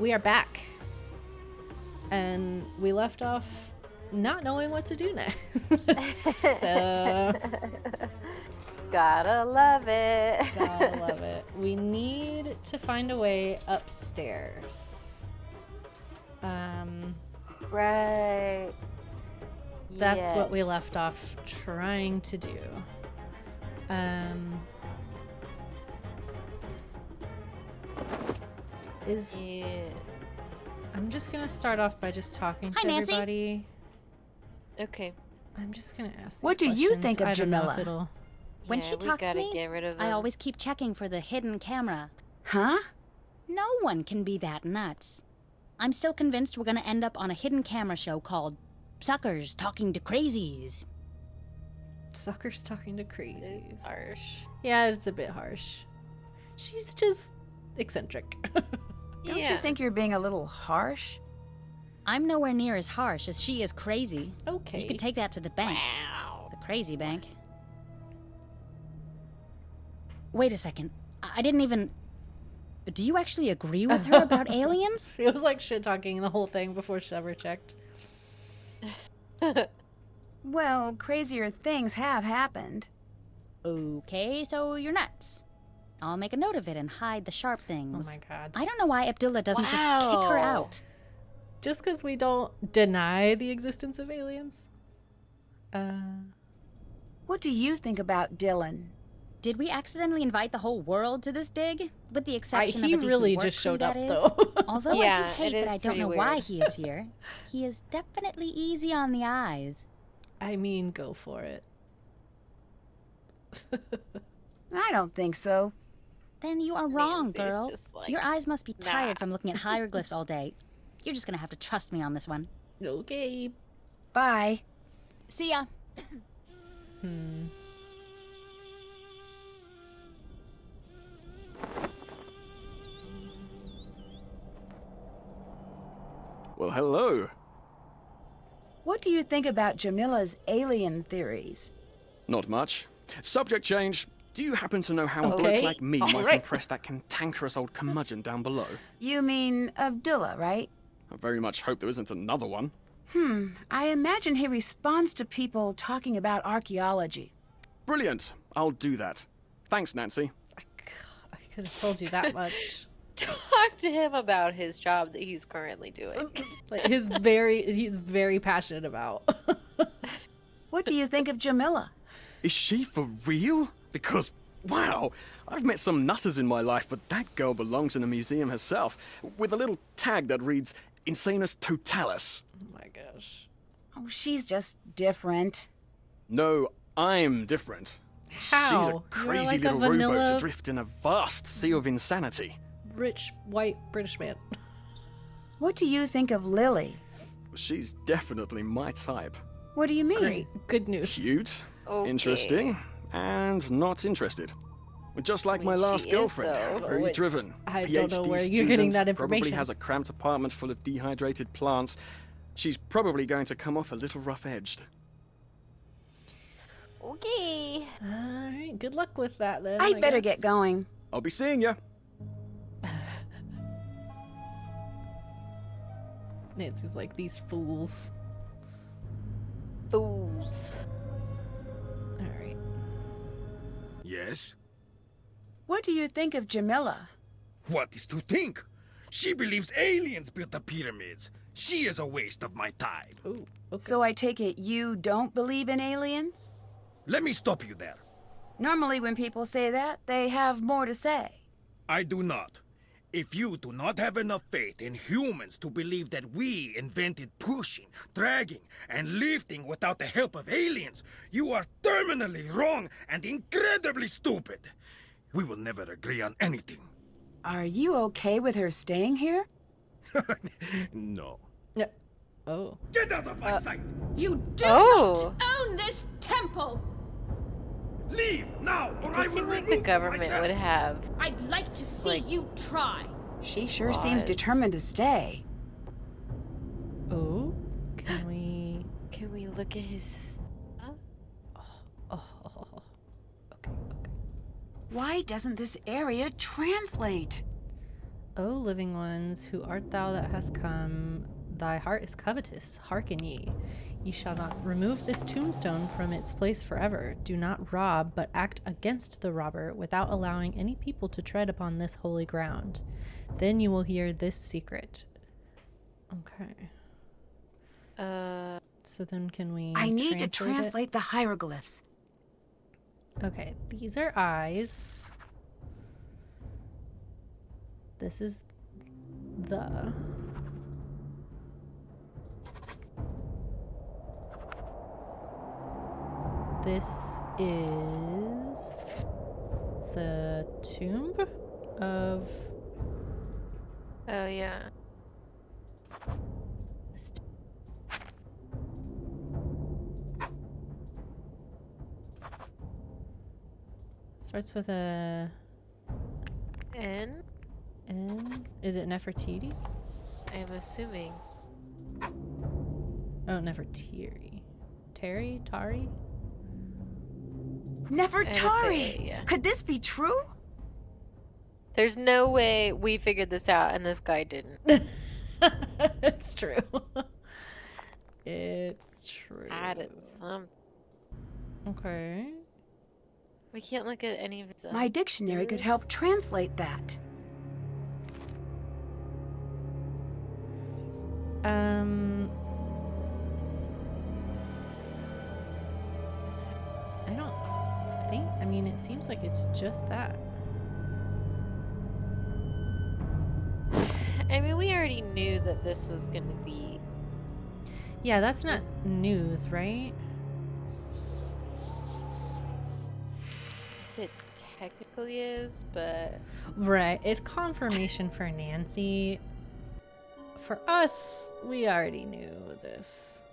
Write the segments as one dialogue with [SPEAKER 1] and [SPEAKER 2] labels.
[SPEAKER 1] we are back. And we left off not knowing what to do next. So
[SPEAKER 2] Gotta love it.
[SPEAKER 1] gotta love it. We need to find a way upstairs.
[SPEAKER 2] Right.
[SPEAKER 1] That's what we
[SPEAKER 2] Yes.
[SPEAKER 1] left off trying to do.
[SPEAKER 2] Yeah.
[SPEAKER 1] I'm just gonna start off by just talking
[SPEAKER 3] Hi,
[SPEAKER 1] to
[SPEAKER 3] Nancy.
[SPEAKER 1] everybody.
[SPEAKER 2] Okay.
[SPEAKER 1] I'm just gonna ask.
[SPEAKER 4] What
[SPEAKER 1] these
[SPEAKER 4] do you
[SPEAKER 1] questions.
[SPEAKER 4] think of
[SPEAKER 1] I don't know if
[SPEAKER 4] Jamila?
[SPEAKER 1] it'll-
[SPEAKER 3] When
[SPEAKER 2] Yeah,
[SPEAKER 3] she
[SPEAKER 2] we
[SPEAKER 3] talks to
[SPEAKER 2] gotta
[SPEAKER 3] me,
[SPEAKER 2] get rid of
[SPEAKER 3] I
[SPEAKER 2] him.
[SPEAKER 3] always keep checking for the hidden camera.
[SPEAKER 4] Huh?
[SPEAKER 3] No one can be that nuts. I'm still convinced we're gonna end up on a hidden camera show called Suckers Talking to Crazies.
[SPEAKER 1] Suckers talking to crazies.
[SPEAKER 2] It's harsh.
[SPEAKER 1] Yeah, it's a bit harsh. She's just eccentric.
[SPEAKER 4] Don't you think you're being a little harsh?
[SPEAKER 3] I'm nowhere near as harsh as she is crazy.
[SPEAKER 1] Okay.
[SPEAKER 3] You could take that to the bank.
[SPEAKER 2] Wow.
[SPEAKER 3] The crazy bank. Wait a second. I didn't even... Do you actually agree with her about aliens?
[SPEAKER 1] It was like shit talking the whole thing before she ever checked.
[SPEAKER 4] Well, crazier things have happened.
[SPEAKER 3] Okay, so you're nuts. I'll make a note of it and hide the sharp
[SPEAKER 1] Oh
[SPEAKER 3] things.
[SPEAKER 1] my god.
[SPEAKER 3] I don't know why Abdullah doesn't just kick her
[SPEAKER 2] Wow.
[SPEAKER 3] out.
[SPEAKER 1] Just because we don't deny the existence of aliens?
[SPEAKER 4] What do you think about Dylan?
[SPEAKER 3] Did we accidentally invite the whole world to this dig? With the exception of
[SPEAKER 1] he
[SPEAKER 3] a decent
[SPEAKER 1] really
[SPEAKER 3] work
[SPEAKER 1] just
[SPEAKER 3] crew,
[SPEAKER 1] showed
[SPEAKER 3] that
[SPEAKER 1] up,
[SPEAKER 3] is.
[SPEAKER 1] though.
[SPEAKER 3] Although
[SPEAKER 2] Yeah,
[SPEAKER 3] I do hate
[SPEAKER 2] it is
[SPEAKER 3] that I don't
[SPEAKER 2] pretty
[SPEAKER 3] know why
[SPEAKER 2] weird.
[SPEAKER 3] he is here. He is definitely easy on the eyes.
[SPEAKER 1] I mean, go for it.
[SPEAKER 4] I don't think so.
[SPEAKER 3] Then you are wrong,
[SPEAKER 2] Nancy's
[SPEAKER 3] girl.
[SPEAKER 2] just like,
[SPEAKER 3] Your eyes must be tired
[SPEAKER 2] nah.
[SPEAKER 3] from looking at hieroglyphs all day. You're just gonna have to trust me on this one.
[SPEAKER 1] Okay.
[SPEAKER 4] Bye.
[SPEAKER 3] See ya.
[SPEAKER 5] Well, hello.
[SPEAKER 4] What do you think about Jamila's alien theories?
[SPEAKER 5] Not much. Subject change. Do you happen to know how a
[SPEAKER 1] Okay.
[SPEAKER 5] bloke like me
[SPEAKER 1] All
[SPEAKER 5] might
[SPEAKER 1] right.
[SPEAKER 5] impress that cantankerous old curmudgeon down below?
[SPEAKER 4] You mean Abdullah, right?
[SPEAKER 5] I very much hope there isn't another one.
[SPEAKER 4] I imagine he responds to people talking about archaeology.
[SPEAKER 5] Brilliant. I'll do that. Thanks, Nancy.
[SPEAKER 1] I could have told you that much.
[SPEAKER 2] Talk to him about his job that he's currently doing.
[SPEAKER 1] Like he's very passionate about.
[SPEAKER 4] What do you think of Jamila?
[SPEAKER 5] Is she for real? Because, wow, I've met some nutters in my life, but that girl belongs in a museum herself, with a little tag that reads, Insanus Totalis.
[SPEAKER 1] Oh my gosh.
[SPEAKER 4] Oh, she's just different.
[SPEAKER 5] No, I'm different.
[SPEAKER 1] How?
[SPEAKER 5] She's
[SPEAKER 1] You're
[SPEAKER 5] a crazy
[SPEAKER 1] like a
[SPEAKER 5] little rowboat
[SPEAKER 1] vanilla-
[SPEAKER 5] adrift in a vast sea of insanity.
[SPEAKER 1] Rich, white, British man.
[SPEAKER 4] What do you think of Lily?
[SPEAKER 5] She's definitely my type.
[SPEAKER 4] What do you mean?
[SPEAKER 1] Great. Good news.
[SPEAKER 5] Cute,
[SPEAKER 2] Okay.
[SPEAKER 5] interesting, and not interested. Just like
[SPEAKER 2] I
[SPEAKER 5] my
[SPEAKER 2] mean,
[SPEAKER 5] last
[SPEAKER 2] she is,
[SPEAKER 5] girlfriend.
[SPEAKER 2] though.
[SPEAKER 5] Very
[SPEAKER 1] Wait,
[SPEAKER 5] driven.
[SPEAKER 1] I
[SPEAKER 5] PhD
[SPEAKER 1] don't know where you're getting
[SPEAKER 5] student,
[SPEAKER 1] that
[SPEAKER 5] Probably
[SPEAKER 1] information.
[SPEAKER 5] has a cramped apartment full of dehydrated plants. She's probably going to come off a little rough-edged.
[SPEAKER 2] Okay.
[SPEAKER 1] Alright, good luck with that then.
[SPEAKER 4] I'd better
[SPEAKER 1] guess.
[SPEAKER 4] get going.
[SPEAKER 5] I'll be seeing ya.
[SPEAKER 1] Nancy's like, these fools.
[SPEAKER 2] Fools.
[SPEAKER 1] Alright.
[SPEAKER 6] Yes?
[SPEAKER 4] What do you think of Jamila?
[SPEAKER 6] What is to think? She believes aliens built the pyramids. She is a waste of my time.
[SPEAKER 1] Ooh, okay.
[SPEAKER 4] So I take it you don't believe in aliens?
[SPEAKER 6] Let me stop you there.
[SPEAKER 4] Normally when people say that, they have more to say.
[SPEAKER 6] I do not. If you do not have enough faith in humans to believe that we invented pushing, dragging, and lifting without the help of aliens, you are terminally wrong and incredibly stupid. We will never agree on anything.
[SPEAKER 4] Are you okay with her staying here?
[SPEAKER 6] No.
[SPEAKER 1] Yeah. Oh.
[SPEAKER 6] Get out of my sight!
[SPEAKER 3] You do
[SPEAKER 2] Oh.
[SPEAKER 3] not own this temple!
[SPEAKER 6] Leave now, or
[SPEAKER 2] It
[SPEAKER 6] I
[SPEAKER 2] does
[SPEAKER 6] will
[SPEAKER 2] seem like
[SPEAKER 6] remove
[SPEAKER 2] the government
[SPEAKER 6] myself.
[SPEAKER 2] would have.
[SPEAKER 3] I'd like to see
[SPEAKER 2] Like-
[SPEAKER 3] you try.
[SPEAKER 4] She sure seems
[SPEAKER 2] Was.
[SPEAKER 4] determined to stay.
[SPEAKER 1] Oh. Can we...
[SPEAKER 2] Can we look at his?
[SPEAKER 1] Oh. Okay, okay.
[SPEAKER 4] Why doesn't this area translate?
[SPEAKER 1] O living ones, who art thou that hast come? Thy heart is covetous. Hearken ye. Ye shall not remove this tombstone from its place forever. Do not rob, but act against the robber without allowing any people to tread upon this holy ground. Then you will hear this secret. Okay. So then can we
[SPEAKER 4] I need to
[SPEAKER 1] it?
[SPEAKER 4] translate the hieroglyphs.
[SPEAKER 1] Okay, these are eyes. This is the... This is the tomb of...
[SPEAKER 2] Oh, yeah.
[SPEAKER 1] Starts with a...
[SPEAKER 2] N?
[SPEAKER 1] N? Is it Nefertiti?
[SPEAKER 2] I'm assuming.
[SPEAKER 1] Oh, Nefertiri. Tari? Tari?
[SPEAKER 4] Nefertari!
[SPEAKER 2] yeah.
[SPEAKER 4] Could this be true?
[SPEAKER 2] There's no way we figured this out and this guy didn't.
[SPEAKER 1] It's true. It's true.
[SPEAKER 2] Added some.
[SPEAKER 1] Okay.
[SPEAKER 2] We can't look at any of his.
[SPEAKER 4] My dictionary could help translate that.
[SPEAKER 1] I don't think. I mean, it seems like it's just that.
[SPEAKER 2] I mean, we already knew that this was going to be.
[SPEAKER 1] Yeah, that's not news, right?
[SPEAKER 2] It technically is, but
[SPEAKER 1] Right. It's confirmation for Nancy. For us, we already knew this.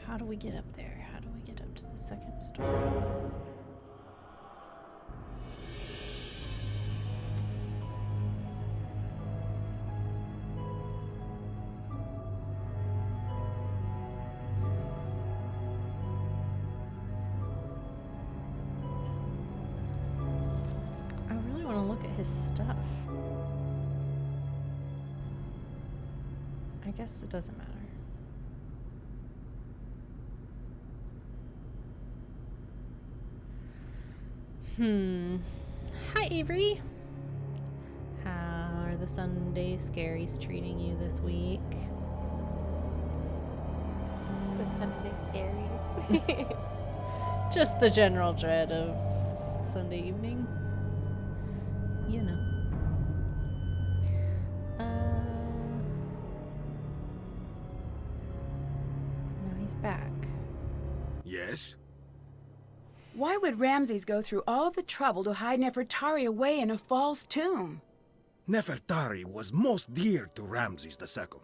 [SPEAKER 1] How do we get up there? How do we get up to the second story? I really want to look at his stuff. I guess it doesn't matter. Hi, Avery. How are the Sunday scaries treating you this week?
[SPEAKER 2] the Sunday scaries.
[SPEAKER 1] Just the general dread of Sunday evening. You know. Now he's back.
[SPEAKER 6] Yes?
[SPEAKER 4] Why would Ramses go through all the trouble to hide Nefertari away in a false tomb?
[SPEAKER 6] Nefertari was most dear to Ramses II.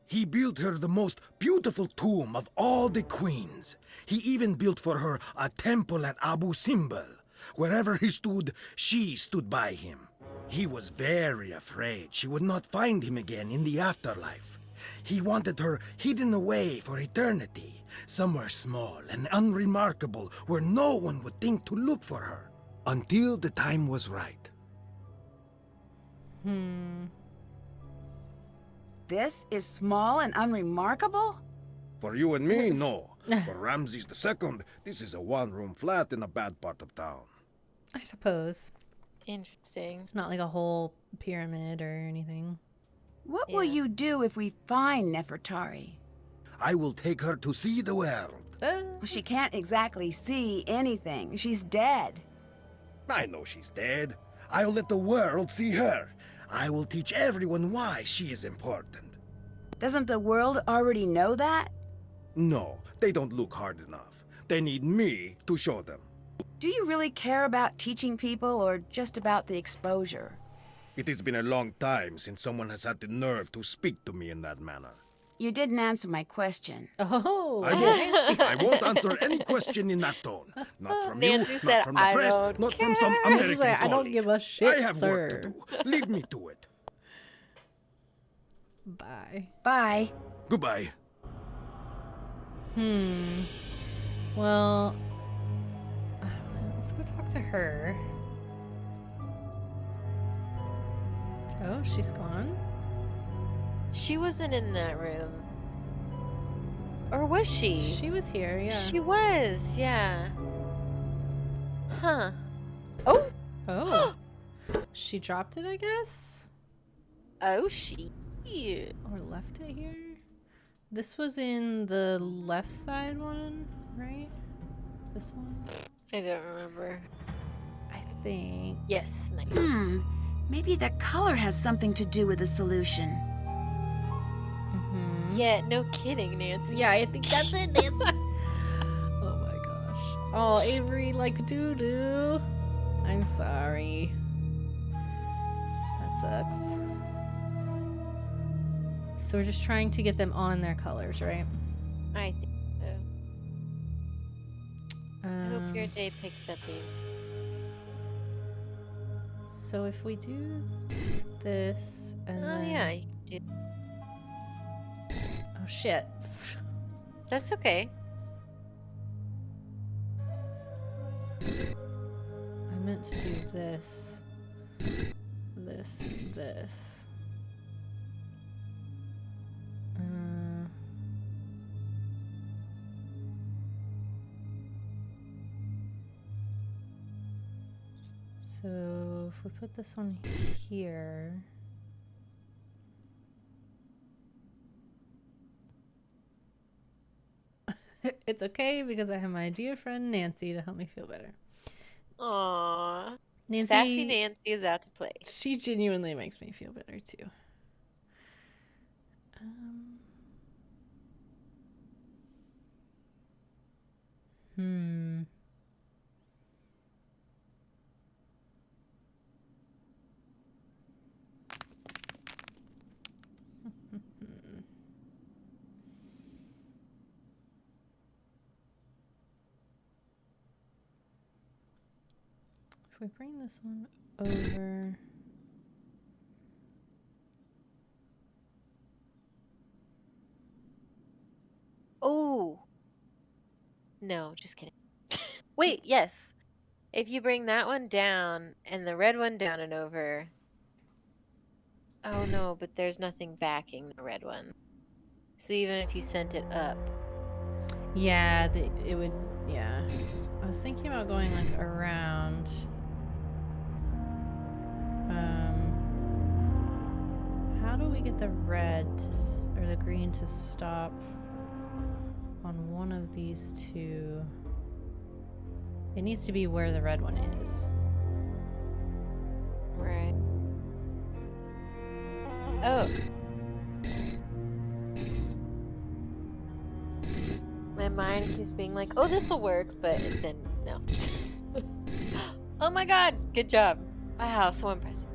[SPEAKER 6] He built her the most beautiful tomb of all the queens. He even built for her a temple at Abu Simbel. Wherever he stood, she stood by him. He was very afraid she would not find him again in the afterlife. He wanted her hidden away for eternity, somewhere small and unremarkable where no one would think to look for her, until the time was right.
[SPEAKER 4] This is small and unremarkable?
[SPEAKER 6] For you and me, no. For Ramses II, this is a one-room flat in a bad part of town.
[SPEAKER 1] I suppose.
[SPEAKER 2] Interesting.
[SPEAKER 1] It's not like a whole pyramid or anything.
[SPEAKER 4] What will you do if we find Nefertari?
[SPEAKER 6] I will take her to see the world.
[SPEAKER 4] Well, she can't exactly see anything. She's dead.
[SPEAKER 6] I know she's dead. I'll let the world see her. I will teach everyone why she is important.
[SPEAKER 4] Doesn't the world already know that?
[SPEAKER 6] No, they don't look hard enough. They need me to show them.
[SPEAKER 4] Do you really care about teaching people or just about the exposure?
[SPEAKER 6] It has been a long time since someone has had the nerve to speak to me in that manner.
[SPEAKER 4] You didn't answer my question.
[SPEAKER 1] Oh,
[SPEAKER 6] I won't answer any question in that tone. Not from
[SPEAKER 2] Nancy
[SPEAKER 6] you,
[SPEAKER 2] said,
[SPEAKER 6] not from the
[SPEAKER 2] "I
[SPEAKER 6] press,
[SPEAKER 2] don't
[SPEAKER 6] not from some
[SPEAKER 2] care."
[SPEAKER 6] American
[SPEAKER 1] She's like, I don't
[SPEAKER 6] colleague.
[SPEAKER 1] give a shit,
[SPEAKER 6] I have work
[SPEAKER 1] sir.
[SPEAKER 6] to do. Leave me to it.
[SPEAKER 1] Bye.
[SPEAKER 4] Bye.
[SPEAKER 6] Goodbye.
[SPEAKER 1] Well, go talk to her. Oh, she's gone?
[SPEAKER 2] She wasn't in that room. Or was she?
[SPEAKER 1] She was here, yeah.
[SPEAKER 2] She was, yeah. Huh. Oh!
[SPEAKER 1] Oh. She dropped it, I guess?
[SPEAKER 2] Oh, she.
[SPEAKER 1] Or left it here? This was in the left side one, right? This one?
[SPEAKER 2] I don't remember.
[SPEAKER 1] I think.
[SPEAKER 2] Yes, nice.
[SPEAKER 4] Maybe the color has something to do with the solution.
[SPEAKER 1] Mm-hmm.
[SPEAKER 2] Yeah, no kidding, Nancy.
[SPEAKER 1] Yeah, I think that's it, Nancy. Oh my gosh. Oh, Avery, like doo-doo. I'm sorry. That sucks. So we're just trying to get them on their colors, right?
[SPEAKER 2] I think so. I hope your day picks up, babe.
[SPEAKER 1] So if we do this and
[SPEAKER 2] Oh,
[SPEAKER 1] then...
[SPEAKER 2] yeah, you can do.
[SPEAKER 1] Oh shit.
[SPEAKER 2] That's okay.
[SPEAKER 1] I meant to do this. This. So if we put this one here, it's okay because I have my dear friend Nancy to help me feel better.
[SPEAKER 2] Aww.
[SPEAKER 1] Nancy,
[SPEAKER 2] Sassy Nancy is out to play.
[SPEAKER 1] she genuinely makes me feel better too. Hmm. If we bring this one over.
[SPEAKER 2] Oh. No, just kidding. Wait, yes. If you bring that one down and the red one down and over. Oh no, but there's nothing backing the red one. So even if you sent it up.
[SPEAKER 1] Yeah, it would, yeah. I was thinking about going like around. How do we get the red to, or the green to stop on one of these two? It needs to be where the red one is.
[SPEAKER 2] Right. Oh. My mind keeps being like, oh, this'll work, but then no. Oh my god, good job. Wow, so impressive.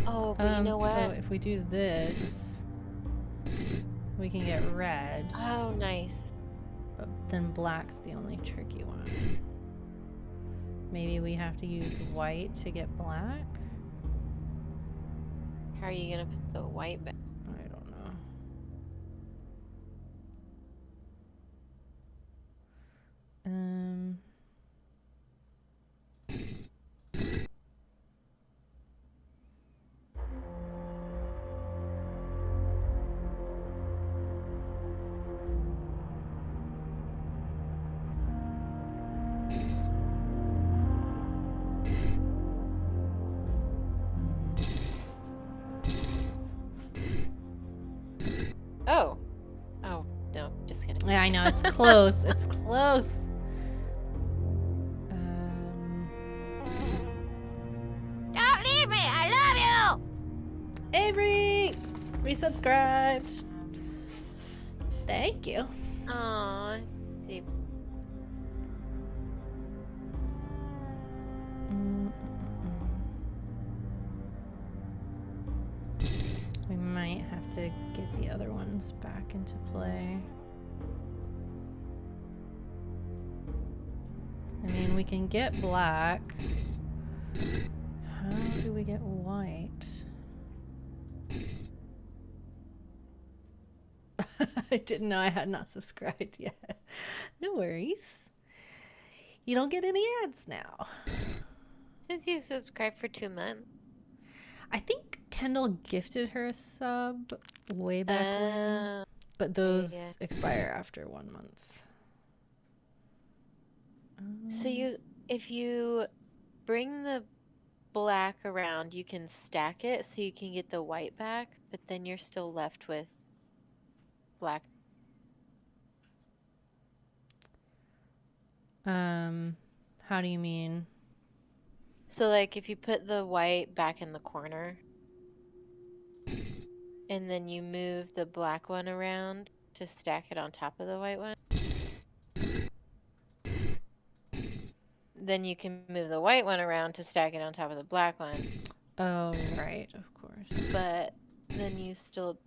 [SPEAKER 2] Oh, but you know what?
[SPEAKER 1] So if we do this, we can get red.
[SPEAKER 2] Oh, nice.
[SPEAKER 1] But then black's the only tricky one. Maybe we have to use white to get black?
[SPEAKER 2] How are you gonna put the white back?
[SPEAKER 1] I don't know.
[SPEAKER 2] Oh. Oh, no, just kidding.
[SPEAKER 1] Yeah, I know, it's close. It's close.
[SPEAKER 2] Don't leave me! I love you!
[SPEAKER 1] Avery! Resubscribed. Thank you.
[SPEAKER 2] Aww. See,
[SPEAKER 1] We might have to get the other ones back into play. I mean, we can get black. How do we get white? I didn't know I had not subscribed yet. No worries. You don't get any ads now.
[SPEAKER 2] Since you subscribed for 2 months.
[SPEAKER 1] I think Kendall gifted her a sub way back when, but
[SPEAKER 2] yeah.
[SPEAKER 1] those expire after 1 month.
[SPEAKER 2] So if you bring the black around, you can stack it so you can get the white back, but then you're still left with black.
[SPEAKER 1] How do you mean?
[SPEAKER 2] So like if you put the white back in the corner and then you move the black one around to stack it on top of the white one, then you can move the white one around to stack it on top of the black one.
[SPEAKER 1] Oh, right, of course.
[SPEAKER 2] But then you still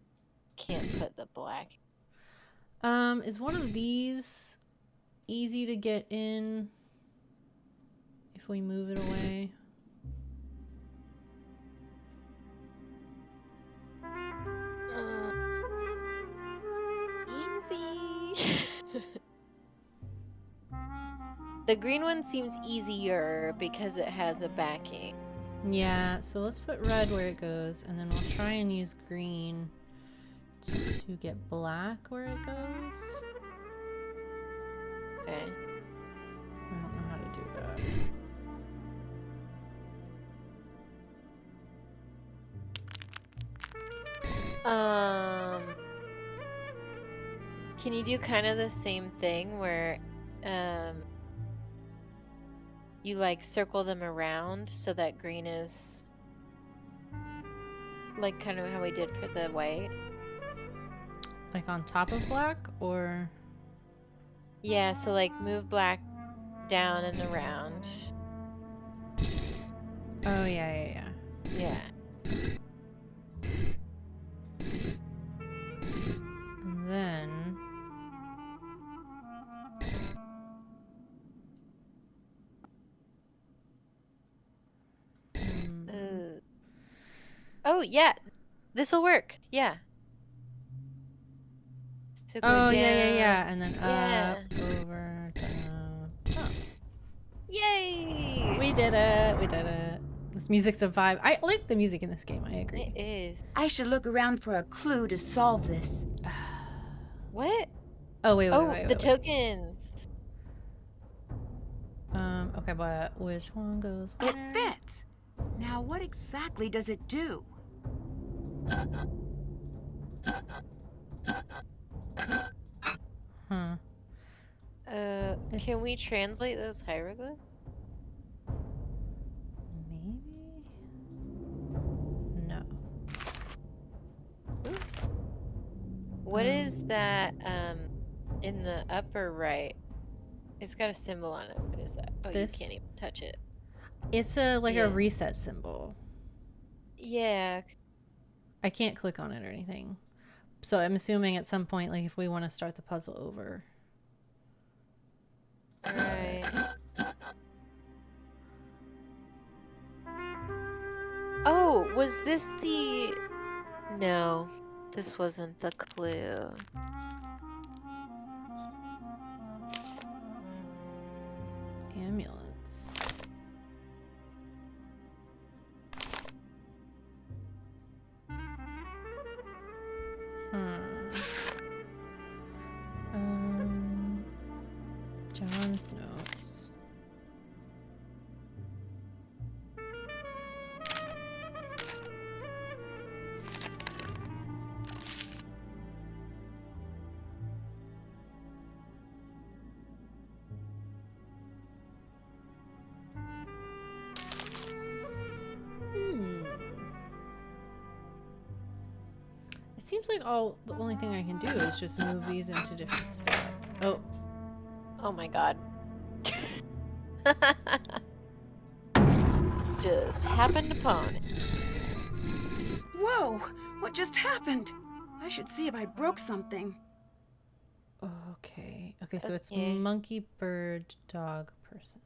[SPEAKER 2] can't put the black.
[SPEAKER 1] Is one of these easy to get in if we move it away?
[SPEAKER 2] Easy. The green one seems easier because it has a backing.
[SPEAKER 1] Yeah, so let's put red where it goes, and then we'll try and use green to get black where it goes.
[SPEAKER 2] Okay.
[SPEAKER 1] I don't know how to do that.
[SPEAKER 2] Can you do kind of the same thing where you like circle them around so that green is like kind of how we did for the white?
[SPEAKER 1] Like on top of black, or?
[SPEAKER 2] Yeah, so like move black down and around.
[SPEAKER 1] Oh, yeah.
[SPEAKER 2] Yeah.
[SPEAKER 1] And then...
[SPEAKER 2] Oh, yeah. This will work. Yeah. So go
[SPEAKER 1] Oh,
[SPEAKER 2] down.
[SPEAKER 1] yeah. And then
[SPEAKER 2] Yeah.
[SPEAKER 1] up, over, down. Oh.
[SPEAKER 2] Yay!
[SPEAKER 1] We did it. This music's a vibe. I like the music in this game, I agree.
[SPEAKER 2] It is.
[SPEAKER 4] I should look around for a clue to solve this.
[SPEAKER 2] What?
[SPEAKER 1] Oh, wait.
[SPEAKER 2] The tokens.
[SPEAKER 1] Okay, but which one goes
[SPEAKER 4] It
[SPEAKER 1] where?
[SPEAKER 4] fits. Now, what exactly does it do?
[SPEAKER 1] Huh.
[SPEAKER 2] Can we translate those hieroglyphs?
[SPEAKER 1] Maybe? No.
[SPEAKER 2] What is that, in the upper right? It's got a symbol on it. What is that? Oh,
[SPEAKER 1] This?
[SPEAKER 2] you can't even touch it.
[SPEAKER 1] It's a reset symbol.
[SPEAKER 2] Yeah.
[SPEAKER 1] I can't click on it or anything. So I'm assuming at some point, like if we want to start the puzzle over.
[SPEAKER 2] Alright. Oh, was this the... No, this wasn't the clue.
[SPEAKER 1] Amulets. John's notes. It seems like the only thing I can do is just move these into different spots. Oh.
[SPEAKER 2] Oh my god. Just happened upon it.
[SPEAKER 4] Whoa! What just happened? I should see if I broke something.
[SPEAKER 1] Okay. Okay, so it's
[SPEAKER 2] Okay.
[SPEAKER 1] monkey, bird, dog, person.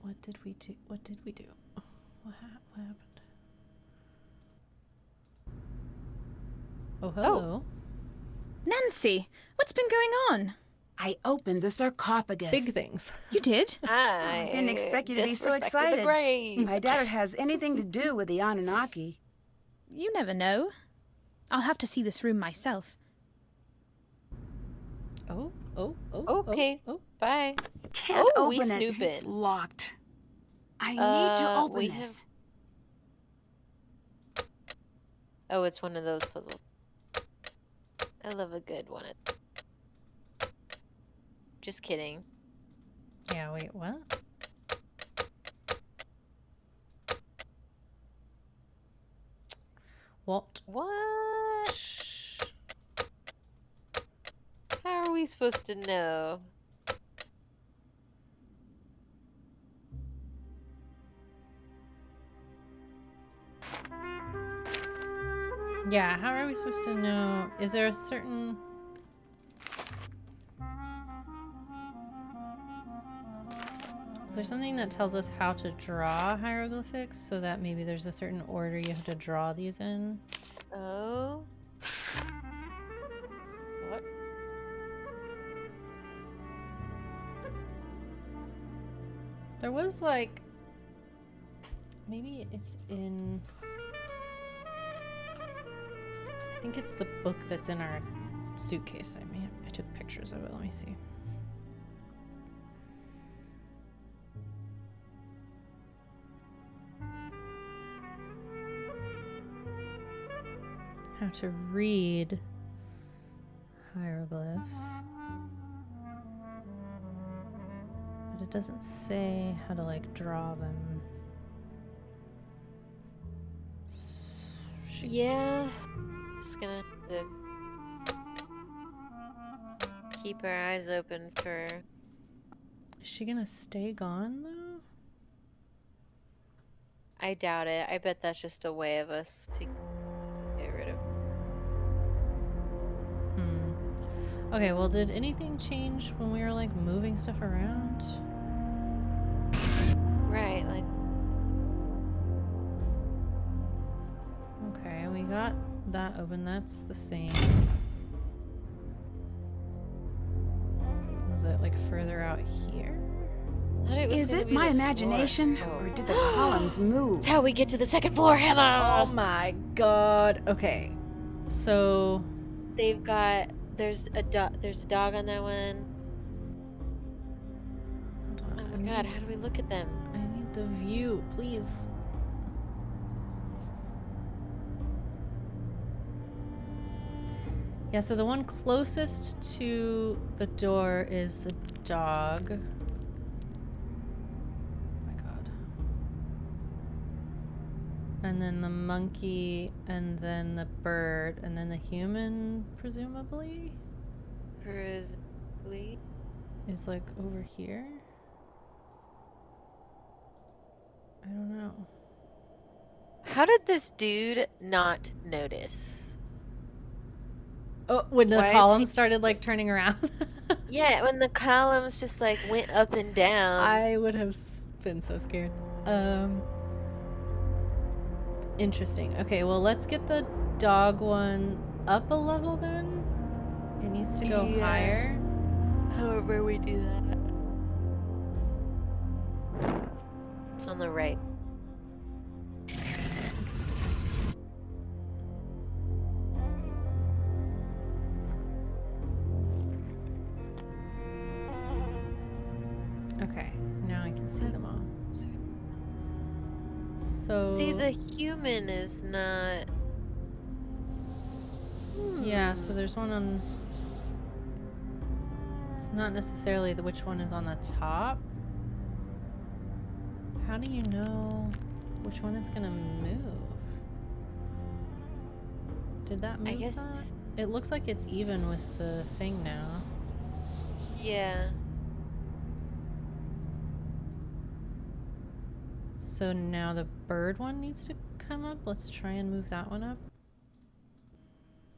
[SPEAKER 1] What did we do? What did we do? What happened? Oh, hello.
[SPEAKER 7] Nancy, what's been going on?
[SPEAKER 4] I opened the sarcophagus.
[SPEAKER 1] Big things.
[SPEAKER 7] You did?
[SPEAKER 2] I
[SPEAKER 4] didn't expect you to be so
[SPEAKER 2] disrespected the
[SPEAKER 4] excited.
[SPEAKER 2] grave.
[SPEAKER 4] I doubt it has anything to do with the Anunnaki.
[SPEAKER 7] You never know. I'll have to see this room myself.
[SPEAKER 1] Oh.
[SPEAKER 2] Okay.
[SPEAKER 1] Oh.
[SPEAKER 2] Bye.
[SPEAKER 4] Can't
[SPEAKER 2] Oh, we
[SPEAKER 4] open it.
[SPEAKER 2] snooping.
[SPEAKER 4] It's locked. I need to open
[SPEAKER 2] we
[SPEAKER 4] this.
[SPEAKER 2] Oh, it's one of those puzzles. I love a good one. Just kidding.
[SPEAKER 1] Yeah, wait, what? What?
[SPEAKER 2] What?
[SPEAKER 1] Shh.
[SPEAKER 2] How are we supposed to know?
[SPEAKER 1] Yeah, how are we supposed to know? Is there a certain... Is there something that tells us how to draw hieroglyphics so that maybe there's a certain order you have to draw these in?
[SPEAKER 2] Oh. What?
[SPEAKER 1] There was like... Maybe it's in... I think it's the book that's in our suitcase. I took pictures of it. Let me see. How to read hieroglyphs. But it doesn't say how to like draw them.
[SPEAKER 2] Yeah. Just gonna have to keep our eyes open for...
[SPEAKER 1] Is she gonna stay gone though?
[SPEAKER 2] I doubt it. I bet that's just a way of us to get rid of...
[SPEAKER 1] Okay, well, did anything change when we were like moving stuff around?
[SPEAKER 2] Right, like...
[SPEAKER 1] Okay, we got that open. That's the same. Was it like further out here?
[SPEAKER 2] thought it was
[SPEAKER 4] Is
[SPEAKER 2] gonna
[SPEAKER 4] it
[SPEAKER 2] be
[SPEAKER 4] my
[SPEAKER 2] the
[SPEAKER 4] imagination,
[SPEAKER 2] floor.
[SPEAKER 4] or did the columns move?
[SPEAKER 2] That's how we get to the second floor, Hannah!
[SPEAKER 1] Oh my god. Okay. So
[SPEAKER 2] They've got... There's a dog on that one.
[SPEAKER 1] hold on.
[SPEAKER 2] Oh my god, how do we look at them?
[SPEAKER 1] I need the view, please. Yeah, so the one closest to the door is the dog. Oh my god. And then the monkey, and then the bird, and then the human, presumably,
[SPEAKER 2] Presumably.
[SPEAKER 1] is like over here. I don't know.
[SPEAKER 2] How did this dude not notice?
[SPEAKER 1] Oh, when the
[SPEAKER 2] Why is
[SPEAKER 1] column
[SPEAKER 2] he-
[SPEAKER 1] started like turning around.
[SPEAKER 2] Yeah, when the columns just like went up and down.
[SPEAKER 1] I would have been so scared. Interesting. Okay, well, let's get the dog one up a level then. It needs to go
[SPEAKER 2] Yeah.
[SPEAKER 1] higher.
[SPEAKER 2] However we do that. It's on the right.
[SPEAKER 1] Okay, now I can see them all. So
[SPEAKER 2] See, the human is not...
[SPEAKER 1] yeah, so there's one on. It's not necessarily which one is on the top. How do you know which one is gonna move? Did that move?
[SPEAKER 2] I guess...
[SPEAKER 1] It looks like it's even with the thing now.
[SPEAKER 2] Yeah.
[SPEAKER 1] So now the bird one needs to come up. Let's try and move that one up.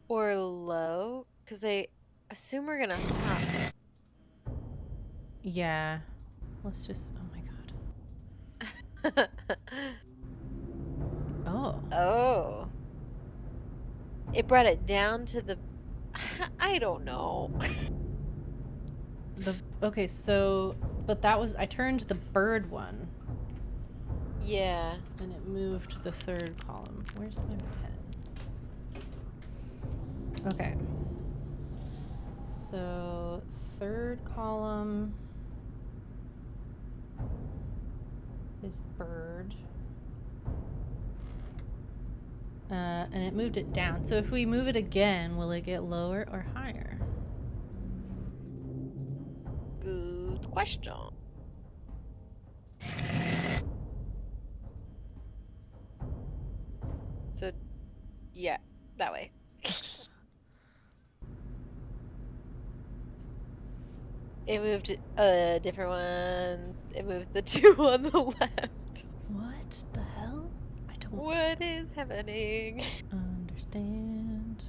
[SPEAKER 2] Or low. Because I assume we're gonna hop.
[SPEAKER 1] Yeah. Let's just. Oh my god. Oh.
[SPEAKER 2] Oh. It brought it down to the... I don't know.
[SPEAKER 1] Okay, so but that was I turned the bird one
[SPEAKER 2] Yeah.
[SPEAKER 1] and it moved the third column. Where's my pen? Okay. So third column is bird. And it moved it down. So if we move it again, will it get lower or higher?
[SPEAKER 2] Good question. So, yeah, that way. It moved a different one. It moved the two on the left.
[SPEAKER 1] What the hell? I don't
[SPEAKER 2] What is happening?
[SPEAKER 1] understand.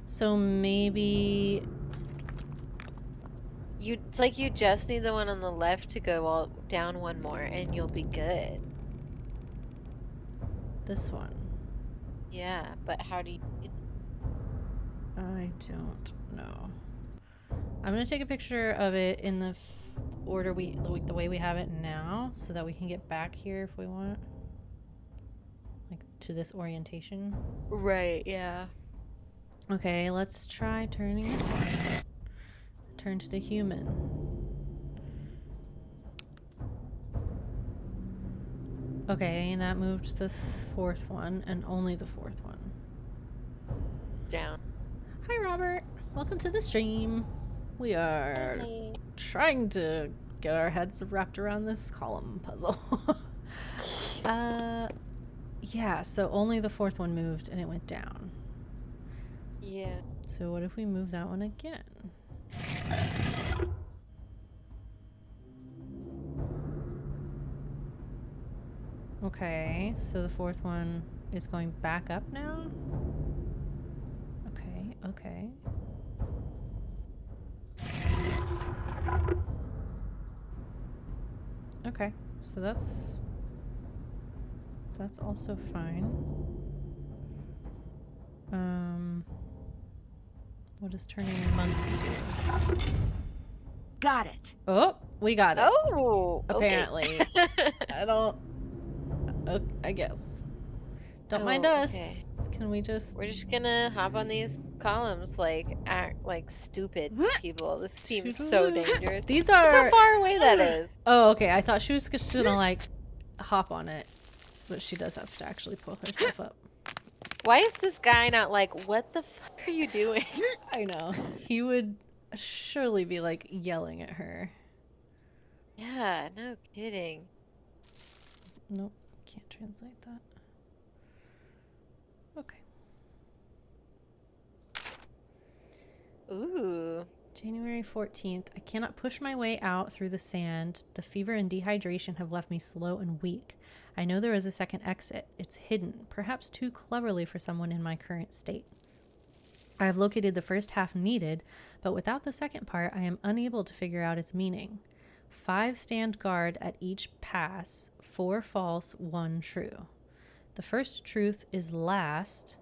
[SPEAKER 1] So maybe
[SPEAKER 2] It's like you just need the one on the left to go all down one more and you'll be good.
[SPEAKER 1] this one.
[SPEAKER 2] Yeah, but how do you...
[SPEAKER 1] I don't know. I'm gonna take a picture of it in the order the way we have it now, so that we can get back here if we want, like to this orientation.
[SPEAKER 2] Right, yeah.
[SPEAKER 1] Okay, let's try turning this one. Turn to the human. Okay, and that moved the fourth one, and only the fourth one.
[SPEAKER 2] Down.
[SPEAKER 1] Hi, Robert. Welcome to the stream. We are
[SPEAKER 2] Hey.
[SPEAKER 1] trying to get our heads wrapped around this column puzzle. Yeah, so only the fourth one moved, and it went down.
[SPEAKER 2] Yeah.
[SPEAKER 1] So what if we move that one again? Okay, so the fourth one is going back up now? Okay, okay. Okay, so that's also fine. What does turning monkey do?
[SPEAKER 4] Got it.
[SPEAKER 1] Oh, we got it.
[SPEAKER 2] Oh!
[SPEAKER 1] Apparently.
[SPEAKER 2] Okay.
[SPEAKER 1] I don't... I guess. Don't mind
[SPEAKER 2] Oh,
[SPEAKER 1] us.
[SPEAKER 2] okay.
[SPEAKER 1] Can we just...
[SPEAKER 2] We're just gonna hop on these columns, like, act like stupid people. This seems so dangerous.
[SPEAKER 1] These
[SPEAKER 2] Look
[SPEAKER 1] are...
[SPEAKER 2] how far away that is.
[SPEAKER 1] Oh, okay. I thought she was just gonna, like, hop on it. But she does have to actually pull herself up.
[SPEAKER 2] Why is this guy not like, what the fuck are you doing?
[SPEAKER 1] I know. He would surely be, like, yelling at her.
[SPEAKER 2] Yeah, no kidding.
[SPEAKER 1] Nope. Can't translate that. Okay.
[SPEAKER 2] Ooh.
[SPEAKER 1] January 14th. I cannot push my way out through the sand. The fever and dehydration have left me slow and weak. I know there is a second exit. It's hidden, perhaps too cleverly for someone in my current state. I have located the first half needed, but without the second part, I am unable to figure out its meaning. 5 stand guard at each pass, 4 false, 1 true. The first truth is last,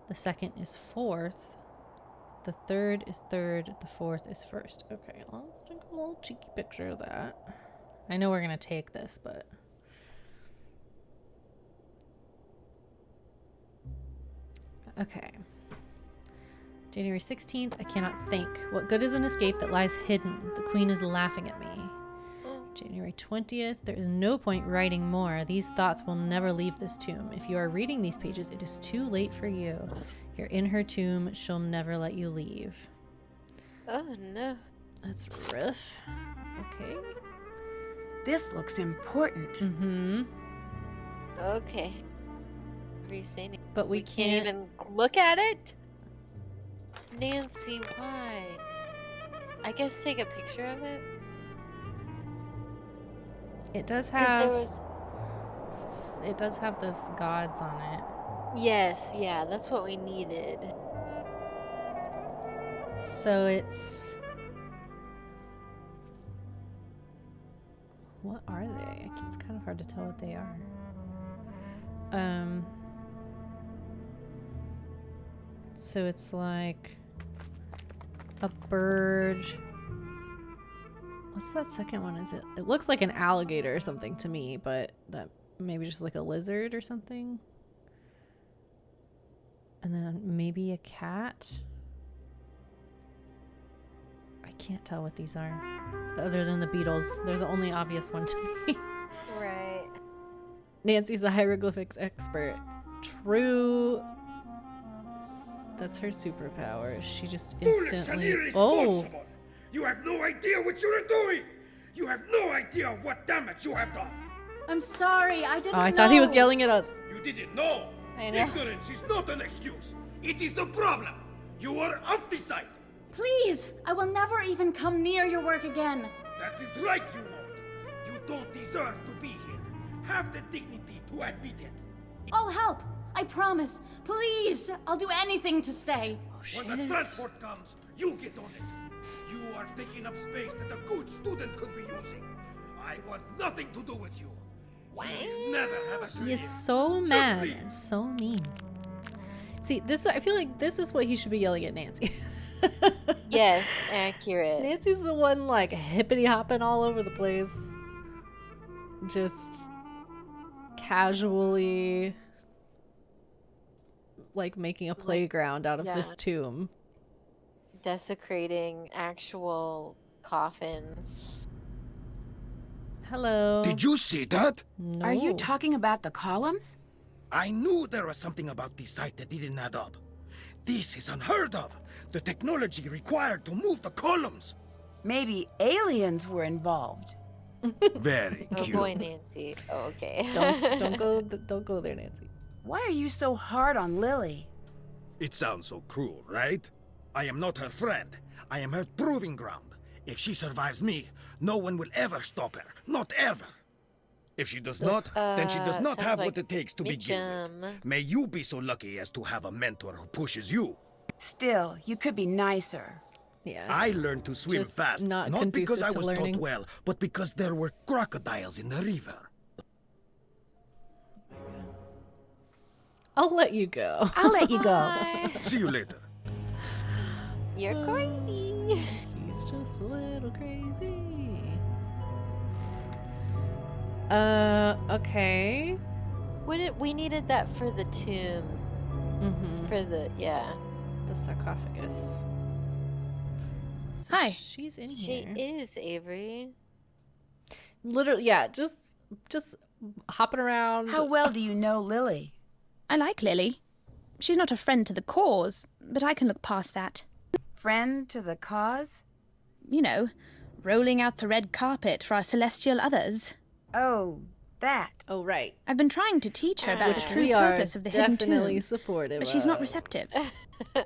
[SPEAKER 1] the second is fourth, the third is third, the fourth is first. Okay, let's take a little cheeky picture of that. I know we're gonna take this, but... Okay. January 16th, I cannot think. What good is an escape that lies hidden? The queen is laughing at me. January 20th, there is no point writing more. These thoughts will never leave this tomb. If you are reading these pages, it is too late for you. You're in her tomb. She'll never let you leave.
[SPEAKER 2] Oh, no.
[SPEAKER 1] That's rough. Okay.
[SPEAKER 4] This looks important.
[SPEAKER 1] Mm-hmm.
[SPEAKER 2] Okay. What are you saying?
[SPEAKER 1] But we
[SPEAKER 2] Can't even look at it? Nancy, why? I guess take a picture of it?
[SPEAKER 1] It does
[SPEAKER 2] Because
[SPEAKER 1] have...
[SPEAKER 2] there was...
[SPEAKER 1] It does have the gods on it.
[SPEAKER 2] Yes, yeah, that's what we needed.
[SPEAKER 1] So it's... What are they? It's kind of hard to tell what they are. So it's like a bird What's that second one? Is it? It looks like an alligator or something to me, but that maybe just like a lizard or something. And then maybe a cat. I can't tell what these are. Other than the beetles, they're the only obvious one to me.
[SPEAKER 2] Right.
[SPEAKER 1] Nancy's a hieroglyphics expert. True. That's her superpower. She just
[SPEAKER 6] Foolish and
[SPEAKER 1] instantly.
[SPEAKER 6] irresponsible! You have no idea what you are doing! You have no idea what damage you have done!
[SPEAKER 3] I'm sorry, I didn't
[SPEAKER 1] Oh, I
[SPEAKER 3] know.
[SPEAKER 1] thought he was yelling at us.
[SPEAKER 6] You didn't know!
[SPEAKER 2] I know.
[SPEAKER 6] Ignorance is not an excuse! It is the problem! You are off the site!
[SPEAKER 3] Please, I will never even come near your work again.
[SPEAKER 6] That is right, you won't! You don't deserve to be here! Have the dignity to admit it!
[SPEAKER 3] I'll help. I promise. Please, I'll do anything to stay.
[SPEAKER 6] When the transport comes, you get on it! You are taking up space that a good student could be using! I want nothing to do with you! You will never have a career!
[SPEAKER 1] He is so mad
[SPEAKER 6] leave.
[SPEAKER 1] and so mean. See, this I feel like this is what he should be yelling at Nancy.
[SPEAKER 2] Yes, accurate.
[SPEAKER 1] Nancy's the one like hippity hopping all over the place. Just casually like making a playground out of this
[SPEAKER 2] yeah.
[SPEAKER 1] tomb.
[SPEAKER 2] Desecrating actual coffins.
[SPEAKER 1] Hello.
[SPEAKER 6] Did you see that?
[SPEAKER 1] No.
[SPEAKER 4] Are you talking about the columns?
[SPEAKER 6] I knew there was something about this site that didn't add up. This is unheard of. The technology required to move the columns.
[SPEAKER 4] Maybe aliens were involved.
[SPEAKER 6] Very
[SPEAKER 2] Oh
[SPEAKER 6] cute.
[SPEAKER 2] boy, Nancy. Oh, okay.
[SPEAKER 1] Don't go there, Nancy.
[SPEAKER 4] Why are you so hard on Lily?
[SPEAKER 6] It sounds so cruel, right? I am not her friend. I am her proving ground. If she survives me, no one will ever stop her. Not ever. If she does not, then she does not
[SPEAKER 2] sounds
[SPEAKER 6] have
[SPEAKER 2] like
[SPEAKER 6] what it takes to begin with.
[SPEAKER 2] Mitchum.
[SPEAKER 6] May you be so lucky as to have a mentor who pushes you.
[SPEAKER 4] Still, you could be nicer.
[SPEAKER 1] Yeah.
[SPEAKER 6] I
[SPEAKER 1] it's
[SPEAKER 6] learned to swim
[SPEAKER 1] just
[SPEAKER 6] fast,
[SPEAKER 1] not
[SPEAKER 6] not because
[SPEAKER 1] conducive
[SPEAKER 6] I
[SPEAKER 1] to
[SPEAKER 6] was
[SPEAKER 1] learning.
[SPEAKER 6] taught well, but because there were crocodiles in the river.
[SPEAKER 1] I'll let you go.
[SPEAKER 4] I'll let you go.
[SPEAKER 6] See you later.
[SPEAKER 2] You're crazy.
[SPEAKER 1] He's just a little crazy. Okay.
[SPEAKER 2] We needed that for the tomb.
[SPEAKER 1] Mm-hmm.
[SPEAKER 2] For the
[SPEAKER 1] The sarcophagus. So
[SPEAKER 7] Hi.
[SPEAKER 1] She's in
[SPEAKER 2] She
[SPEAKER 1] here.
[SPEAKER 2] is Avery.
[SPEAKER 1] Literally, yeah, just hopping around.
[SPEAKER 4] How well do you know Lily?
[SPEAKER 7] I like Lily. She's not a friend to the cause, but I can look past that.
[SPEAKER 4] Friend to the cause?
[SPEAKER 7] You know, rolling out the red carpet for our celestial others.
[SPEAKER 4] Oh, that.
[SPEAKER 1] Oh, right.
[SPEAKER 7] I've been trying to teach her about the
[SPEAKER 2] Which
[SPEAKER 7] true
[SPEAKER 1] we are
[SPEAKER 7] purpose of the hidden
[SPEAKER 1] definitely
[SPEAKER 7] tombs,
[SPEAKER 1] supportive
[SPEAKER 7] but she's not
[SPEAKER 1] of.
[SPEAKER 7] receptive.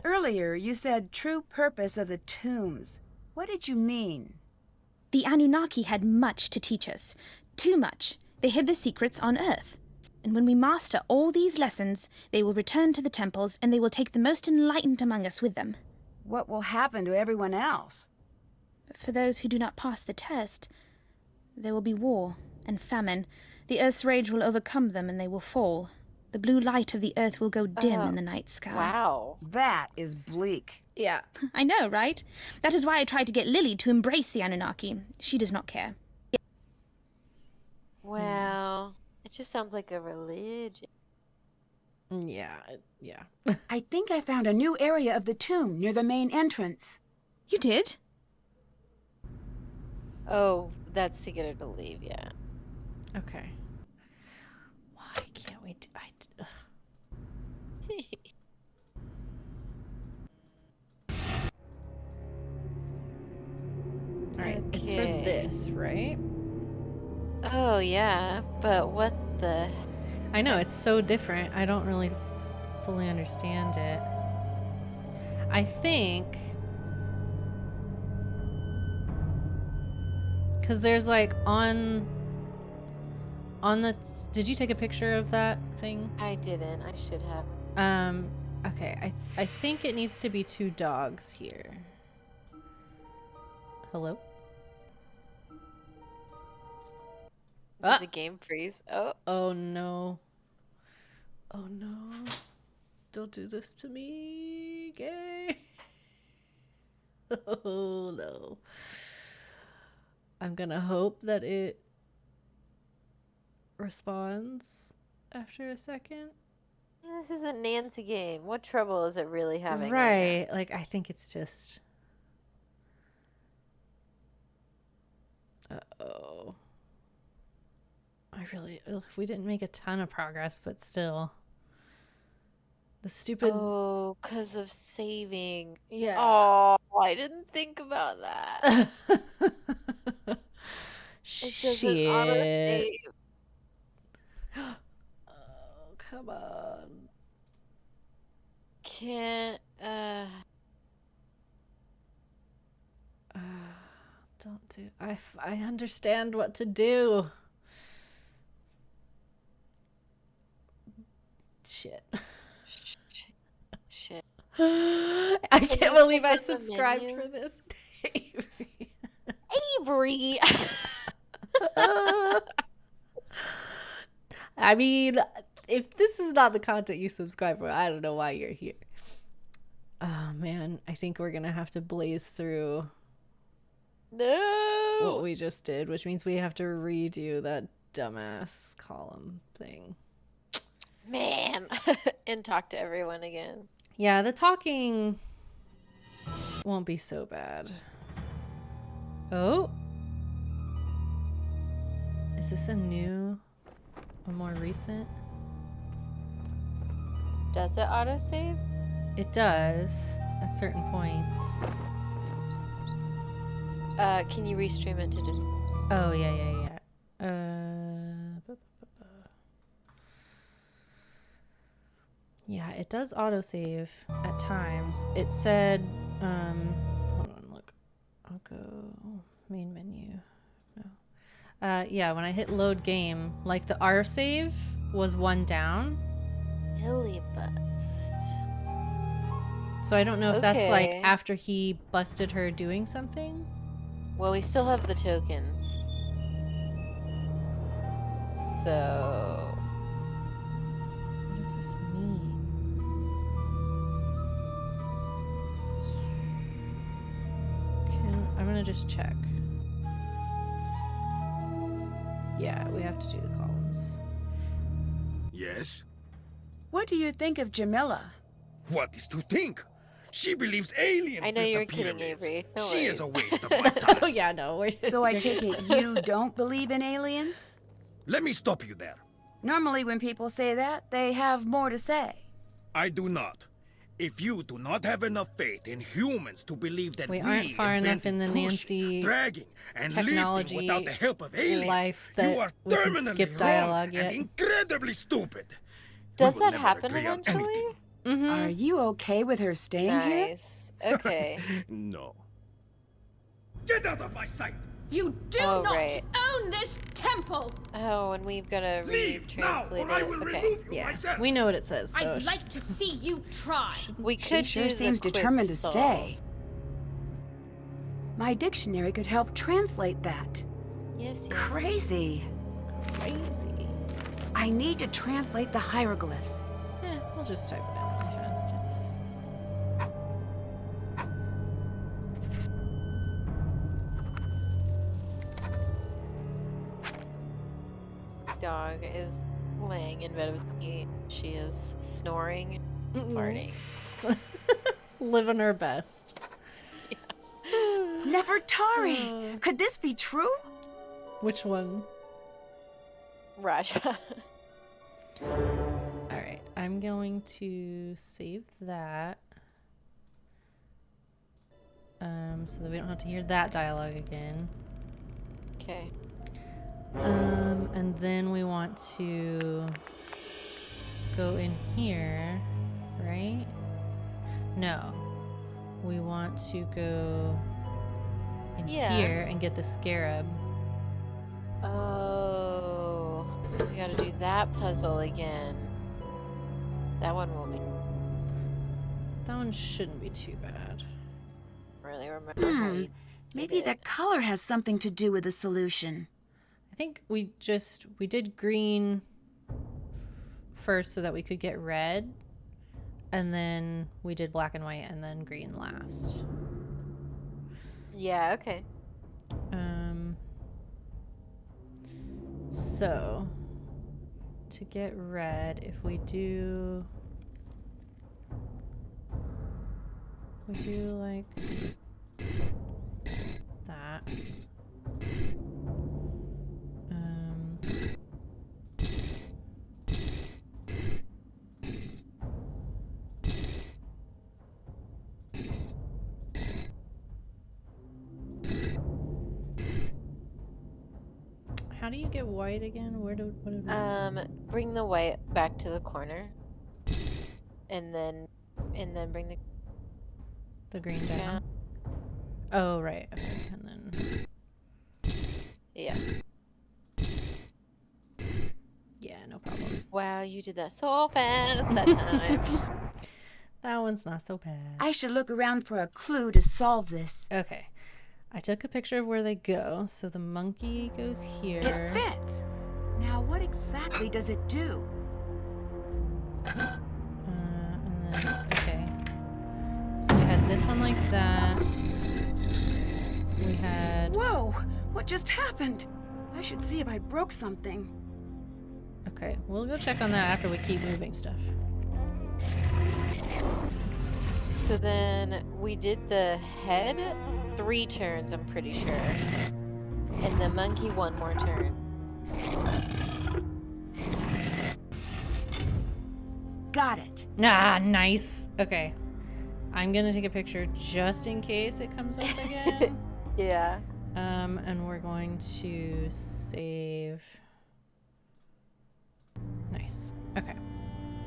[SPEAKER 4] Earlier, you said true purpose of the tombs. What did you mean?
[SPEAKER 7] The Anunnaki had much to teach us. Too much. They hid the secrets on Earth. And when we master all these lessons, they will return to the temples and they will take the most enlightened among us with them.
[SPEAKER 4] What will happen to everyone else?
[SPEAKER 7] But for those who do not pass the test, there will be war and famine. The Earth's rage will overcome them and they will fall. The blue light of the Earth will go dim in the night sky.
[SPEAKER 2] Wow.
[SPEAKER 4] That is bleak.
[SPEAKER 1] Yeah.
[SPEAKER 7] I know, right? That is why I tried to get Lily to embrace the Anunnaki. She does not care.
[SPEAKER 2] Wow. It just sounds like a religion.
[SPEAKER 1] Yeah. Yeah.
[SPEAKER 4] I think I found a new area of the tomb near the main entrance.
[SPEAKER 7] You did?
[SPEAKER 2] Oh, that's to get her to leave, yeah.
[SPEAKER 1] Okay. Why can't we do... ugh. All right. It's for
[SPEAKER 2] Okay.
[SPEAKER 1] this, right?
[SPEAKER 2] Oh, yeah. But what the...
[SPEAKER 1] I know, it's so different. I don't really fully understand it. I think... Because there's like on the... Did you take a picture of that thing?
[SPEAKER 2] I didn't. I should have.
[SPEAKER 1] Okay. I think it needs to be 2 dogs here. Hello?
[SPEAKER 2] Did
[SPEAKER 1] Ah!
[SPEAKER 2] the game freeze? Oh.
[SPEAKER 1] Oh no. Oh no. Don't do this to me, gay. Oh no. I'm gonna hope that it responds after a second.
[SPEAKER 2] This is a Nancy game. What trouble is it really having?
[SPEAKER 1] Right. Like, I think it's just... Uh-oh. We didn't make a ton of progress, but still. The stupid...
[SPEAKER 2] Oh, because of saving.
[SPEAKER 1] Yeah.
[SPEAKER 2] Oh, I didn't think about that. It doesn't autosave.
[SPEAKER 1] Oh, come on.
[SPEAKER 2] Can't,
[SPEAKER 1] Don't do... I understand what to do. Shit.
[SPEAKER 2] Shit.
[SPEAKER 1] I can't believe I
[SPEAKER 2] open the
[SPEAKER 1] subscribed
[SPEAKER 2] menu?
[SPEAKER 1] for this.
[SPEAKER 2] Avery!
[SPEAKER 1] I mean, if this is not the content you subscribe for, I don't know why you're here. Oh man, I think we're gonna have to blaze through what
[SPEAKER 2] No!
[SPEAKER 1] we just did, which means we have to redo that dumbass column thing.
[SPEAKER 2] Man! And talk to everyone again.
[SPEAKER 1] Yeah, the talking won't be so bad. Oh. Is this a more recent?
[SPEAKER 2] Does it autosave?
[SPEAKER 1] It does at certain points.
[SPEAKER 2] Can you restream it to just...
[SPEAKER 1] Oh, yeah. Yeah, it does autosave at times. It said, hold on, look. I'll go main menu. No. Yeah, when I hit load game, like the R save was 1 down.
[SPEAKER 2] Billy bust.
[SPEAKER 1] So I don't know if that's like
[SPEAKER 2] Okay.
[SPEAKER 1] after he busted her doing something.
[SPEAKER 2] Well, we still have the tokens. So...
[SPEAKER 1] What does this mean? I'm gonna just check. Yeah, we have to do the columns.
[SPEAKER 6] Yes?
[SPEAKER 4] What do you think of Jamila?
[SPEAKER 6] What is to think? She believes aliens
[SPEAKER 2] I know
[SPEAKER 6] built
[SPEAKER 2] you're
[SPEAKER 6] the
[SPEAKER 2] kidding,
[SPEAKER 6] pyramids.
[SPEAKER 2] Avery. No
[SPEAKER 6] She is a
[SPEAKER 2] worries.
[SPEAKER 6] waste of my time.
[SPEAKER 1] Oh yeah, no.
[SPEAKER 4] So I take it you don't believe in aliens?
[SPEAKER 6] Let me stop you there.
[SPEAKER 4] Normally when people say that, they have more to say.
[SPEAKER 6] I do not. If you do not have enough faith in humans to believe that
[SPEAKER 1] We
[SPEAKER 6] we
[SPEAKER 1] aren't far enough in
[SPEAKER 6] invented
[SPEAKER 1] the
[SPEAKER 6] pushing,
[SPEAKER 1] Nancy
[SPEAKER 6] dragging, and
[SPEAKER 1] technology
[SPEAKER 6] lifting without the help of aliens,
[SPEAKER 1] life
[SPEAKER 6] you
[SPEAKER 1] that
[SPEAKER 6] are
[SPEAKER 1] we can
[SPEAKER 6] terminally
[SPEAKER 1] skip
[SPEAKER 6] wrong
[SPEAKER 1] dialogue
[SPEAKER 6] and
[SPEAKER 1] yet.
[SPEAKER 6] incredibly stupid.
[SPEAKER 2] Does
[SPEAKER 6] We will
[SPEAKER 2] that
[SPEAKER 6] never
[SPEAKER 2] happen
[SPEAKER 6] agree on
[SPEAKER 2] eventually?
[SPEAKER 6] anything.
[SPEAKER 1] Mm-hmm.
[SPEAKER 4] Are you okay with her staying here?
[SPEAKER 2] Nice. Okay.
[SPEAKER 6] No. Get out of my sight!
[SPEAKER 7] You do
[SPEAKER 2] Oh,
[SPEAKER 7] not
[SPEAKER 2] right.
[SPEAKER 7] own this temple!
[SPEAKER 2] Oh, and we've got to
[SPEAKER 6] Leave now,
[SPEAKER 2] retranslate
[SPEAKER 6] or I
[SPEAKER 2] it.
[SPEAKER 6] will
[SPEAKER 2] Okay.
[SPEAKER 6] remove you
[SPEAKER 1] Yeah,
[SPEAKER 6] myself.
[SPEAKER 1] we know what it says. So
[SPEAKER 7] I'd like to see you try.
[SPEAKER 2] We
[SPEAKER 4] She
[SPEAKER 2] could
[SPEAKER 4] sure
[SPEAKER 2] do
[SPEAKER 4] seems
[SPEAKER 2] the quick
[SPEAKER 4] determined to
[SPEAKER 2] solve.
[SPEAKER 4] stay. My dictionary could help translate that.
[SPEAKER 2] Yes, yes.
[SPEAKER 4] Crazy.
[SPEAKER 1] crazy.
[SPEAKER 4] I need to translate the hieroglyphs.
[SPEAKER 1] We'll just type it in really fast. It's
[SPEAKER 2] Dog is laying in bed with me. She is snoring, farting.
[SPEAKER 1] living her best.
[SPEAKER 4] Nefertari! Could this be true?
[SPEAKER 1] Which one?
[SPEAKER 2] Raja.
[SPEAKER 1] All right, I'm going to save that. So that we don't have to hear that dialogue again.
[SPEAKER 2] Okay.
[SPEAKER 1] And then we want to go in here, right? No. We want to go in
[SPEAKER 2] Yeah.
[SPEAKER 1] here and get the scarab.
[SPEAKER 2] Oh, we gotta do that puzzle again. That one will be
[SPEAKER 1] That one shouldn't be too bad.
[SPEAKER 2] really remember how you
[SPEAKER 4] Maybe
[SPEAKER 2] did
[SPEAKER 4] the
[SPEAKER 2] it.
[SPEAKER 4] color has something to do with the solution.
[SPEAKER 1] I think we did green first so that we could get red, and then we did black and white and then green last.
[SPEAKER 2] Yeah, okay.
[SPEAKER 1] So, to get red, if we do like that. How do you get white again? What did we
[SPEAKER 2] Bring the white back to the corner, and then bring
[SPEAKER 1] the green down? Oh, right. Okay, and then
[SPEAKER 2] yeah.
[SPEAKER 1] Yeah, no problem.
[SPEAKER 2] Wow, you did that so fast that time.
[SPEAKER 1] That one's not so bad.
[SPEAKER 4] I should look around for a clue to solve this.
[SPEAKER 1] Okay. I took a picture of where they go. So the monkey goes here.
[SPEAKER 4] It fits. Now, what exactly does it do?
[SPEAKER 1] And then, okay. So we had this one like that. We had...
[SPEAKER 4] Whoa! What just happened? I should see if I broke something.
[SPEAKER 1] Okay, we'll go check on that after we keep moving stuff.
[SPEAKER 2] So then we did the head 3 turns, I'm pretty sure. And the monkey 1 more turn.
[SPEAKER 4] Got it.
[SPEAKER 1] Ah, nice. Okay. I'm gonna take a picture just in case it comes up again.
[SPEAKER 2] Yeah.
[SPEAKER 1] And we're going to save. Nice. Okay.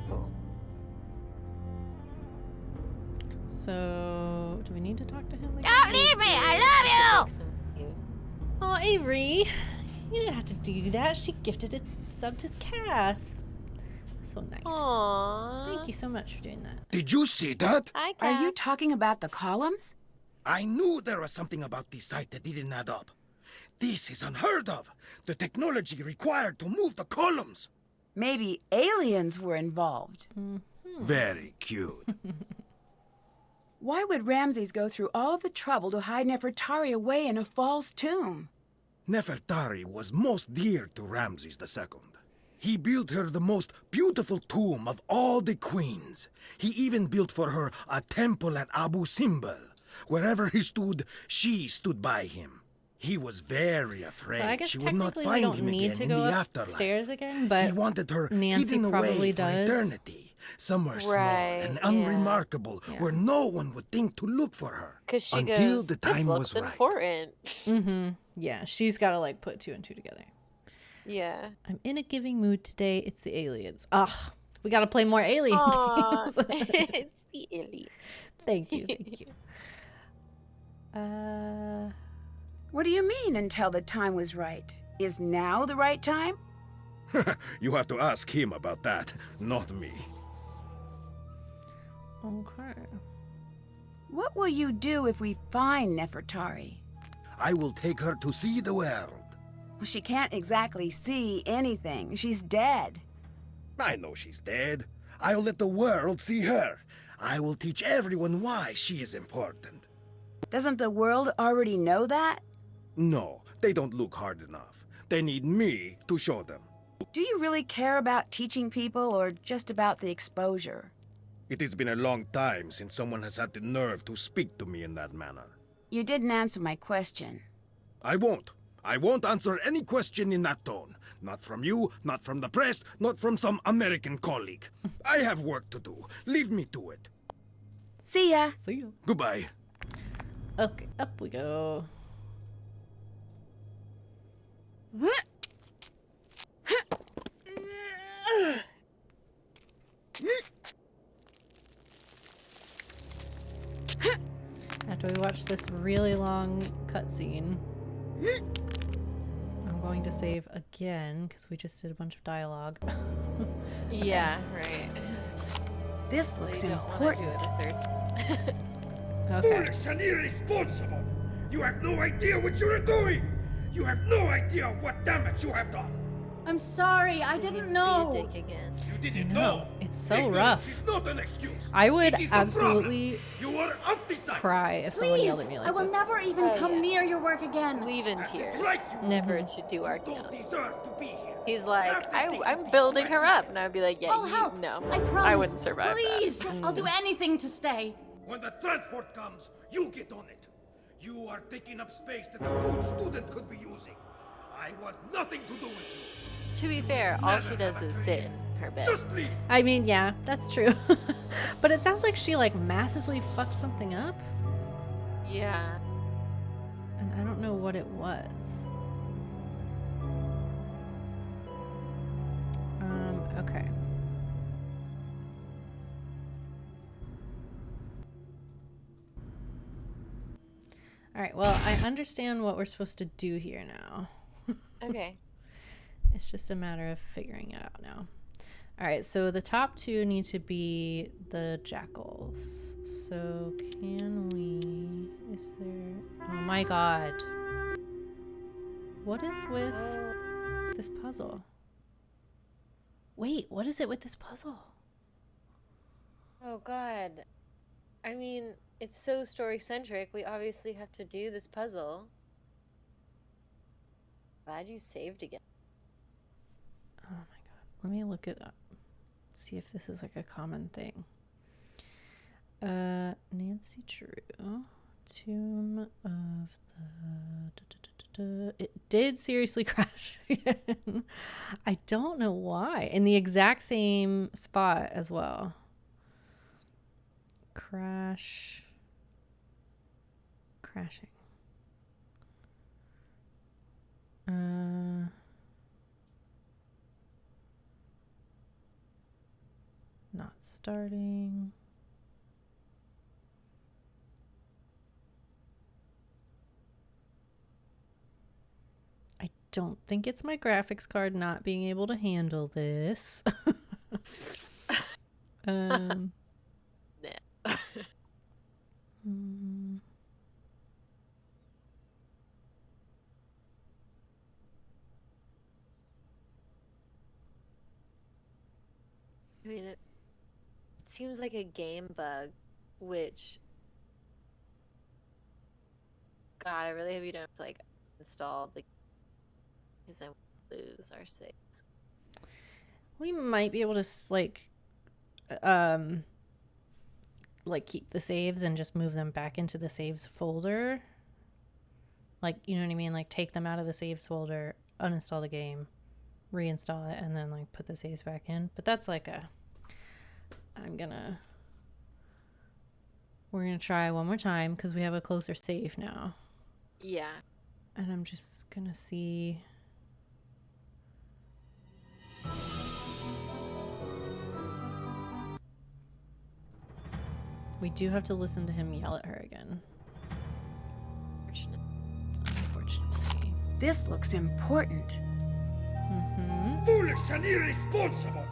[SPEAKER 2] Cool.
[SPEAKER 1] So, do we need to talk to him?
[SPEAKER 2] Don't leave me! I love you!
[SPEAKER 1] Oh, Avery, you didn't have to do that. She gifted a sub to Kath. So nice.
[SPEAKER 2] Aww.
[SPEAKER 1] Thank you so much for doing that.
[SPEAKER 6] Did you see that?
[SPEAKER 2] Hi,
[SPEAKER 4] Are
[SPEAKER 2] Kat.
[SPEAKER 4] you talking about the columns?
[SPEAKER 6] I knew there was something about this site that didn't add up. This is unheard of. The technology required to move the columns.
[SPEAKER 4] Maybe aliens were involved.
[SPEAKER 6] Very cute.
[SPEAKER 4] Why would Ramses go through all the trouble to hide Nefertari away in a false tomb?
[SPEAKER 6] Nefertari was most dear to Ramses II. He built her the most beautiful tomb of all the queens. He even built for her a temple at Abu Simbel. Wherever he stood, she stood by him. He was very afraid
[SPEAKER 1] So I guess
[SPEAKER 6] she would not
[SPEAKER 1] technically we
[SPEAKER 6] find
[SPEAKER 1] don't
[SPEAKER 6] him
[SPEAKER 1] need
[SPEAKER 6] again
[SPEAKER 1] to
[SPEAKER 6] in
[SPEAKER 1] go
[SPEAKER 6] the afterlife.
[SPEAKER 1] upstairs again, but
[SPEAKER 6] he wanted her
[SPEAKER 1] Nancy
[SPEAKER 6] hidden
[SPEAKER 1] probably
[SPEAKER 6] away for
[SPEAKER 1] does.
[SPEAKER 6] eternity, somewhere small
[SPEAKER 2] Right,
[SPEAKER 6] and
[SPEAKER 2] yeah.
[SPEAKER 6] unremarkable,
[SPEAKER 1] Yeah.
[SPEAKER 6] where no one would think to look for her.
[SPEAKER 2] Because she
[SPEAKER 6] until
[SPEAKER 2] goes,
[SPEAKER 6] the
[SPEAKER 2] this
[SPEAKER 6] time
[SPEAKER 2] looks
[SPEAKER 6] was right.
[SPEAKER 2] important.
[SPEAKER 1] Yeah, she's got to like put 2 and 2 together.
[SPEAKER 2] Yeah.
[SPEAKER 1] I'm in a giving mood today. It's the aliens. Ugh, we got to play more alien
[SPEAKER 2] Aw,
[SPEAKER 1] games.
[SPEAKER 2] it's the alien.
[SPEAKER 1] Thank you. Thank you.
[SPEAKER 4] What do you mean until the time was right? Is now the right time?
[SPEAKER 6] You have to ask him about that, not me.
[SPEAKER 1] Okay.
[SPEAKER 4] What will you do if we find Nefertari?
[SPEAKER 6] I will take her to see the world.
[SPEAKER 4] Well, she can't exactly see anything. She's dead.
[SPEAKER 6] I know she's dead. I'll let the world see her. I will teach everyone why she is important.
[SPEAKER 4] Doesn't the world already know that?
[SPEAKER 6] No, they don't look hard enough. They need me to show them.
[SPEAKER 4] Do you really care about teaching people or just about the exposure?
[SPEAKER 6] It has been a long time since someone has had the nerve to speak to me in that manner.
[SPEAKER 4] You didn't answer my question.
[SPEAKER 6] I won't. I won't answer any question in that tone. Not from you, not from the press, not from some American colleague. I have work to do. Leave me to it.
[SPEAKER 4] See ya.
[SPEAKER 1] See ya.
[SPEAKER 6] Goodbye.
[SPEAKER 1] Okay, up we go. After we watch this really long cutscene, I'm going to save again because we just did a bunch of dialogue.
[SPEAKER 2] Yeah, right.
[SPEAKER 4] This
[SPEAKER 2] Well,
[SPEAKER 4] looks
[SPEAKER 2] you don't wanna do
[SPEAKER 4] important.
[SPEAKER 2] it a third.
[SPEAKER 1] Okay.
[SPEAKER 6] Foolish and irresponsible! You have no idea what you are doing! You have no idea what damage you have done!
[SPEAKER 3] I'm sorry, I didn't know.
[SPEAKER 2] Be a dick again.
[SPEAKER 6] You didn't
[SPEAKER 1] No,
[SPEAKER 6] know!
[SPEAKER 1] it's It's so
[SPEAKER 6] Ignorance
[SPEAKER 1] rough.
[SPEAKER 6] is not an excuse.
[SPEAKER 1] I would
[SPEAKER 6] It is the
[SPEAKER 1] absolutely
[SPEAKER 6] problem. You are off the side.
[SPEAKER 1] cry if someone
[SPEAKER 3] Please,
[SPEAKER 1] yelled at me like
[SPEAKER 3] I will
[SPEAKER 1] this.
[SPEAKER 3] never even
[SPEAKER 2] Oh,
[SPEAKER 3] come
[SPEAKER 2] yeah.
[SPEAKER 3] near your work again.
[SPEAKER 2] Leave in
[SPEAKER 6] That is
[SPEAKER 2] tears.
[SPEAKER 6] right, you
[SPEAKER 2] Never to do
[SPEAKER 6] don't
[SPEAKER 2] Archeon.
[SPEAKER 6] deserve to be here.
[SPEAKER 2] He's like,
[SPEAKER 6] Have the
[SPEAKER 2] I'm
[SPEAKER 6] dignity
[SPEAKER 2] building
[SPEAKER 6] to
[SPEAKER 2] her
[SPEAKER 6] admit
[SPEAKER 2] up. And I'd be like, yeah,
[SPEAKER 3] Oh, help!
[SPEAKER 2] no.
[SPEAKER 3] I promise.
[SPEAKER 2] wouldn't survive
[SPEAKER 3] Please,
[SPEAKER 2] that.
[SPEAKER 3] I'll do anything to stay.
[SPEAKER 6] When the transport comes, you get on it. You are taking up space that a good student could be using. I want nothing to do with
[SPEAKER 2] To be fair, all she does is sit in her
[SPEAKER 6] you.
[SPEAKER 2] bed.
[SPEAKER 6] Just leave.
[SPEAKER 1] I mean, yeah, that's true. But it sounds like she like massively fucked something up,
[SPEAKER 2] Yeah.
[SPEAKER 1] and I don't know what it was. Okay. All right, well, I understand what we're supposed to do here now.
[SPEAKER 2] Okay.
[SPEAKER 1] It's just a matter of figuring it out now. All right, so the top two need to be the jackals. So can we... Is there... Oh my god. What is with this puzzle? Wait, what is it with this puzzle?
[SPEAKER 2] Oh god. I mean, it's so story-centric. We obviously have to do this puzzle. Glad you saved again.
[SPEAKER 1] Oh my god. Let me look it up. See if this is like a common thing. Nancy Drew. Tomb of the... It did seriously crash again. I don't know why. In the exact same spot as well. Crashing. Not starting. I don't think it's my graphics card not being able to handle this. mm.
[SPEAKER 2] I mean, it seems like a game bug, which... God, I really hope you don't have to, like, install the... Because then we'll lose our saves.
[SPEAKER 1] We might be able to like keep the saves and just move them back into the saves folder. Like, you know what I mean? Like take them out of the saves folder, uninstall the game, reinstall it, and then like put the saves back in. But that's like we're gonna try one more time because we have a closer save now.
[SPEAKER 2] Yeah.
[SPEAKER 1] And I'm just gonna see. We do have to listen to him yell at her again. Unfortunately.
[SPEAKER 4] This looks important.
[SPEAKER 6] Foolish and irresponsible.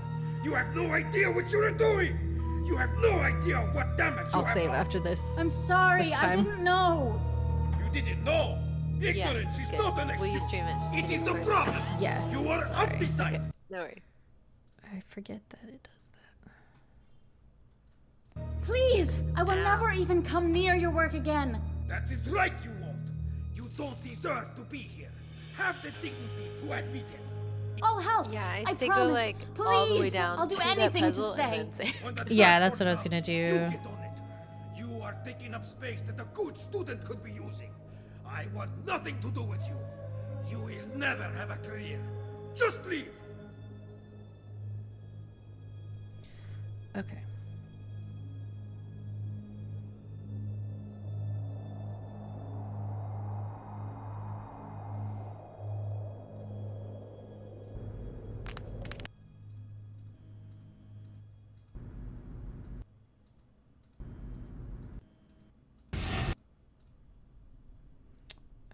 [SPEAKER 6] You have no idea what you are doing. You have no idea what damage you
[SPEAKER 1] I'll
[SPEAKER 6] have
[SPEAKER 1] save
[SPEAKER 6] done.
[SPEAKER 1] after this.
[SPEAKER 3] I'm sorry,
[SPEAKER 1] This
[SPEAKER 3] I
[SPEAKER 1] time.
[SPEAKER 3] didn't know.
[SPEAKER 6] You didn't know.
[SPEAKER 2] Yeah,
[SPEAKER 6] Ignorance
[SPEAKER 2] it's
[SPEAKER 6] is
[SPEAKER 2] good.
[SPEAKER 6] not an
[SPEAKER 2] Will
[SPEAKER 6] excuse.
[SPEAKER 2] you stream it?
[SPEAKER 6] It is the
[SPEAKER 2] Sorry.
[SPEAKER 6] problem.
[SPEAKER 1] Yes.
[SPEAKER 6] You are
[SPEAKER 1] sorry.
[SPEAKER 6] off the side.
[SPEAKER 2] No worries.
[SPEAKER 1] I forget that it does that.
[SPEAKER 3] Please, I will never even come near your work again.
[SPEAKER 6] That is right, you won't. You don't deserve to be here. Have the dignity to admit it.
[SPEAKER 3] Oh, help!
[SPEAKER 2] Yeah, I
[SPEAKER 3] I
[SPEAKER 2] say
[SPEAKER 3] promise.
[SPEAKER 2] go like all the way
[SPEAKER 3] Please,
[SPEAKER 2] down
[SPEAKER 3] I'll do
[SPEAKER 2] to
[SPEAKER 3] anything
[SPEAKER 2] that
[SPEAKER 3] to
[SPEAKER 2] puzzle
[SPEAKER 3] stay.
[SPEAKER 2] and then say,
[SPEAKER 6] When the
[SPEAKER 1] Yeah, that's
[SPEAKER 6] transport
[SPEAKER 1] what I was gonna
[SPEAKER 6] comes,
[SPEAKER 1] do.
[SPEAKER 6] You get on it. You are taking up space that a good student could be using. I want nothing to do with you. You will never have a career. Just leave.
[SPEAKER 1] Okay.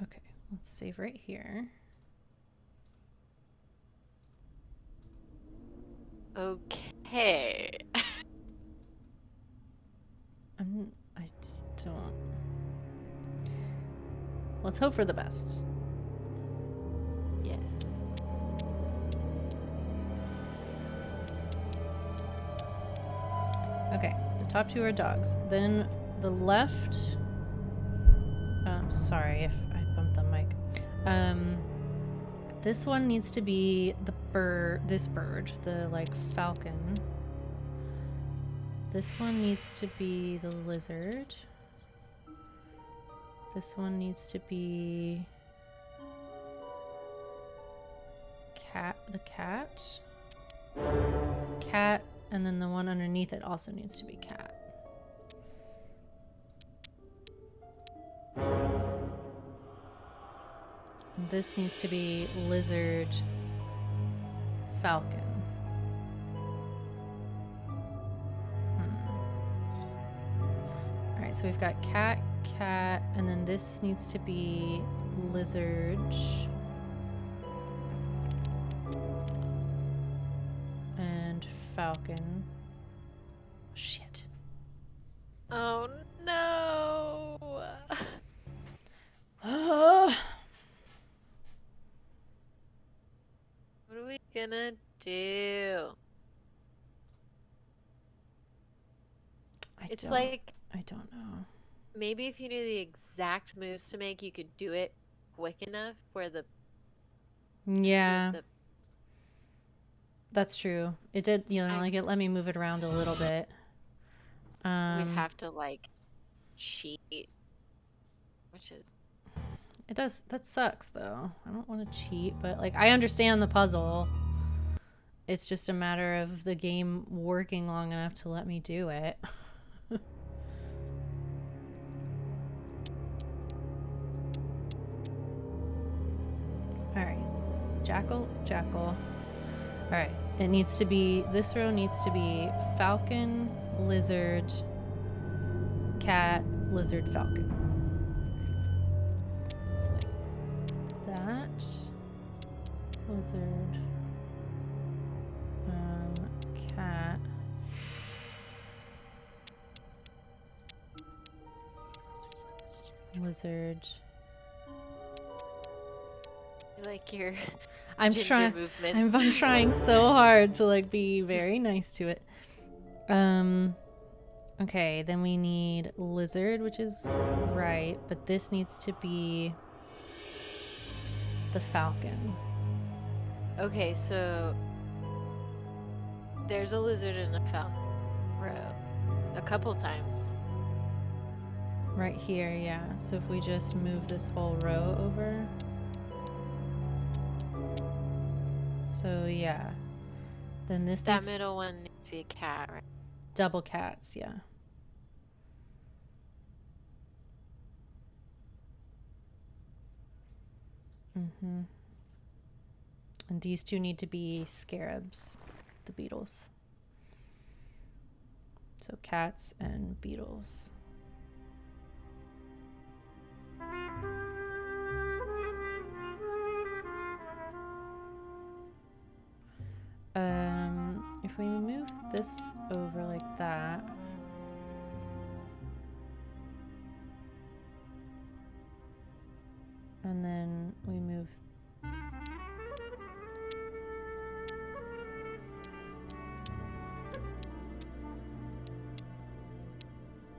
[SPEAKER 1] Okay, let's save right here.
[SPEAKER 2] okay.
[SPEAKER 1] I don't. Let's hope for the best.
[SPEAKER 2] Yes.
[SPEAKER 1] Okay, the top two are dogs. Then the left. Sorry if I bumped the mic. This one needs to be the bird. This bird, the like falcon. This one needs to be the lizard. This one needs to be the cat. Cat, and then the one underneath it also needs to be cat. And this needs to be lizard, falcon. Alright, so we've got cat, cat, and then this needs to be lizard. And falcon. Shit.
[SPEAKER 2] Oh no! What are we gonna do? It's like,
[SPEAKER 1] I don't know.
[SPEAKER 2] maybe if you knew the exact moves to make, you could do it quick enough where the
[SPEAKER 1] Yeah,
[SPEAKER 2] the
[SPEAKER 1] that's true. It did, like it let me move it around a little bit.
[SPEAKER 2] we'd have to like cheat, which is
[SPEAKER 1] It does. That sucks, though. I don't want to cheat, but like I understand the puzzle. It's just a matter of the game working long enough to let me do it. All right, jackal, jackal. All right, it needs to be. This row needs to be falcon, lizard, cat, lizard, falcon. So like that. Lizard. Cat. Lizard.
[SPEAKER 2] you like your
[SPEAKER 1] I'm
[SPEAKER 2] ginger
[SPEAKER 1] trying.
[SPEAKER 2] movements.
[SPEAKER 1] I'm trying so hard to like be very nice to it. Okay, then we need lizard, which is right, but this needs to be the falcon.
[SPEAKER 2] Okay, so there's a lizard in a falcon row a couple times.
[SPEAKER 1] Right here, yeah. So if we just move this whole row over. So yeah. Then this
[SPEAKER 2] That
[SPEAKER 1] needs
[SPEAKER 2] middle one needs to be a cat, right?
[SPEAKER 1] double cats, yeah. Mm-hmm. And these two need to be scarabs, the beetles. So cats and beetles. If we move this over like that. And then we move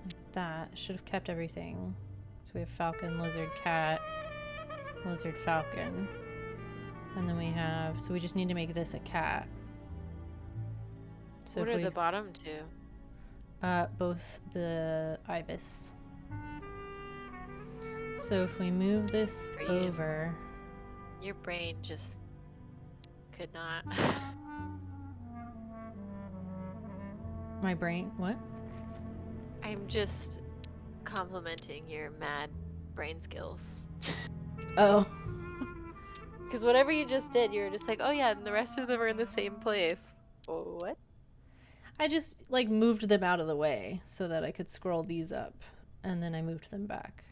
[SPEAKER 1] like that. Should have kept everything. So we have falcon, lizard, cat, lizard, falcon. And then we have, so we just need to make this a cat. So
[SPEAKER 2] What
[SPEAKER 1] if
[SPEAKER 2] are
[SPEAKER 1] we,
[SPEAKER 2] the bottom two?
[SPEAKER 1] both the ibis. So if we move this
[SPEAKER 2] For you.
[SPEAKER 1] over,
[SPEAKER 2] Your brain just could not.
[SPEAKER 1] my brain, what?
[SPEAKER 2] I'm just complimenting your mad brain skills.
[SPEAKER 1] Oh.
[SPEAKER 2] Because whatever you just did, you were just like, oh yeah, and the rest of them are in the same place. What?
[SPEAKER 1] I just like moved them out of the way so that I could scroll these up, and then I moved them back.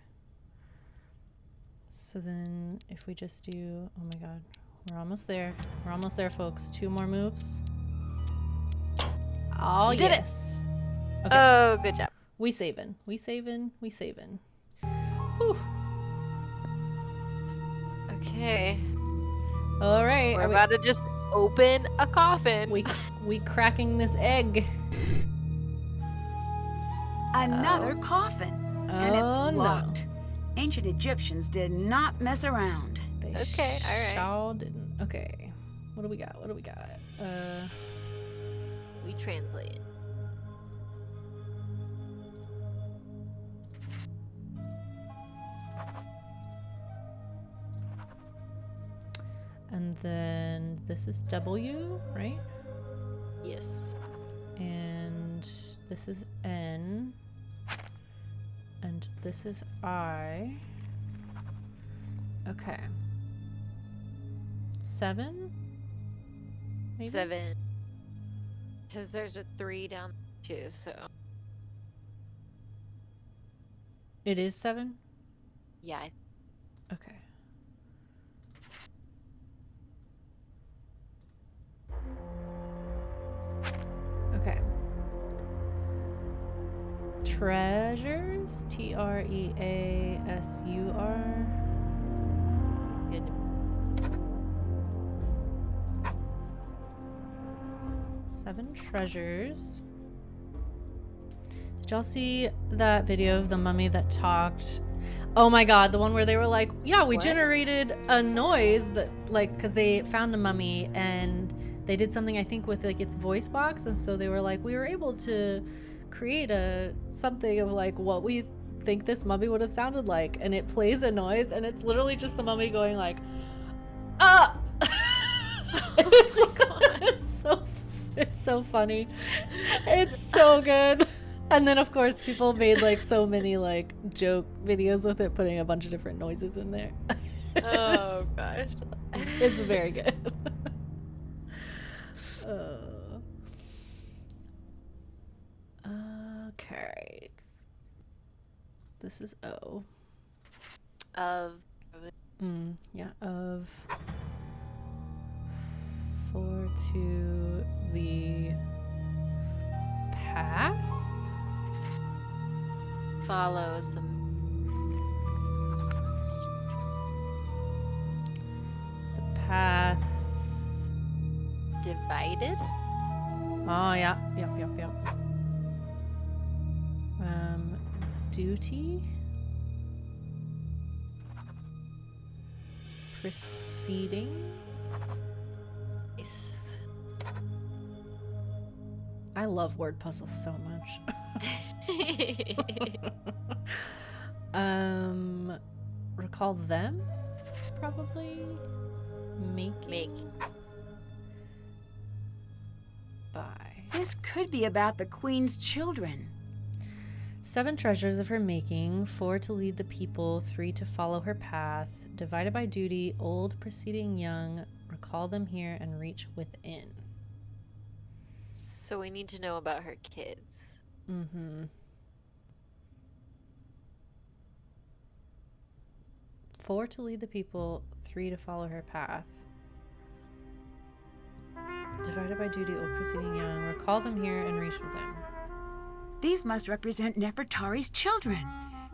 [SPEAKER 1] So then if we just do, oh my god, we're almost there. We're almost there, folks. 2 more moves. Oh,
[SPEAKER 2] You did it.
[SPEAKER 1] yes. Okay.
[SPEAKER 2] Oh, good job.
[SPEAKER 1] We saving. We saving. We saving. Whew.
[SPEAKER 2] Okay.
[SPEAKER 1] All right.
[SPEAKER 2] We're
[SPEAKER 1] Are we-
[SPEAKER 2] about to just open a coffin.
[SPEAKER 1] we cracking this egg.
[SPEAKER 4] Another coffin. And it's
[SPEAKER 1] Oh, no.
[SPEAKER 4] locked. Ancient Egyptians did not mess around.
[SPEAKER 1] They
[SPEAKER 2] Okay, all right.
[SPEAKER 1] sure didn't. Okay. What do we got? What do we got?
[SPEAKER 2] We translate.
[SPEAKER 1] And then this is W, right?
[SPEAKER 2] Yes.
[SPEAKER 1] And this is N. And this is I. Okay. 7? Maybe?
[SPEAKER 2] 7. Because there's a 3 down too, so.
[SPEAKER 1] It is 7?
[SPEAKER 2] Yeah.
[SPEAKER 1] Okay. Okay. Treasures? Treasur.
[SPEAKER 2] Good.
[SPEAKER 1] 7 treasures. Did y'all see that video of the mummy that talked? Oh my god, the one where they were like, yeah, we
[SPEAKER 2] What?
[SPEAKER 1] generated a noise that, like, because they found a mummy and they did something, I think, with like its voice box, and so they were like, we were able to create something of like what we think this mummy would have sounded like, and it plays a noise, and it's literally just the mummy going like, ah. It's so funny. It's so good. And then of course people made like so many like joke videos with it, putting a bunch of different noises in there.
[SPEAKER 2] Oh gosh.
[SPEAKER 1] It's very good. Okay. This is O.
[SPEAKER 2] Of.
[SPEAKER 1] Yeah, of 4 to the path.
[SPEAKER 2] Follows the.
[SPEAKER 1] The path.
[SPEAKER 2] Divided?
[SPEAKER 1] Oh, yeah. Yep. Duty. Proceeding.
[SPEAKER 2] Yes.
[SPEAKER 1] I love word puzzles so much. Recall them? Probably. Make. By.
[SPEAKER 4] This could be about the Queen's children.
[SPEAKER 1] 7 treasures of her making, 4 to lead the people, 3 to follow her path, divided by duty, old preceding young, recall them here and reach within.
[SPEAKER 2] So we need to know about her kids.
[SPEAKER 1] 4 to lead the people, 3 to follow her path. Divided by duty, old preceding young, recall them here and reach within.
[SPEAKER 4] These must represent Nefertari's children.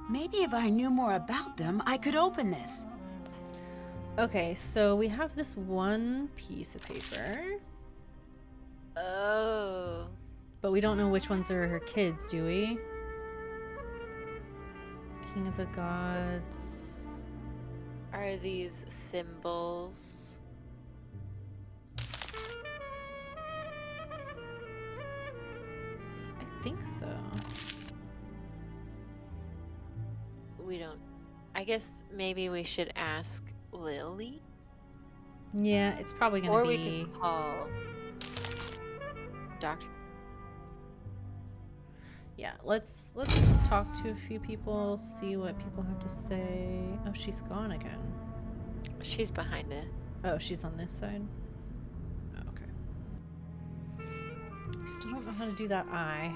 [SPEAKER 4] Maybe if I knew more about them, I could open this.
[SPEAKER 1] Okay, so we have this one piece of paper,
[SPEAKER 2] Oh.
[SPEAKER 1] but we don't know which ones are her kids, do we? King of the Gods.
[SPEAKER 2] Are these symbols?
[SPEAKER 1] I think so.
[SPEAKER 2] We don't. I guess maybe we should ask Lily?
[SPEAKER 1] Yeah, it's probably gonna
[SPEAKER 2] Or
[SPEAKER 1] be.
[SPEAKER 2] we could call Doctor.
[SPEAKER 1] Yeah, let's talk to a few people, see what people have to say. Oh, she's gone again.
[SPEAKER 2] She's behind it.
[SPEAKER 1] Oh, she's on this side. Oh, okay. I still don't know how to do that eye.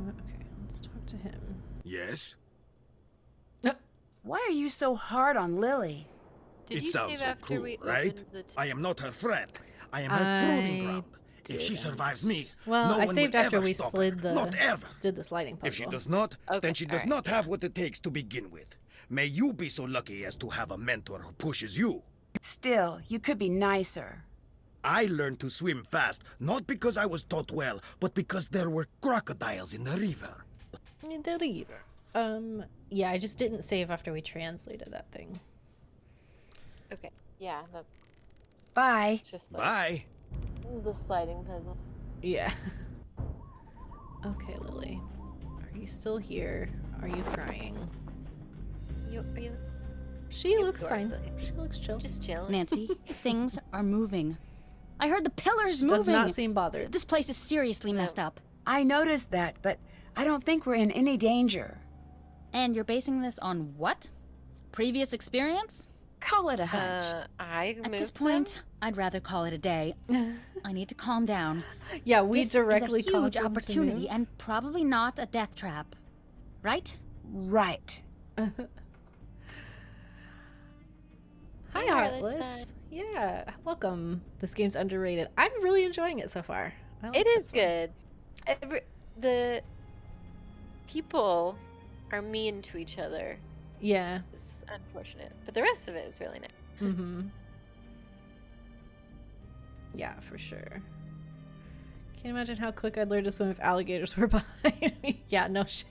[SPEAKER 1] Okay, let's talk to him.
[SPEAKER 6] Yes?
[SPEAKER 4] Why are you so hard on Lily?
[SPEAKER 2] Did
[SPEAKER 6] It
[SPEAKER 2] you
[SPEAKER 6] sounds
[SPEAKER 2] save
[SPEAKER 6] so
[SPEAKER 2] after
[SPEAKER 6] cruel,
[SPEAKER 2] we
[SPEAKER 6] right?
[SPEAKER 2] opened the
[SPEAKER 6] I am not her friend. I am her proving
[SPEAKER 1] I
[SPEAKER 6] ground. If she
[SPEAKER 1] didn't.
[SPEAKER 6] survives me,
[SPEAKER 1] Well,
[SPEAKER 6] no
[SPEAKER 1] I
[SPEAKER 6] one
[SPEAKER 1] saved
[SPEAKER 6] will
[SPEAKER 1] after
[SPEAKER 6] ever
[SPEAKER 1] we
[SPEAKER 6] stop
[SPEAKER 1] slid
[SPEAKER 6] her.
[SPEAKER 1] the
[SPEAKER 6] Not ever.
[SPEAKER 1] did the sliding puzzle.
[SPEAKER 6] If she does not,
[SPEAKER 2] Okay,
[SPEAKER 6] then she does
[SPEAKER 2] alright.
[SPEAKER 6] not have what it takes to begin with. May you be so lucky as to have a mentor who pushes you.
[SPEAKER 4] Still, you could be nicer.
[SPEAKER 6] I learned to swim fast, not because I was taught well, but because there were crocodiles in the river.
[SPEAKER 1] In the river. Yeah, I just didn't save after we translated that thing.
[SPEAKER 2] Okay. Yeah, that's
[SPEAKER 4] Bye.
[SPEAKER 2] just like
[SPEAKER 6] Bye.
[SPEAKER 2] the sliding puzzle.
[SPEAKER 1] Yeah. Okay, Lily. Are you still here? Are you crying?
[SPEAKER 2] You
[SPEAKER 1] She looks
[SPEAKER 2] are
[SPEAKER 1] fine.
[SPEAKER 2] still here.
[SPEAKER 1] She looks chill.
[SPEAKER 2] just chilling.
[SPEAKER 3] Nancy, things are moving. I heard the pillars
[SPEAKER 1] She
[SPEAKER 3] moving.
[SPEAKER 1] does not seem bothered.
[SPEAKER 3] This place is seriously messed up.
[SPEAKER 4] I noticed that, but I don't think we're in any danger.
[SPEAKER 3] And you're basing this on what? Previous experience?
[SPEAKER 4] Call it a hunch.
[SPEAKER 2] I
[SPEAKER 3] At
[SPEAKER 2] moved
[SPEAKER 3] this point, I'd rather call it a day. I need to calm down.
[SPEAKER 1] Yeah, we
[SPEAKER 3] This
[SPEAKER 1] directly
[SPEAKER 3] is a
[SPEAKER 1] caused
[SPEAKER 3] huge
[SPEAKER 1] them to
[SPEAKER 3] opportunity
[SPEAKER 1] move.
[SPEAKER 3] and probably not a death trap. Right?
[SPEAKER 4] Right.
[SPEAKER 1] Hi,
[SPEAKER 2] Hey,
[SPEAKER 1] Heartless.
[SPEAKER 2] Heartless.
[SPEAKER 1] Yeah, welcome. This game's underrated. I'm really enjoying it so far. I like
[SPEAKER 2] It
[SPEAKER 1] this
[SPEAKER 2] is
[SPEAKER 1] one.
[SPEAKER 2] good. The people are mean to each other.
[SPEAKER 1] Yeah.
[SPEAKER 2] It's unfortunate, but the rest of it is really nice.
[SPEAKER 1] Mm-hmm. Yeah, for sure. Can't imagine how quick I'd learn to swim if alligators were behind me. Yeah, no shit.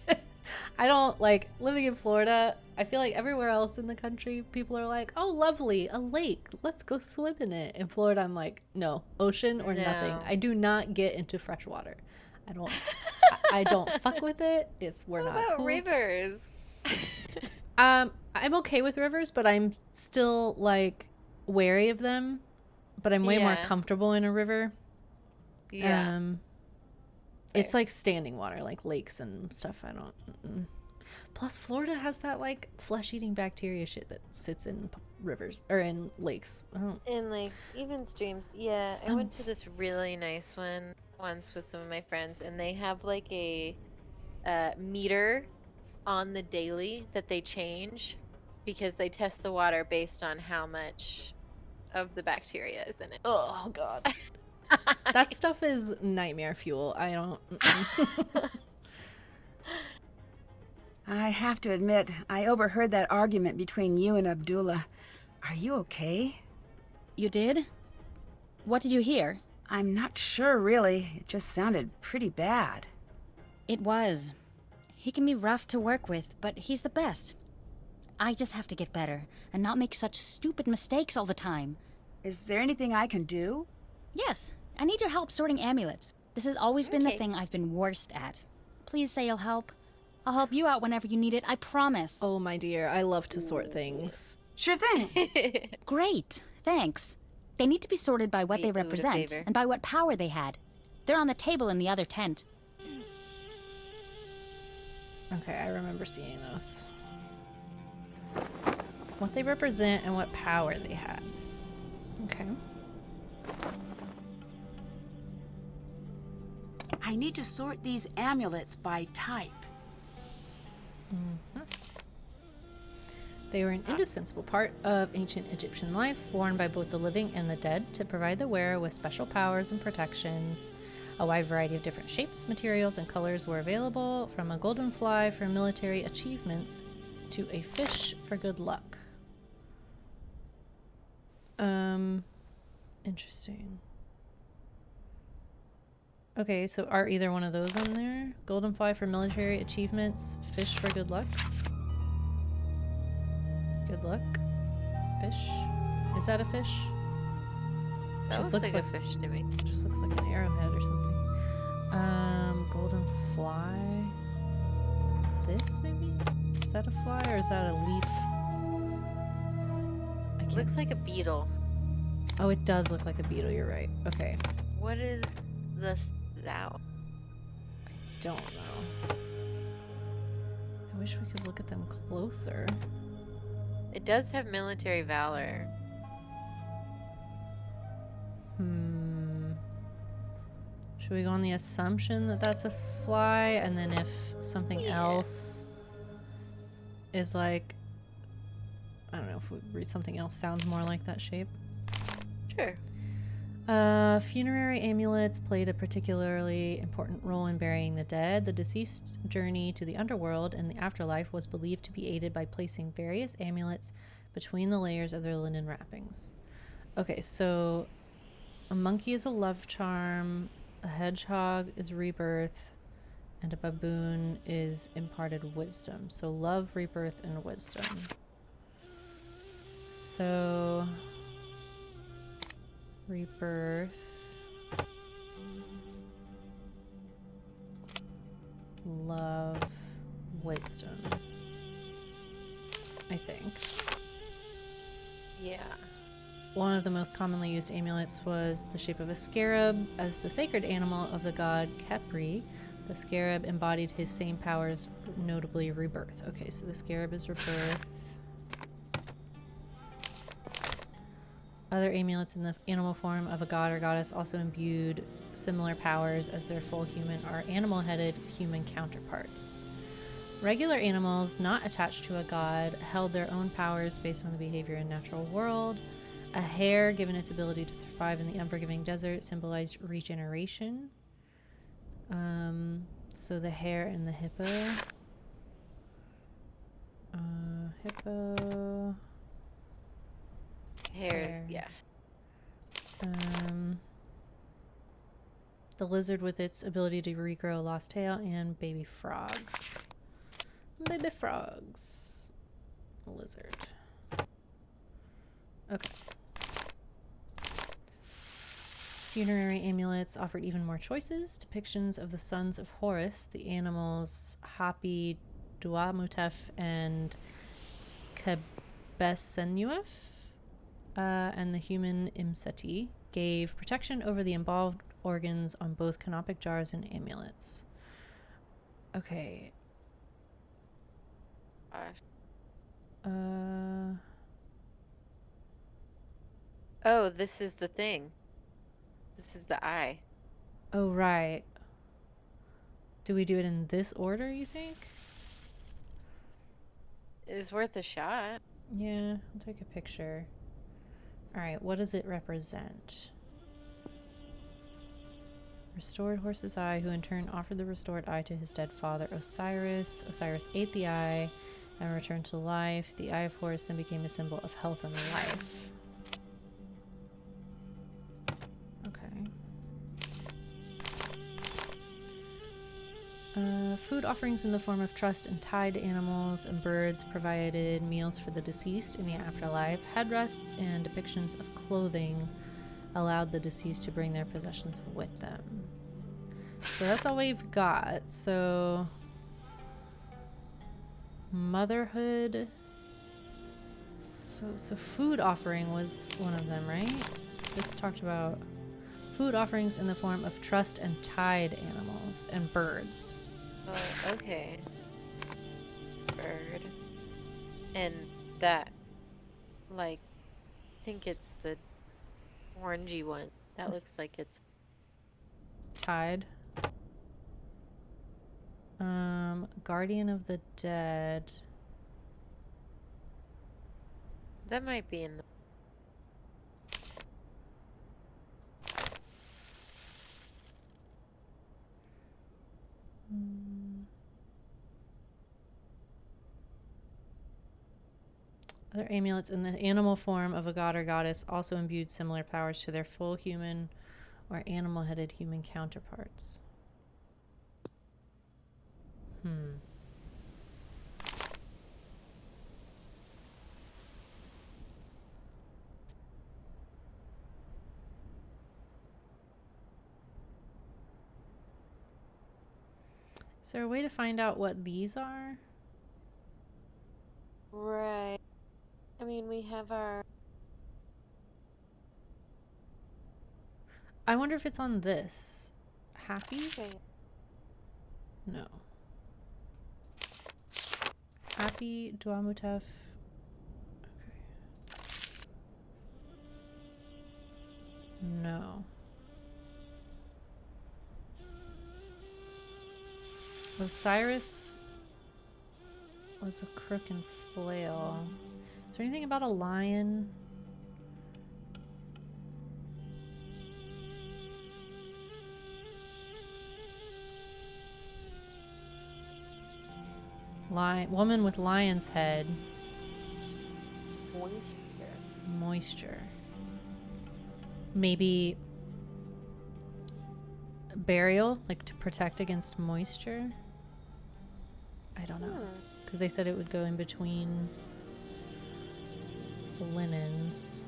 [SPEAKER 1] I don't like living in Florida. I feel like everywhere else in the country, people are like, "Oh, lovely, a lake. Let's go swim in it." In Florida, I'm like, "No, ocean or nothing."
[SPEAKER 2] No.
[SPEAKER 1] I do not get into fresh water. I don't. I don't fuck with it. We're
[SPEAKER 2] What
[SPEAKER 1] not
[SPEAKER 2] about
[SPEAKER 1] cool.
[SPEAKER 2] rivers?
[SPEAKER 1] I'm okay with rivers, but I'm still like wary of them. But I'm way more
[SPEAKER 2] Yeah.
[SPEAKER 1] comfortable in a river.
[SPEAKER 2] Yeah.
[SPEAKER 1] It's like standing water, like lakes and stuff. I don't. Plus, Florida has that like flesh-eating bacteria shit that sits in rivers or in lakes. I don't.
[SPEAKER 2] In lakes, even streams. Yeah, I went to this really nice one once with some of my friends, and they have like a meter on the daily that they change because they test the water based on how much of the bacteria is in it.
[SPEAKER 1] Oh God. That stuff is nightmare fuel. I don't.
[SPEAKER 4] I have to admit, I overheard that argument between you and Abdullah. Are you okay?
[SPEAKER 3] You did? What did you hear?
[SPEAKER 4] I'm not sure, really. It just sounded pretty bad.
[SPEAKER 3] It was. He can be rough to work with, but he's the best. I just have to get better and not make such stupid mistakes all the time.
[SPEAKER 4] Is there anything I can do?
[SPEAKER 3] Yes, I need your help sorting amulets. This has always been the
[SPEAKER 2] Okay.
[SPEAKER 3] thing I've been worst at. Please say you'll help. I'll help you out whenever you need it, I promise.
[SPEAKER 1] Oh my dear, I love to sort things.
[SPEAKER 4] Sure thing.
[SPEAKER 3] Great, thanks. They need to be sorted by what
[SPEAKER 2] Be
[SPEAKER 3] they
[SPEAKER 2] owed a
[SPEAKER 3] represent
[SPEAKER 2] favor.
[SPEAKER 3] and by what power they had. They're on the table in the other tent.
[SPEAKER 1] Okay, I remember seeing those. What they represent and what power they had. Okay.
[SPEAKER 4] I need to sort these amulets by type.
[SPEAKER 1] They were an indispensable part of ancient Egyptian life, worn by both the living and the dead to provide the wearer with special powers and protections. A wide variety of different shapes, materials, and colors were available, from a golden fly for military achievements to a fish for good luck. Interesting. Okay, so are either one of those on there? Golden fly for military achievements, fish for good luck. Good luck. Fish. Is that a fish?
[SPEAKER 2] That
[SPEAKER 1] Just
[SPEAKER 2] looks
[SPEAKER 1] looks
[SPEAKER 2] like a
[SPEAKER 1] like-
[SPEAKER 2] fish to me.
[SPEAKER 1] Just looks like an arrowhead or something. Golden fly. This maybe? Is that a fly or is that a leaf? I can't.
[SPEAKER 2] Looks like a beetle.
[SPEAKER 1] Oh, it does look like a beetle. You're right. Okay.
[SPEAKER 2] What is the thou?
[SPEAKER 1] Don't know. I wish we could look at them closer.
[SPEAKER 2] It does have military valor.
[SPEAKER 1] Should we go on the assumption that that's a fly, and then if something
[SPEAKER 2] Yeah.
[SPEAKER 1] else is like, I don't know, if we read something else sounds more like that shape.
[SPEAKER 2] Sure.
[SPEAKER 1] Funerary amulets played a particularly important role in burying the dead. The deceased's journey to the underworld and the afterlife was believed to be aided by placing various amulets between the layers of their linen wrappings. Okay, so A monkey is a love charm, a hedgehog is rebirth, and a baboon is imparted wisdom. So love, rebirth, and wisdom. So rebirth, love, wisdom, I think.
[SPEAKER 2] Yeah.
[SPEAKER 1] One of the most commonly used amulets was the shape of a scarab. As the sacred animal of the god Khepri, the scarab embodied his same powers, notably rebirth. Okay, so the scarab is rebirth. Other amulets in the animal form of a god or goddess also imbued similar powers as their full human or animal-headed human counterparts. Regular animals not attached to a god held their own powers based on the behavior in natural world. A hare, given its ability to survive in the unforgiving desert, symbolized regeneration. So the hare and the hippo. Hippo.
[SPEAKER 2] Hares,
[SPEAKER 1] Hare.
[SPEAKER 2] yeah.
[SPEAKER 1] The lizard with its ability to regrow a lost tail, and baby frogs. Baby frogs. Lizard. Okay. Funerary amulets offered even more choices. Depictions of the sons of Horus, the animals Hapi, Duamutef, and Kebesenuef, and the human Imseti, gave protection over the involved organs on both canopic jars and amulets. Okay.
[SPEAKER 2] Oh, this is the thing. This is the eye.
[SPEAKER 1] Oh, right. Do we do it in this order, you think?
[SPEAKER 2] It is worth a shot.
[SPEAKER 1] Yeah, I'll take a picture. Alright, what does it represent? Restored Horse's eye, who in turn offered the restored eye to his dead father, Osiris. Osiris ate the eye and returned to life. The Eye of Horus then became a symbol of health and life. Okay. Food offerings in the form of trussed and tied animals and birds provided meals for the deceased in the afterlife. Headrests and depictions of clothing allowed the deceased to bring their possessions with them. So that's all we've got. So motherhood. So food offering was one of them, right? This talked about food offerings in the form of trussed and tied animals and birds.
[SPEAKER 2] Oh, okay. Bird. And that, like, I think it's the orangey one. That looks like it's
[SPEAKER 1] Tied. Guardian of the Dead.
[SPEAKER 2] that might be in the
[SPEAKER 1] Other amulets in the animal form of a god or goddess also imbued similar powers to their full human or animal-headed human counterparts. Is there a way to find out what these are?
[SPEAKER 2] right. I mean, we have our
[SPEAKER 1] I wonder if it's on this. Happy?
[SPEAKER 2] okay.
[SPEAKER 1] No. Happy Duamutef. Okay. No. Osiris was a crook and flail. Is there anything about a lion? Woman with lion's head.
[SPEAKER 2] Moisture.
[SPEAKER 1] Moisture. Maybe burial, like to protect against moisture. I don't know. Because they said it would go in between the linens.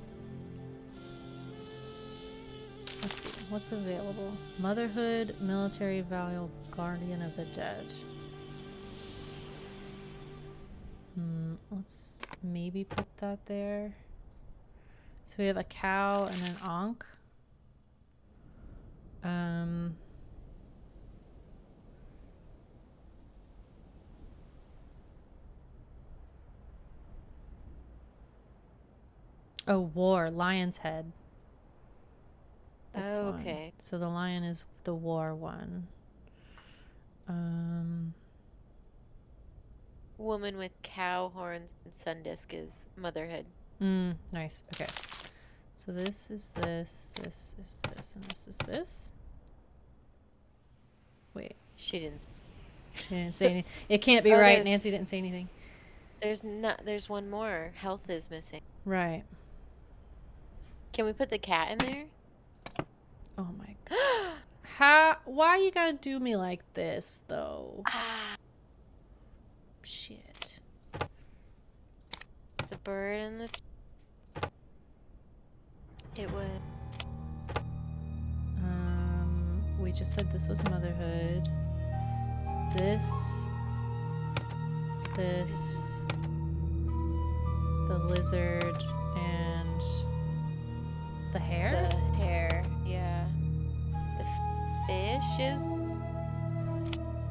[SPEAKER 1] Let's see. What's available? Motherhood, military value, guardian of the dead. Let's maybe put that there. So we have a cow and an ankh. Oh, war, lion's head. This one.
[SPEAKER 2] Okay.
[SPEAKER 1] So the lion is the war one.
[SPEAKER 2] Woman with cow horns and sun disk is motherhood.
[SPEAKER 1] Nice. Okay. So this is this, this is this, and this is this. Wait.
[SPEAKER 2] She didn't.
[SPEAKER 1] She didn't say anything. It can't be
[SPEAKER 2] Oh,
[SPEAKER 1] right.
[SPEAKER 2] there's-
[SPEAKER 1] Nancy didn't say anything.
[SPEAKER 2] There's one more. Health is missing.
[SPEAKER 1] Right.
[SPEAKER 2] Can we put the cat in there?
[SPEAKER 1] Oh my god. Why you gotta do me like this, though? Shit.
[SPEAKER 2] The bird and the. It would.
[SPEAKER 1] We just said this was motherhood. This. The lizard and the hare?
[SPEAKER 2] The hare, yeah. The fish is.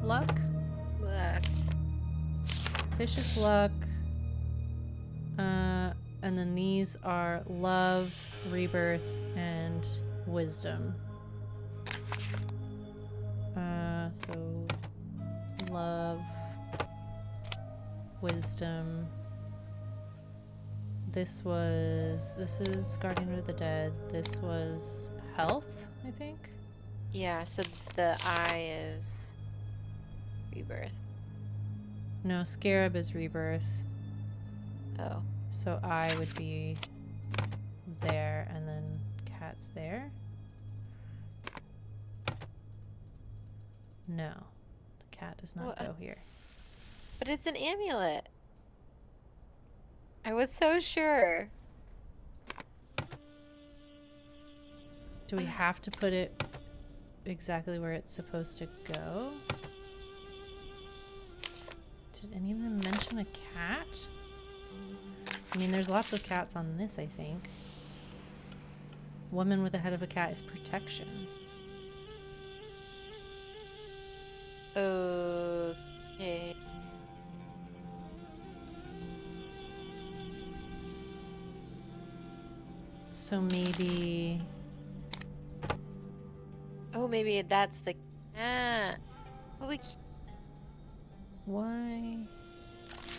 [SPEAKER 1] Luck? Fish is luck. And then these are love, rebirth, and wisdom. So love, wisdom. This is Guardian of the Dead. This was health, I think.
[SPEAKER 2] Yeah, so the eye is rebirth.
[SPEAKER 1] No, scarab is rebirth.
[SPEAKER 2] Oh.
[SPEAKER 1] So I would be there, and then cat's there. No, the cat does not
[SPEAKER 2] What?
[SPEAKER 1] go here.
[SPEAKER 2] But it's an amulet. I was so sure.
[SPEAKER 1] Do we have to put it exactly where it's supposed to go? Did any of them mention a cat? I mean, there's lots of cats on this, I think. Woman with the head of a cat is protection.
[SPEAKER 2] Okay.
[SPEAKER 1] So maybe...
[SPEAKER 2] Oh, maybe that's the cat. But we.
[SPEAKER 1] Why?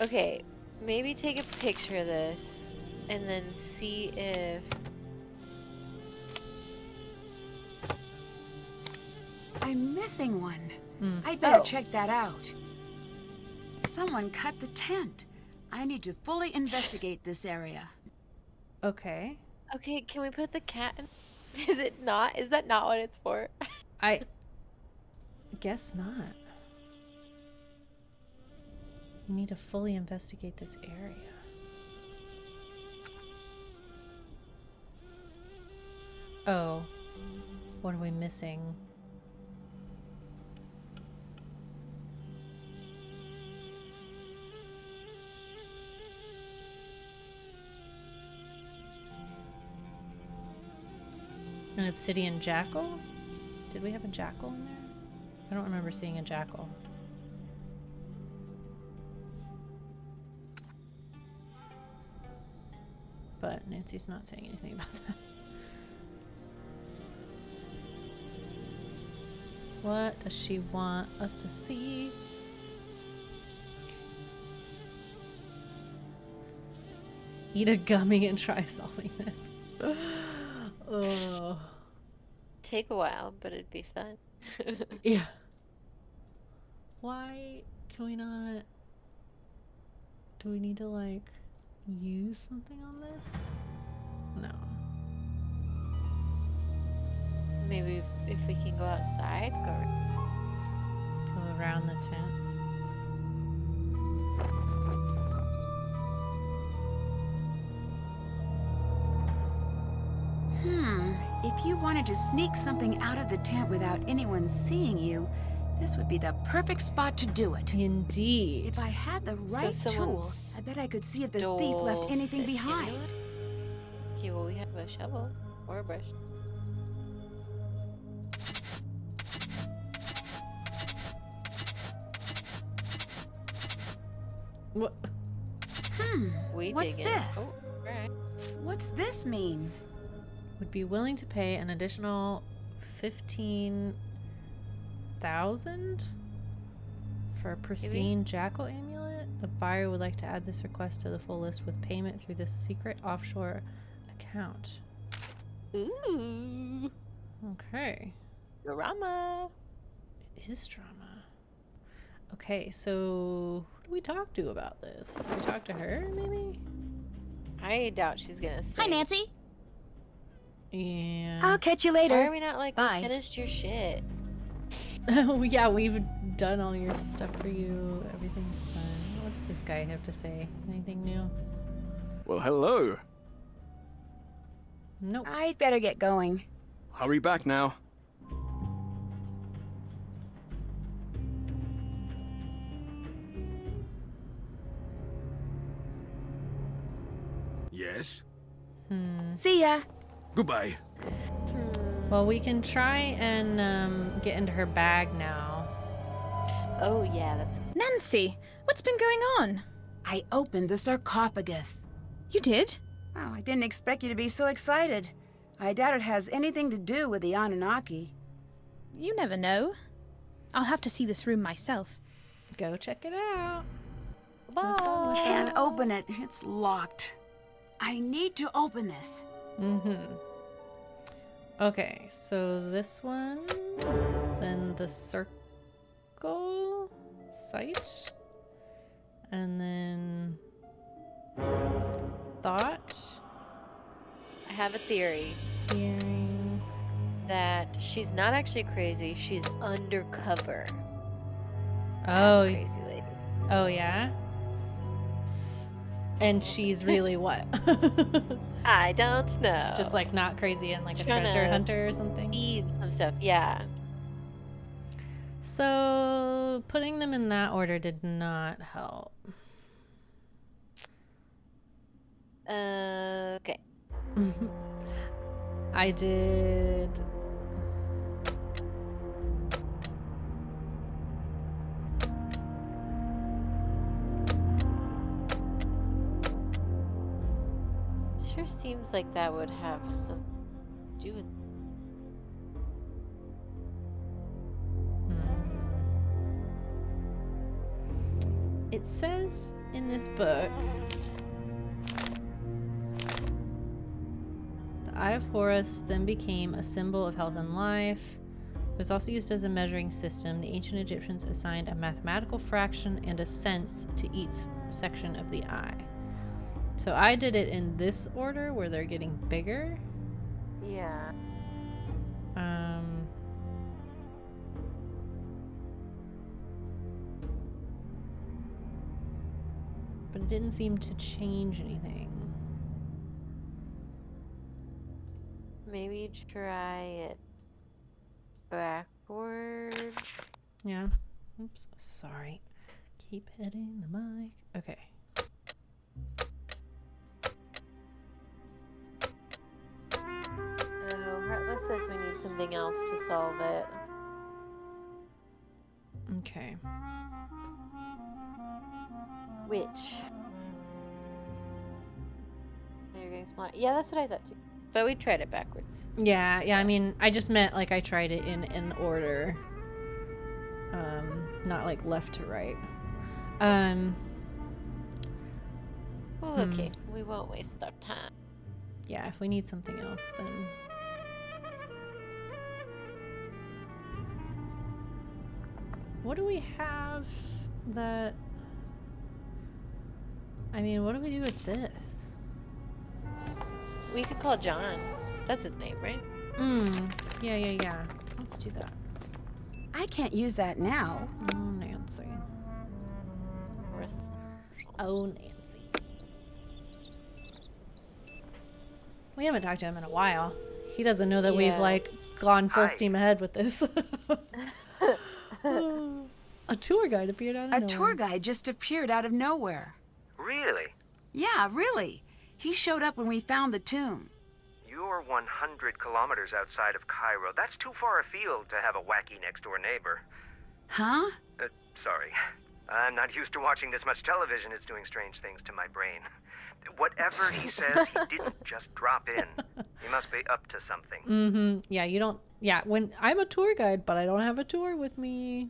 [SPEAKER 2] Okay, maybe take a picture of this and then see if.
[SPEAKER 4] I'm missing one.
[SPEAKER 1] Mm.
[SPEAKER 4] I'd better
[SPEAKER 2] Oh.
[SPEAKER 4] check that out. Someone cut the tent. I need to fully investigate this area.
[SPEAKER 1] Okay.
[SPEAKER 2] Okay, can we put the cat in? Is it not? Is that not what it's for?
[SPEAKER 1] I guess not. We need to fully investigate this area. Oh. What are we missing? An obsidian jackal? Did we have a jackal in there? I don't remember seeing a jackal. But Nancy's not saying anything about that. What does she want us to see? Eat a gummy and try solving this. Oh.
[SPEAKER 2] Take a while, but it'd be fun.
[SPEAKER 1] Yeah. Why can we not... Do we need to, like, use something on this? No.
[SPEAKER 2] Maybe if we can go outside, go.
[SPEAKER 1] Go around the tent.
[SPEAKER 4] If you wanted to sneak something out of the tent without anyone seeing you, this would be the perfect spot to do it.
[SPEAKER 1] Indeed.
[SPEAKER 4] If I had the right tool,
[SPEAKER 2] someone's
[SPEAKER 4] I bet I could see if the thief left
[SPEAKER 2] stole
[SPEAKER 4] anything
[SPEAKER 2] the
[SPEAKER 4] behind.
[SPEAKER 2] amulet? Okay, well, we have a shovel or a brush.
[SPEAKER 1] What?
[SPEAKER 2] We
[SPEAKER 4] What's
[SPEAKER 2] dig in.
[SPEAKER 4] this?
[SPEAKER 2] Oh, alright.
[SPEAKER 4] What's this mean?
[SPEAKER 1] Would be willing to pay an additional 15,000 for a pristine jackal amulet. The buyer would like to add this request to the full list with payment through this secret offshore account.
[SPEAKER 2] Ooh.
[SPEAKER 1] Okay.
[SPEAKER 2] Drama.
[SPEAKER 1] It is drama. Okay, so who do we talk to about this? We talk to her, maybe?
[SPEAKER 2] I doubt she's gonna say.
[SPEAKER 3] Hi, Nancy.
[SPEAKER 1] Yeah.
[SPEAKER 4] I'll catch you
[SPEAKER 2] Why
[SPEAKER 4] later.
[SPEAKER 2] are we not like,
[SPEAKER 3] Bye.
[SPEAKER 2] we finished your shit?
[SPEAKER 1] Yeah, we've done all your stuff for you. Everything's done. What's this guy have to say? Anything new?
[SPEAKER 5] Well, hello.
[SPEAKER 1] Nope.
[SPEAKER 4] I'd better get going.
[SPEAKER 5] Hurry back now.
[SPEAKER 6] Yes?
[SPEAKER 4] See ya.
[SPEAKER 6] Goodbye.
[SPEAKER 1] Well, we can try and get into her bag now.
[SPEAKER 2] Oh, yeah, that's.
[SPEAKER 7] Nancy, what's been going on?
[SPEAKER 4] I opened the sarcophagus.
[SPEAKER 7] You did?
[SPEAKER 4] Wow, I didn't expect you to be so excited. I doubt it has anything to do with the Anunnaki.
[SPEAKER 7] You never know. I'll have to see this room myself.
[SPEAKER 1] Go check it out.
[SPEAKER 4] Can't open it. It's locked. I need to open this.
[SPEAKER 1] Okay, so this one, then the circle sight, and then thought,
[SPEAKER 2] I have a theory
[SPEAKER 1] hearing.
[SPEAKER 2] that she's not actually crazy. She's undercover.
[SPEAKER 1] Oh,
[SPEAKER 2] As a crazy lady.
[SPEAKER 1] oh yeah. And she's really what?
[SPEAKER 2] I don't know.
[SPEAKER 1] Just like not crazy and like a
[SPEAKER 2] Tryna
[SPEAKER 1] treasure hunter or something.
[SPEAKER 2] Eve some stuff. Yeah.
[SPEAKER 1] So putting them in that order did not help.
[SPEAKER 2] Okay.
[SPEAKER 1] I did.
[SPEAKER 2] Sure seems like that would have some to do with.
[SPEAKER 1] It says in this book, the Eye of Horus then became a symbol of health and life. It was also used as a measuring system. The ancient Egyptians assigned a mathematical fraction and a sense to each section of the eye. So I did it in this order where they're getting bigger.
[SPEAKER 2] Yeah.
[SPEAKER 1] But it didn't seem to change anything.
[SPEAKER 2] Maybe try it backward.
[SPEAKER 1] Yeah. Oops. Sorry. Keep hitting the mic. Okay.
[SPEAKER 2] Oh, Heartless says we need something else to solve it.
[SPEAKER 1] Okay.
[SPEAKER 2] Which? They're getting smaller. Yeah, that's what I thought too. But we tried it backwards.
[SPEAKER 1] Yeah, yeah, I mean, I just meant like I tried it in an order. Not like left to right.
[SPEAKER 2] Well, okay. We won't waste our time.
[SPEAKER 1] Yeah, if we need something else, then. What do we have that. I mean, what do we do with this?
[SPEAKER 2] We could call John. That's his name, right?
[SPEAKER 1] Yeah. Let's do that.
[SPEAKER 4] I can't use that now.
[SPEAKER 1] Oh, Nancy.
[SPEAKER 2] Horus.
[SPEAKER 1] Oh, Nancy. We haven't talked to him in a while. He doesn't know that we've,
[SPEAKER 2] Yeah.
[SPEAKER 1] like, gone full steam ahead with this. A tour guide appeared out of
[SPEAKER 4] A
[SPEAKER 1] nowhere.
[SPEAKER 4] tour guide just appeared out of nowhere.
[SPEAKER 8] Really?
[SPEAKER 4] Yeah, really. He showed up when we found the tomb.
[SPEAKER 8] You're 100 kilometers outside of Cairo. That's too far afield to have a wacky next-door neighbor.
[SPEAKER 4] Huh?
[SPEAKER 8] Sorry. I'm not used to watching this much television. It's doing strange things to my brain. Whatever he says, he didn't just drop in. He must be up to something.
[SPEAKER 1] Mm-hmm. Yeah, you don't... Yeah, when I'm a tour guide, but I don't have a tour with me.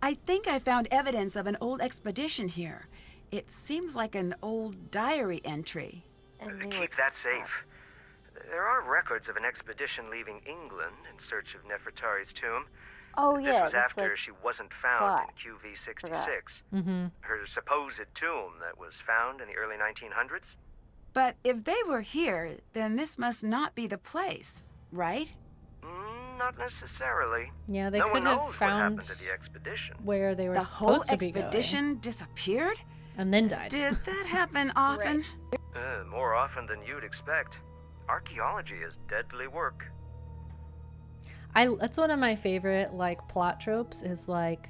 [SPEAKER 4] I think I found evidence of an old expedition here. It seems like an old diary entry.
[SPEAKER 8] Keep that safe. There are records of an expedition leaving England in search of Nefertari's tomb.
[SPEAKER 2] Oh,
[SPEAKER 8] This
[SPEAKER 2] yeah.
[SPEAKER 8] was
[SPEAKER 2] that's
[SPEAKER 8] after
[SPEAKER 2] like
[SPEAKER 8] she wasn't found
[SPEAKER 2] plot.
[SPEAKER 8] in QV-66.
[SPEAKER 2] Forgot.
[SPEAKER 1] Mm-hmm.
[SPEAKER 8] Her supposed tomb that was found in the early 1900s.
[SPEAKER 4] But if they were here, then this must not be the place, right?
[SPEAKER 8] Not necessarily.
[SPEAKER 1] Yeah, they
[SPEAKER 8] no
[SPEAKER 1] could
[SPEAKER 8] one
[SPEAKER 1] have
[SPEAKER 8] knows what
[SPEAKER 1] found
[SPEAKER 8] happened to the expedition.
[SPEAKER 1] where they were
[SPEAKER 4] The whole
[SPEAKER 1] supposed to be
[SPEAKER 4] expedition disappeared?
[SPEAKER 1] going. And then died.
[SPEAKER 4] Did that happen often?
[SPEAKER 8] More often than you'd expect. Archaeology is deadly work.
[SPEAKER 1] That's one of my favorite, like, plot tropes is, like,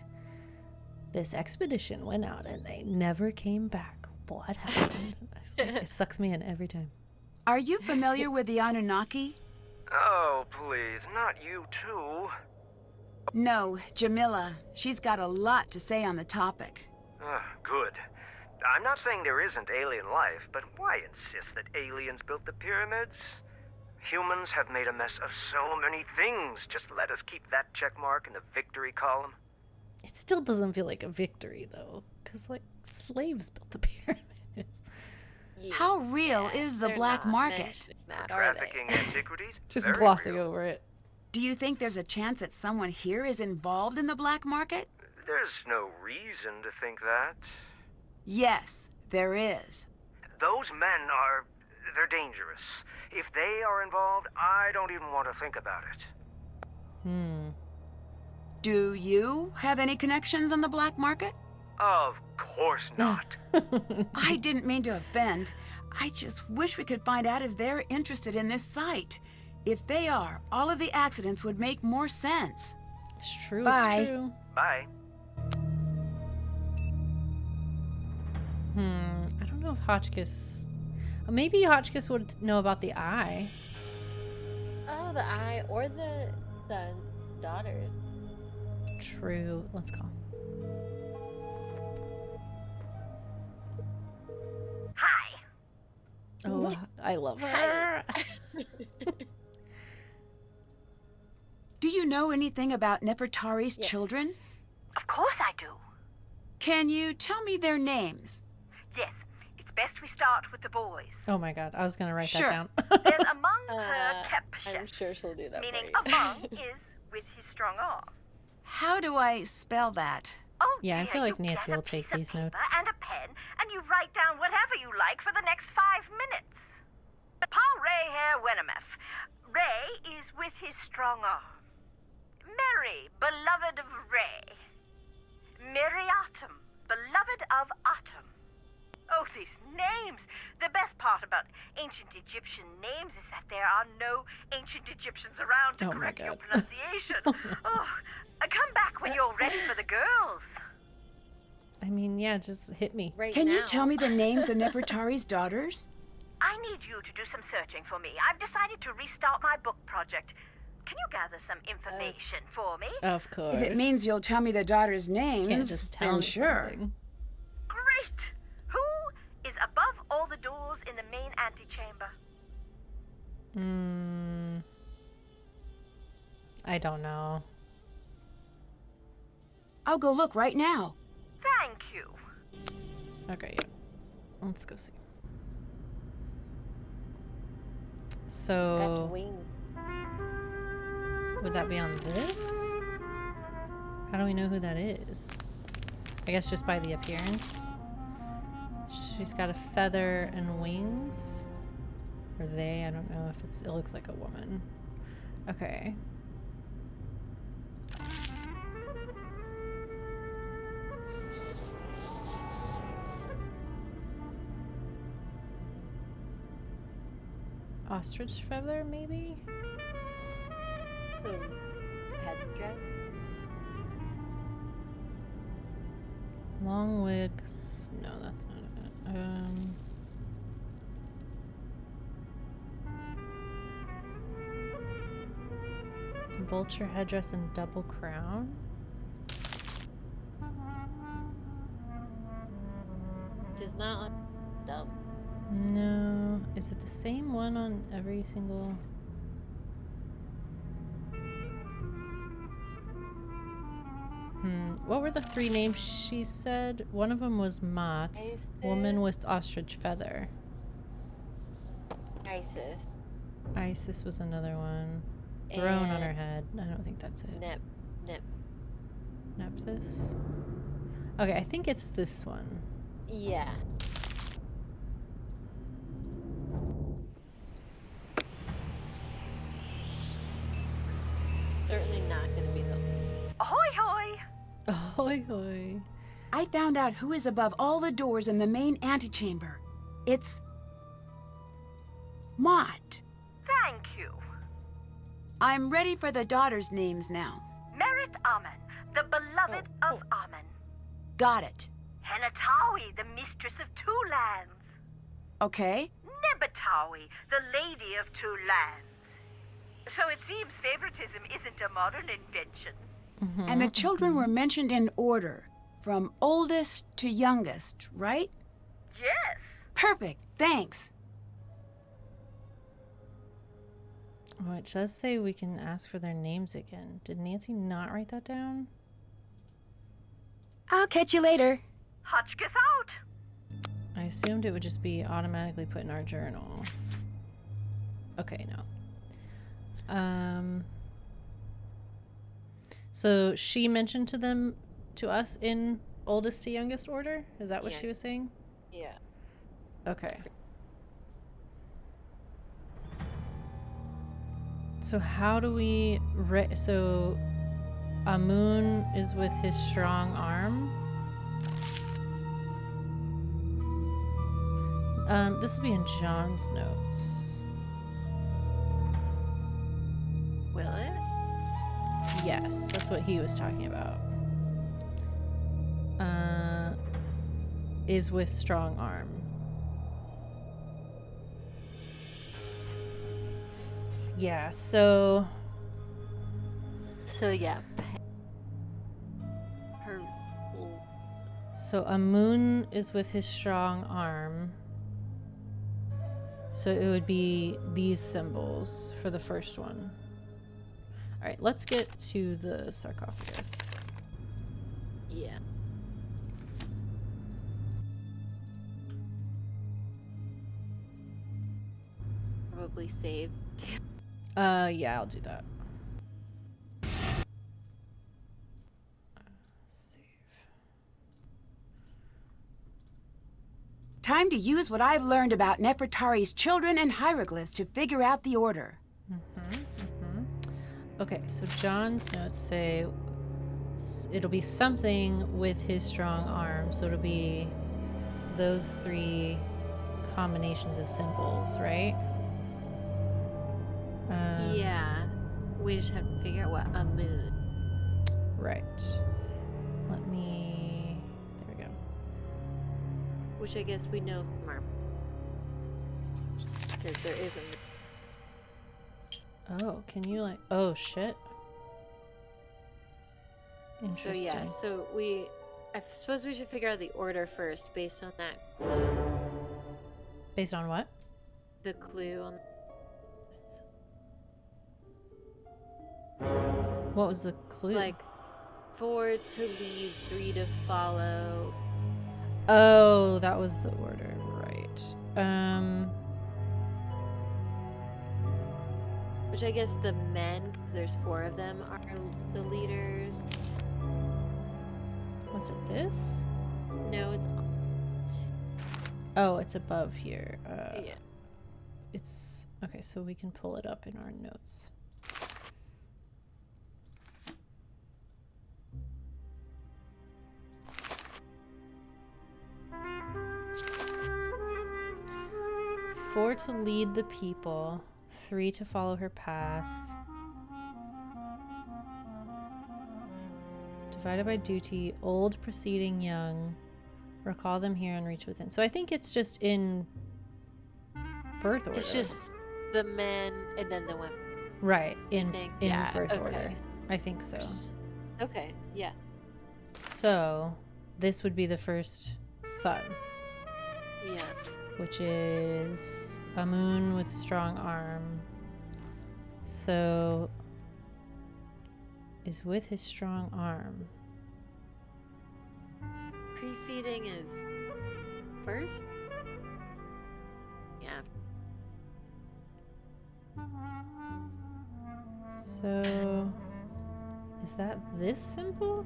[SPEAKER 1] this expedition went out and they never came back. What happened? It sucks me in every time.
[SPEAKER 4] Are you familiar with the Anunnaki?
[SPEAKER 8] Oh, please, not you too.
[SPEAKER 4] No, Jamila. She's got a lot to say on the topic.
[SPEAKER 8] Good. I'm not saying there isn't alien life, but why insist that aliens built the pyramids? Humans have made a mess of so many things. Just let us keep that check mark in the victory column.
[SPEAKER 1] It still doesn't feel like a victory, though, because, like, slaves built the pyramids.
[SPEAKER 4] How real is the
[SPEAKER 2] They're
[SPEAKER 4] black
[SPEAKER 2] not
[SPEAKER 4] market?
[SPEAKER 2] mentioning That, are they?
[SPEAKER 8] Trafficking antiquities?
[SPEAKER 1] Just
[SPEAKER 8] Very
[SPEAKER 1] glossing
[SPEAKER 8] real.
[SPEAKER 1] over it.
[SPEAKER 4] Do you think there's a chance that someone here is involved in the black market?
[SPEAKER 8] There's no reason to think that.
[SPEAKER 4] Yes, there is.
[SPEAKER 8] Those men they're dangerous. If they are involved, I don't even want to think about it.
[SPEAKER 4] Do you have any connections on the black market?
[SPEAKER 8] Of course not.
[SPEAKER 4] I didn't mean to offend. I just wish we could find out if they're interested in this site. If they are, all of the accidents would make more sense.
[SPEAKER 1] It's true,
[SPEAKER 4] Bye.
[SPEAKER 1] it's true.
[SPEAKER 8] Bye.
[SPEAKER 1] I don't know if Hotchkiss... Maybe Hotchkiss would know about the eye.
[SPEAKER 2] Oh, the eye or the son, daughter.
[SPEAKER 1] True. Let's call.
[SPEAKER 3] Hi.
[SPEAKER 1] Oh, I love her.
[SPEAKER 4] Do you know anything about Nefertari's
[SPEAKER 2] Yes.
[SPEAKER 4] children?
[SPEAKER 3] Of course I do.
[SPEAKER 4] Can you tell me their names?
[SPEAKER 3] Yes, it's best we start with the boys.
[SPEAKER 1] Oh my god, I was gonna write
[SPEAKER 4] Sure.
[SPEAKER 1] that down.
[SPEAKER 3] There's among her
[SPEAKER 2] I'm
[SPEAKER 3] Kepshet,
[SPEAKER 2] sure she'll do that
[SPEAKER 3] meaning
[SPEAKER 2] for you.
[SPEAKER 3] among is with his strong arm.
[SPEAKER 4] How do I spell that?
[SPEAKER 3] Oh,
[SPEAKER 1] Yeah, I
[SPEAKER 3] dear,
[SPEAKER 1] feel like
[SPEAKER 3] you
[SPEAKER 1] Nancy
[SPEAKER 3] get a
[SPEAKER 1] will take
[SPEAKER 3] piece of
[SPEAKER 1] these
[SPEAKER 3] paper
[SPEAKER 1] notes.
[SPEAKER 3] And a pen, and you write down whatever you like for the next 5 minutes. Paul Ray here Wennemeth. Ray is with his strong arm. Mary, beloved of Ray. Miriatum, beloved of Atum. Oh, these names! The best part about ancient Egyptian names is that there are no ancient Egyptians around to
[SPEAKER 1] Oh my
[SPEAKER 3] correct your
[SPEAKER 1] God.
[SPEAKER 3] pronunciation. Come back when you're ready for the girls.
[SPEAKER 1] I mean, yeah, just hit me.
[SPEAKER 2] Right
[SPEAKER 4] Can you
[SPEAKER 2] now.
[SPEAKER 4] tell me the names of Nefertari's daughters?
[SPEAKER 3] I need you to do some searching for me. I've decided to restart my book project. Can you gather some information for me?
[SPEAKER 1] Of course.
[SPEAKER 4] If it means you'll tell me the daughters' names,
[SPEAKER 1] can't just tell
[SPEAKER 4] then
[SPEAKER 1] me
[SPEAKER 4] sure.
[SPEAKER 1] something.
[SPEAKER 3] Great! Who is above all the doors in the main antechamber?
[SPEAKER 1] I don't know.
[SPEAKER 4] I'll go look right now.
[SPEAKER 3] Thank you.
[SPEAKER 1] Okay, yeah. Let's go see. So,
[SPEAKER 2] It's got wings.
[SPEAKER 1] would that be on this? How do we know who that is? I guess just by the appearance. She's got a feather and wings. Or they, I don't know if it looks like a woman. Okay. Ostrich feather, maybe?
[SPEAKER 2] So, headdress?
[SPEAKER 1] Long wigs. No, that's not it. Vulture headdress and double crown.
[SPEAKER 2] Does not look dumb.
[SPEAKER 1] No. Is it the same one on every single... What were the 3 names she said? One of them was Mott. Woman with ostrich feather.
[SPEAKER 2] Isis.
[SPEAKER 1] Isis was another one. Throne on her head. I don't think that's it. Nephthys? Okay, I think it's this one.
[SPEAKER 2] Yeah. Certainly not gonna be the...
[SPEAKER 3] Ahoy hoy!
[SPEAKER 1] Ahoy hoy.
[SPEAKER 4] I found out who is above all the doors in the main antechamber. It's... Mott.
[SPEAKER 3] Thank you.
[SPEAKER 4] I'm ready for the daughters' names now.
[SPEAKER 3] Merit Amen, the beloved of Amen.
[SPEAKER 4] Got it.
[SPEAKER 3] Henatawi, the mistress of 2 lands.
[SPEAKER 4] Okay.
[SPEAKER 3] Nebatawi, the lady of 2 lands. So it seems favoritism isn't a modern invention.
[SPEAKER 4] And the children were mentioned in order, from oldest to youngest, right?
[SPEAKER 3] Yes.
[SPEAKER 4] Perfect, thanks.
[SPEAKER 1] Oh, it does say we can ask for their names again. Did Nancy not write that down?
[SPEAKER 7] I'll catch you later.
[SPEAKER 3] Hotchkiss out.
[SPEAKER 1] I assumed it would just be automatically put in our journal. Okay, no. So she mentioned to us in oldest to youngest order? Is that what she was saying?
[SPEAKER 2] Yeah.
[SPEAKER 1] Okay. So how do we... so Amun is with his strong arm. This will be in John's notes.
[SPEAKER 2] Will it?
[SPEAKER 1] Yes, that's what he was talking about. Is with strong arm. Yeah, so
[SPEAKER 2] yeah.
[SPEAKER 1] So Amun is with his strong arm. So it would be these symbols for the first one. Alright, let's get to the sarcophagus.
[SPEAKER 2] Yeah. Probably save.
[SPEAKER 1] Yeah, I'll do that. Save.
[SPEAKER 4] Time to use what I've learned about Nefertari's children and hieroglyphs to figure out the order.
[SPEAKER 1] Okay, so John's notes say it'll be something with his strong arm. So it'll be those 3 combinations of symbols, right?
[SPEAKER 2] Yeah. We just have to figure out what a moon.
[SPEAKER 1] Right. Let me... There we go.
[SPEAKER 2] Which I guess we know from our... Because there is a moon.
[SPEAKER 1] Oh, can you like... Oh, shit.
[SPEAKER 2] So
[SPEAKER 1] Interesting.
[SPEAKER 2] yeah, so I suppose we should figure out the order first based on that.
[SPEAKER 1] Based on what?
[SPEAKER 2] The clue on this.
[SPEAKER 1] What was the clue?
[SPEAKER 2] It's like 4 to lead, 3 to follow.
[SPEAKER 1] Oh, that was the order, right.
[SPEAKER 2] Which I guess the men, because there's 4 of them, are the leaders.
[SPEAKER 1] Was it this?
[SPEAKER 2] No, it's...
[SPEAKER 1] Oh, it's above here.
[SPEAKER 2] yeah.
[SPEAKER 1] It's... Okay, so we can pull it up in our notes. 4 to lead the people, 3 to follow her path. Divided by duty, old preceding young. Recall them here and reach within. So I think it's just in birth order.
[SPEAKER 2] It's just the men and then the women.
[SPEAKER 1] Right, in
[SPEAKER 2] think?
[SPEAKER 1] in
[SPEAKER 2] Yeah,
[SPEAKER 1] birth
[SPEAKER 2] okay.
[SPEAKER 1] order. I think so.
[SPEAKER 2] Okay, yeah.
[SPEAKER 1] So this would be the first sun,
[SPEAKER 2] Yeah.
[SPEAKER 1] which is a moon with strong arm. So is with his strong arm.
[SPEAKER 2] Preceding is first? Yeah.
[SPEAKER 1] So is that this symbol?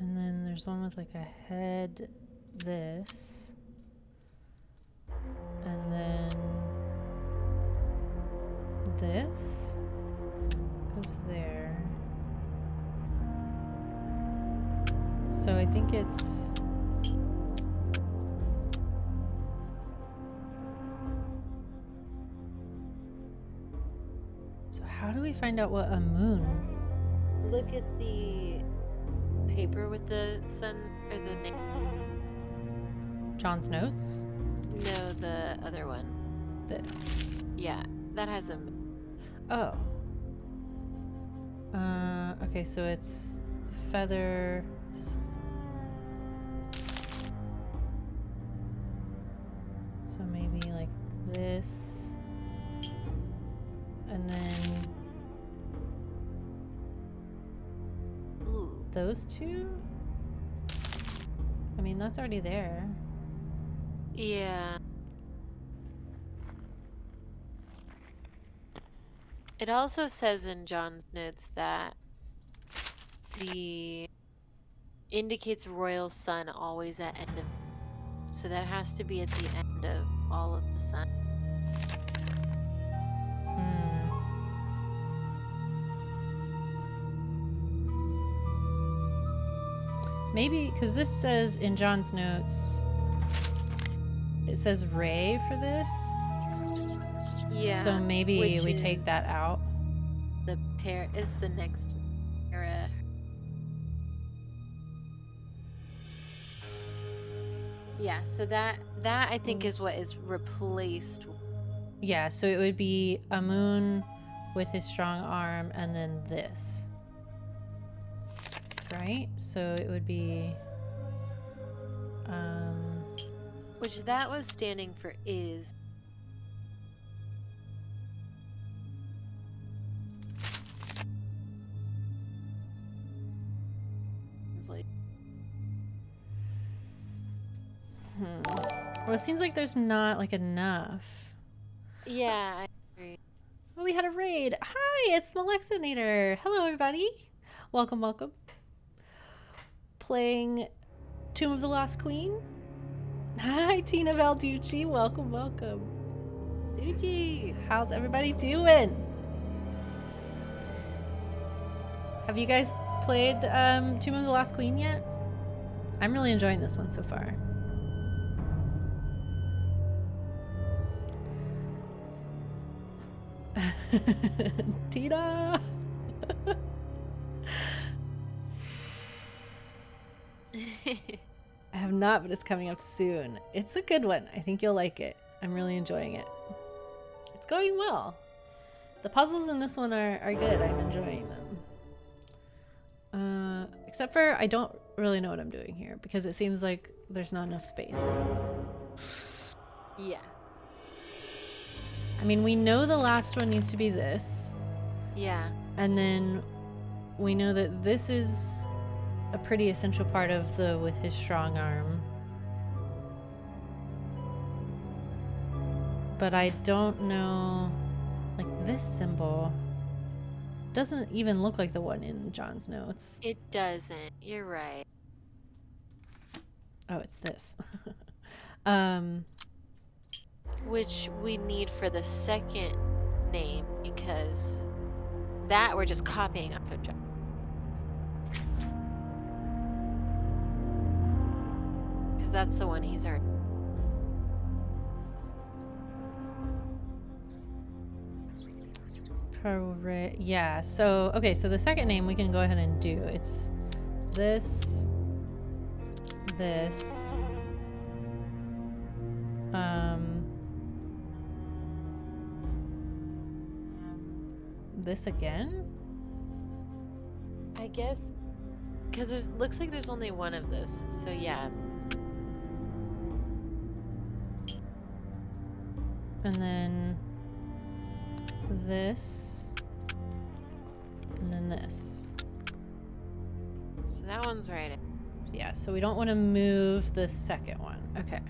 [SPEAKER 1] And then there's one with like a head, this. And then this goes there. So I think it's so how do we find out what a moon?
[SPEAKER 2] Look at the paper with the sun or the name.
[SPEAKER 1] John's notes?
[SPEAKER 2] No, the other one.
[SPEAKER 1] This.
[SPEAKER 2] Yeah, that has a.
[SPEAKER 1] Oh. Okay, so it's feather. So maybe like this. And then
[SPEAKER 2] Ooh.
[SPEAKER 1] those two? I mean, that's already there.
[SPEAKER 2] Yeah. It also says in John's notes that the indicates royal sun always at end of, so that has to be at the end of all of the sun.
[SPEAKER 1] Maybe because this says in John's notes, it says Ray for this.
[SPEAKER 2] Yeah.
[SPEAKER 1] So maybe
[SPEAKER 2] which
[SPEAKER 1] we take
[SPEAKER 2] is
[SPEAKER 1] that out.
[SPEAKER 2] The pair is the next era. Yeah, so that I think is what is replaced.
[SPEAKER 1] Yeah, so it would be a moon with his strong arm and then this. Right? So it would be
[SPEAKER 2] Which that was standing for is. It's like.
[SPEAKER 1] well, it seems like there's not like enough.
[SPEAKER 2] Yeah, I agree.
[SPEAKER 1] Oh, we had a raid. Hi, it's Malexinator. Hello, everybody. Welcome, welcome. Playing Tomb of the Lost Queen. Hi, Tina Valducci. Welcome, welcome.
[SPEAKER 2] Ducci.
[SPEAKER 1] How's everybody doing? Have you guys played Tomb of the Lost Queen yet? I'm really enjoying this one so far. Tina! I have not, but it's coming up soon. It's a good one. I think you'll like it. I'm really enjoying it. It's going well. The puzzles in this one are good. I'm enjoying them. Except for I don't really know what I'm doing here because it seems like there's not enough space.
[SPEAKER 2] Yeah.
[SPEAKER 1] I mean, we know the last one needs to be this.
[SPEAKER 2] Yeah.
[SPEAKER 1] And then we know that this is a pretty essential part of the with his strong arm. But I don't know, like this symbol doesn't even look like the one in John's notes.
[SPEAKER 2] It doesn't. You're right.
[SPEAKER 1] Oh, it's this.
[SPEAKER 2] Which we need for the second name because that we're just copying off of John. Because that's the one he's already.
[SPEAKER 1] Yeah, so, okay, so the second name we can go ahead and do. It's this, this, this again?
[SPEAKER 2] I guess. Because there's looks like there's only one of those. So yeah.
[SPEAKER 1] And then this, and then this.
[SPEAKER 2] So that one's right.
[SPEAKER 1] Yeah, so we don't want to move the second one. Okay.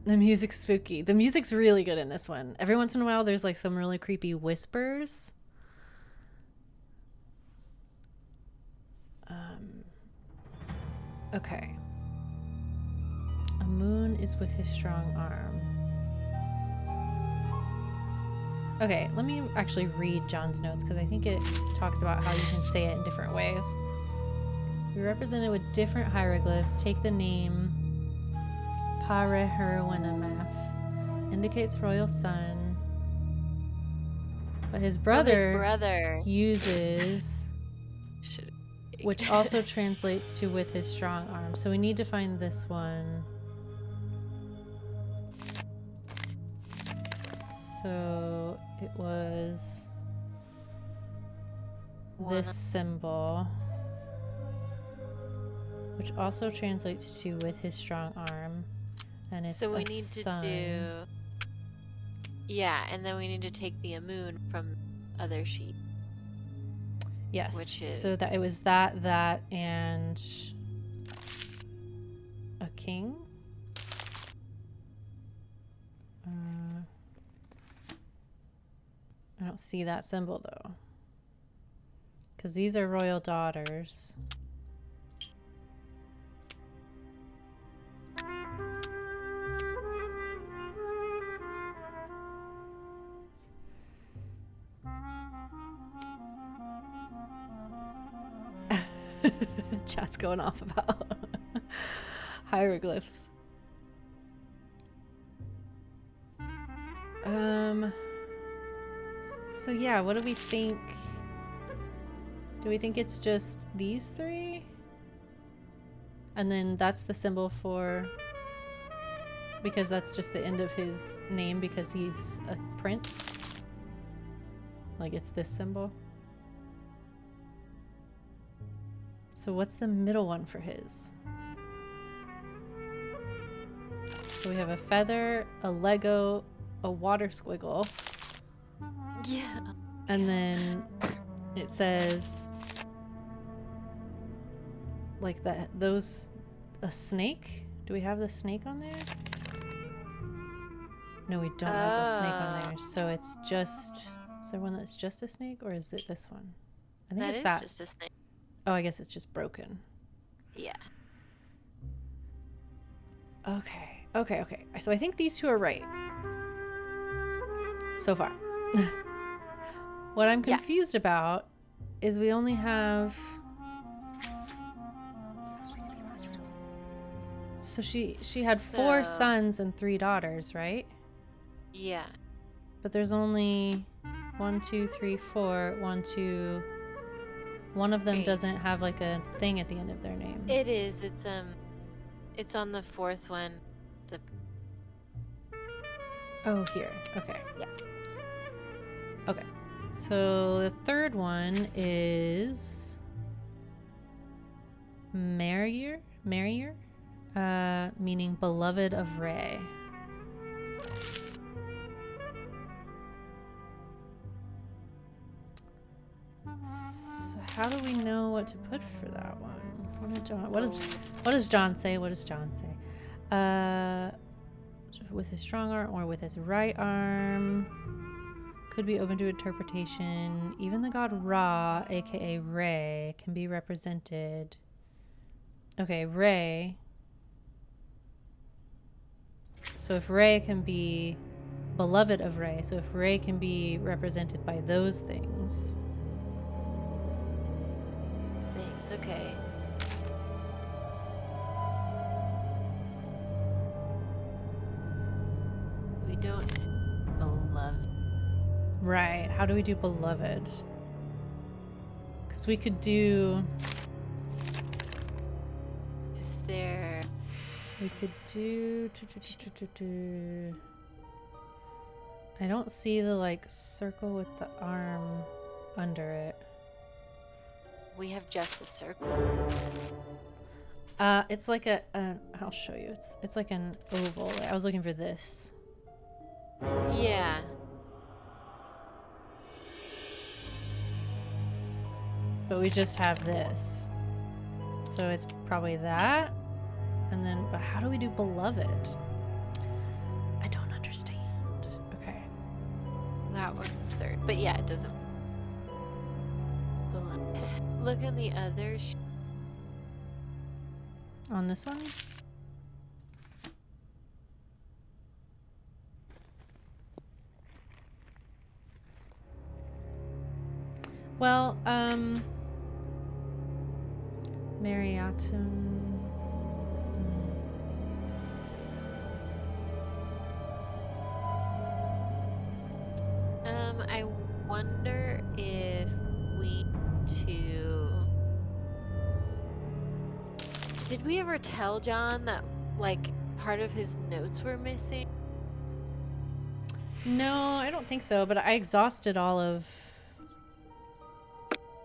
[SPEAKER 1] The music's spooky. The music's really good in this one. Every once in a while, there's like some really creepy whispers. Okay. A moon is with his strong arm. Okay, let me actually read John's notes because I think it talks about how you can say it in different ways. You're represented with different hieroglyphs. Take the name Pareherwenameth. Indicates royal son. But his brother uses, which also translates to with his strong arm. So we need to find this one. So it was this symbol, which also translates to with his strong arm, and it's
[SPEAKER 2] so we
[SPEAKER 1] a
[SPEAKER 2] need
[SPEAKER 1] sun.
[SPEAKER 2] to do. Yeah, and then we need to take the moon from the other sheet.
[SPEAKER 1] Yes.
[SPEAKER 2] Which is
[SPEAKER 1] so that it was that, and a king. I don't see that symbol though, because these are royal daughters. Chat's going off about hieroglyphs. So yeah, what do we think? Do we think it's just these three? And then that's the symbol for, because that's just the end of his name because he's a prince? Like it's this symbol? So what's the middle one for his? So we have a feather, a Lego, a water squiggle.
[SPEAKER 2] Yeah.
[SPEAKER 1] And then it says like that, those, a snake? Do we have the snake on there? No, we don't have the snake on there. So it's just, is there one that's just a snake or is it this one? I think it's that.
[SPEAKER 2] Just a snake.
[SPEAKER 1] Oh, I guess it's just broken.
[SPEAKER 2] Yeah.
[SPEAKER 1] Okay. Okay. So I think these two are right. So far. What I'm confused about is we only have... So she had 4 sons and 3 daughters, right?
[SPEAKER 2] Yeah.
[SPEAKER 1] But there's only 1, 2, 3, 4. 1, 2... One of them doesn't have like a thing at the end of their name.
[SPEAKER 2] It is. It's on the 4th one.
[SPEAKER 1] Oh, here. Okay.
[SPEAKER 2] Yeah.
[SPEAKER 1] Okay. So the 3rd one is Merrier, meaning beloved of Ray. So how do we know what to put for that one? What does John say? What does John say? With his strong arm or with his right arm. Could be open to interpretation. Even the god Ra, aka Ray, can be represented. Okay, Ray. So if Ray can be beloved of Rey. So if Rey can be represented by those things.
[SPEAKER 2] Thanks, okay. We don't love.
[SPEAKER 1] Right. How do we do beloved? Because we could do...
[SPEAKER 2] Is there...
[SPEAKER 1] We could do... I don't see the, like, circle with the arm under it.
[SPEAKER 2] We have just a circle.
[SPEAKER 1] It's like a... I'll show you. It's like an oval. I was looking for this.
[SPEAKER 2] Yeah.
[SPEAKER 1] But we just have this. So it's probably that. And then, but how do we do beloved? I don't understand. Okay.
[SPEAKER 2] That one's third. But yeah, it doesn't... Beloved. Look in the other...
[SPEAKER 1] On this one? Well, Mariatum.
[SPEAKER 2] I wonder if we Did we ever tell John that, like, part of his notes were missing?
[SPEAKER 1] No, I don't think so, but I exhausted all of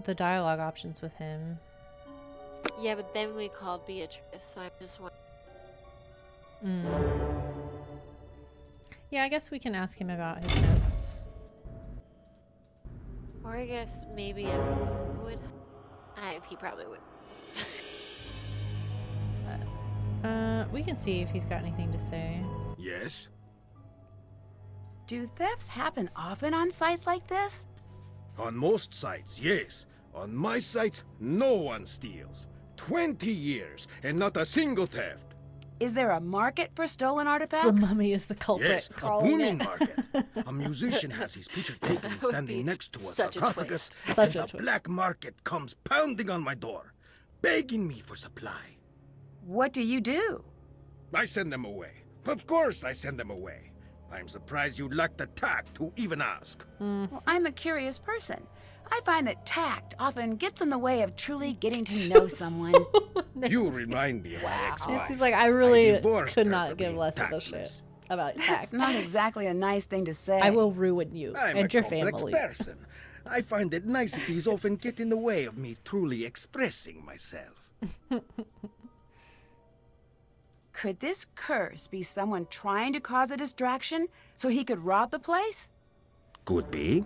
[SPEAKER 1] the dialogue options with him.
[SPEAKER 2] Yeah, but then we called Beatrice, so I'm just wondering.
[SPEAKER 1] Yeah, I guess we can ask him about his notes.
[SPEAKER 2] Or I guess maybe I would. He probably wouldn't.
[SPEAKER 1] We can see if he's got anything to say.
[SPEAKER 6] Yes?
[SPEAKER 4] Do thefts happen often on sites like this?
[SPEAKER 6] On most sites, yes. On my sites, no one steals. 20 years, and not a single theft.
[SPEAKER 4] Is there a market for stolen
[SPEAKER 1] The
[SPEAKER 4] artifacts?
[SPEAKER 1] mummy is the culprit.
[SPEAKER 6] Yes, a
[SPEAKER 1] calling
[SPEAKER 6] booming
[SPEAKER 1] it.
[SPEAKER 6] market. A musician has his picture taken
[SPEAKER 2] That would
[SPEAKER 6] standing
[SPEAKER 2] be
[SPEAKER 6] next to a
[SPEAKER 2] such a
[SPEAKER 6] sarcophagus,
[SPEAKER 2] twist.
[SPEAKER 1] Such
[SPEAKER 6] and
[SPEAKER 1] a
[SPEAKER 6] the
[SPEAKER 1] twist.
[SPEAKER 6] black market comes pounding on my door, begging me for supply.
[SPEAKER 4] What do you do?
[SPEAKER 6] I send them away. Of course I send them away. I'm surprised you lack the tact to even ask.
[SPEAKER 4] Well, I'm a curious person. I find that tact often gets in the way of truly getting to know someone.
[SPEAKER 6] You remind me of my ex-wife.
[SPEAKER 1] Nancy's like, I really
[SPEAKER 6] divorced
[SPEAKER 1] could
[SPEAKER 6] her
[SPEAKER 1] not
[SPEAKER 6] for
[SPEAKER 1] give
[SPEAKER 6] being
[SPEAKER 1] less of a
[SPEAKER 6] tactless.
[SPEAKER 1] shit about
[SPEAKER 4] That's
[SPEAKER 1] tact.
[SPEAKER 4] not exactly a nice thing to say.
[SPEAKER 1] I will ruin you
[SPEAKER 6] I'm
[SPEAKER 1] and
[SPEAKER 6] a
[SPEAKER 1] your
[SPEAKER 6] complex
[SPEAKER 1] family.
[SPEAKER 6] person. I find that niceties often get in the way of me truly expressing myself.
[SPEAKER 4] Could this curse be someone trying to cause a distraction so he could rob the place?
[SPEAKER 6] Could be.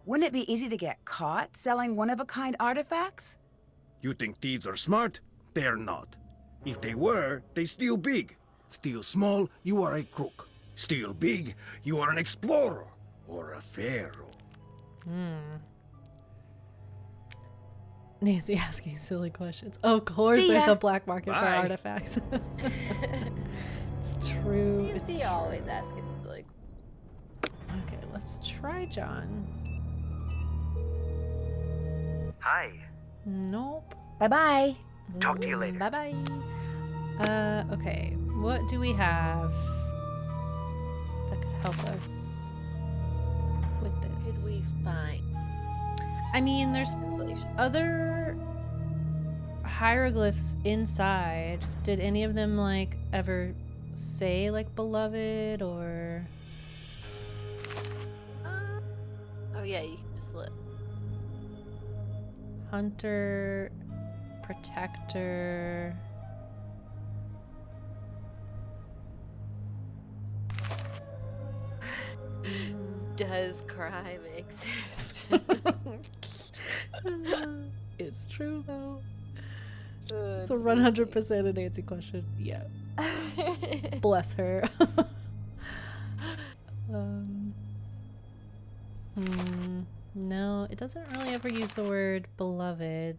[SPEAKER 4] Wouldn't it be easy to get caught selling one-of-a-kind artifacts?
[SPEAKER 6] You think thieves are smart? They're not. If they were, they steal big. Steal small, you are a crook. Steal big, you are an explorer or a pharaoh.
[SPEAKER 1] Nancy asking silly questions. Of course,
[SPEAKER 4] See
[SPEAKER 1] there's
[SPEAKER 4] ya.
[SPEAKER 1] a black market for
[SPEAKER 6] Bye.
[SPEAKER 1] artifacts. It's true. It's
[SPEAKER 2] Nancy always asking, like,
[SPEAKER 1] okay. Let's try John.
[SPEAKER 8] Hi.
[SPEAKER 1] Nope.
[SPEAKER 4] Bye-bye.
[SPEAKER 8] Talk to you later.
[SPEAKER 1] Bye bye. Okay. What do we have that could help us with this?
[SPEAKER 2] could we find
[SPEAKER 1] I mean, there's
[SPEAKER 2] translation?
[SPEAKER 1] other hieroglyphs inside. Did any of them like ever say like beloved or?
[SPEAKER 2] Oh yeah, you can just look.
[SPEAKER 1] Hunter, protector.
[SPEAKER 2] Does crime exist?
[SPEAKER 1] It's true though.
[SPEAKER 2] Oh,
[SPEAKER 1] It's a 100% a Nancy question. Yeah. Bless her. No, it doesn't really ever use the word beloved.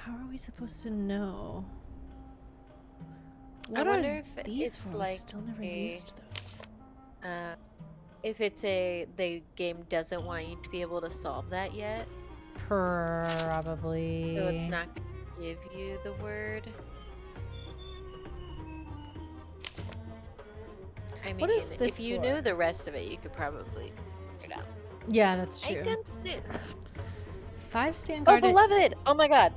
[SPEAKER 1] How are we supposed to know?
[SPEAKER 2] I
[SPEAKER 1] What
[SPEAKER 2] wonder
[SPEAKER 1] are
[SPEAKER 2] if
[SPEAKER 1] these
[SPEAKER 2] it's
[SPEAKER 1] for? We
[SPEAKER 2] like
[SPEAKER 1] still never
[SPEAKER 2] a-
[SPEAKER 1] used those.
[SPEAKER 2] If it's the game doesn't want you to be able to solve that yet,
[SPEAKER 1] Probably.
[SPEAKER 2] so it's not going to give you the word. I mean,
[SPEAKER 1] What is
[SPEAKER 2] if
[SPEAKER 1] this
[SPEAKER 2] you
[SPEAKER 1] for?
[SPEAKER 2] knew the rest of it, you could probably figure it out.
[SPEAKER 1] Yeah, that's
[SPEAKER 2] I
[SPEAKER 1] true.
[SPEAKER 2] can do.
[SPEAKER 1] 5 stand
[SPEAKER 2] Oh,
[SPEAKER 1] guarded.
[SPEAKER 2] beloved! Oh my god.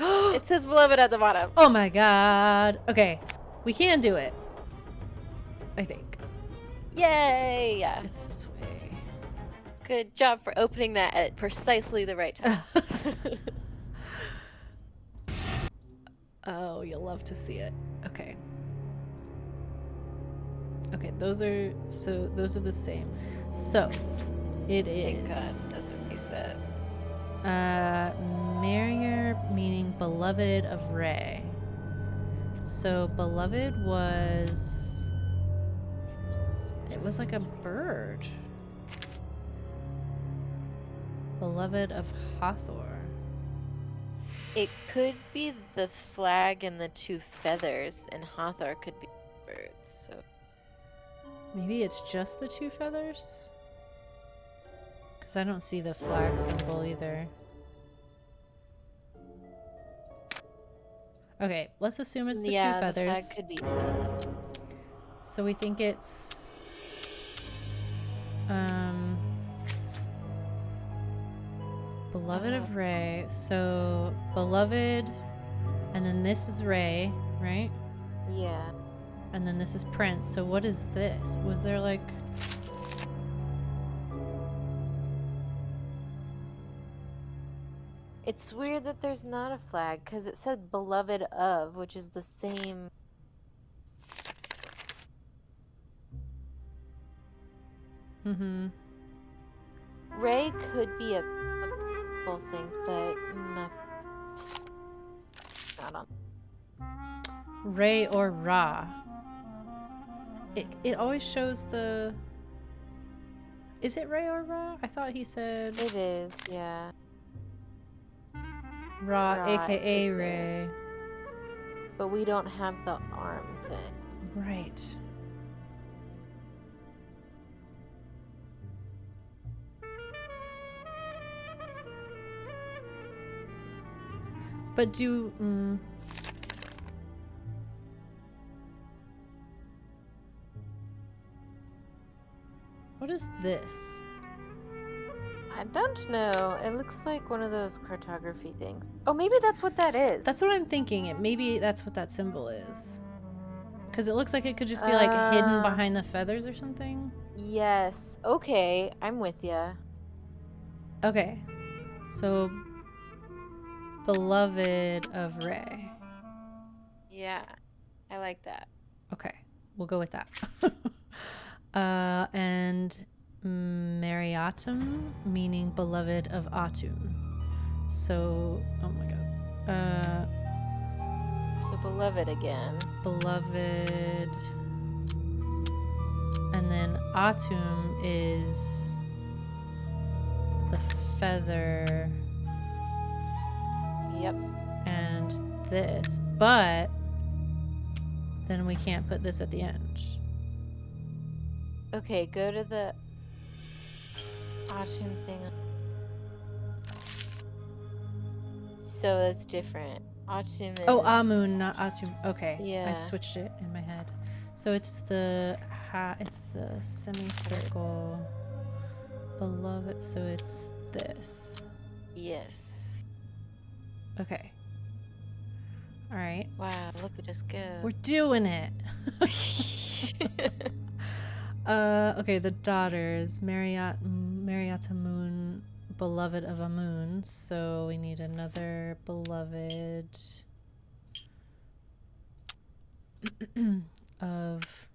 [SPEAKER 2] It says beloved at the bottom.
[SPEAKER 1] Oh my god. Okay. We can do it. I think.
[SPEAKER 2] Yay! Yeah.
[SPEAKER 1] It's this way.
[SPEAKER 2] Good job for opening that at precisely the right time.
[SPEAKER 1] Oh, you'll love to see it. Okay. Okay, those are the same. So, it
[SPEAKER 2] Thank
[SPEAKER 1] is
[SPEAKER 2] God it doesn't reset.
[SPEAKER 1] Marrier meaning beloved of Rey. So beloved was like a bird. Beloved of Hathor.
[SPEAKER 2] It could be the flag and the 2 feathers, and Hathor could be birds. So
[SPEAKER 1] Maybe it's just the 2 feathers? Because I don't see the flag symbol either. Okay, let's assume it's the 2 feathers.
[SPEAKER 2] the flag could be.
[SPEAKER 1] So we think it's beloved of Rey. So beloved, and then this is Rey, right?
[SPEAKER 2] Yeah.
[SPEAKER 1] And then this is Prince. So what is this? Was there like...
[SPEAKER 2] It's weird that there's not a flag because it said beloved of, which is the same.
[SPEAKER 1] Mm-hmm.
[SPEAKER 2] Rey could be a couple things, but nothing. Not on.
[SPEAKER 1] Rey or Ra. It always shows the... Is it Rey or Ra? I thought he said
[SPEAKER 2] It is, yeah.
[SPEAKER 1] Ra, aka
[SPEAKER 2] aka.
[SPEAKER 1] Rey.
[SPEAKER 2] But we don't have the arm thing.
[SPEAKER 1] Right. But do... What is this?
[SPEAKER 2] I don't know. It looks like one of those cartography things. Oh, maybe that's what that is.
[SPEAKER 1] That's what I'm thinking. Maybe that's what that symbol is. Because it looks like it could just be like hidden behind the feathers or something.
[SPEAKER 2] Yes. Okay, I'm with ya.
[SPEAKER 1] Okay. So, beloved of Rey.
[SPEAKER 2] Yeah, I like that.
[SPEAKER 1] Okay, we'll go with that. And Mariatum, meaning beloved of Atum. So, oh my god.
[SPEAKER 2] So beloved again.
[SPEAKER 1] Beloved. And then Atum is the feather.
[SPEAKER 2] Yep.
[SPEAKER 1] And this. But then we can't put this at the end.
[SPEAKER 2] Okay, go to the Autumn thing. So that's different. Autumn is...
[SPEAKER 1] Oh, Amun, not Atum. Okay.
[SPEAKER 2] Yeah.
[SPEAKER 1] I switched it in my head. So it's the semicircle. Beloved, so it's this.
[SPEAKER 2] Yes.
[SPEAKER 1] Okay. All right.
[SPEAKER 2] Wow, look at us go.
[SPEAKER 1] We're doing it. Okay, the daughters, Mariatamun, beloved of Amun. So we need another beloved of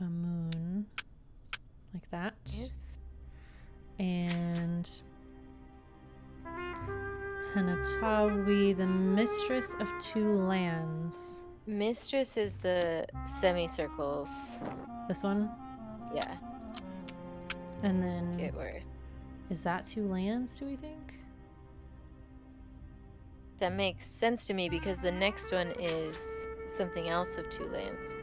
[SPEAKER 1] Amun, like that.
[SPEAKER 2] Yes.
[SPEAKER 1] And Hanatawi, the mistress of 2 lands.
[SPEAKER 2] Mistress is the semicircles.
[SPEAKER 1] This one?
[SPEAKER 2] Yeah.
[SPEAKER 1] And then
[SPEAKER 2] Get worse.
[SPEAKER 1] is that 2 lands, do we think?
[SPEAKER 2] That makes sense to me because the next one is something else of 2 lands.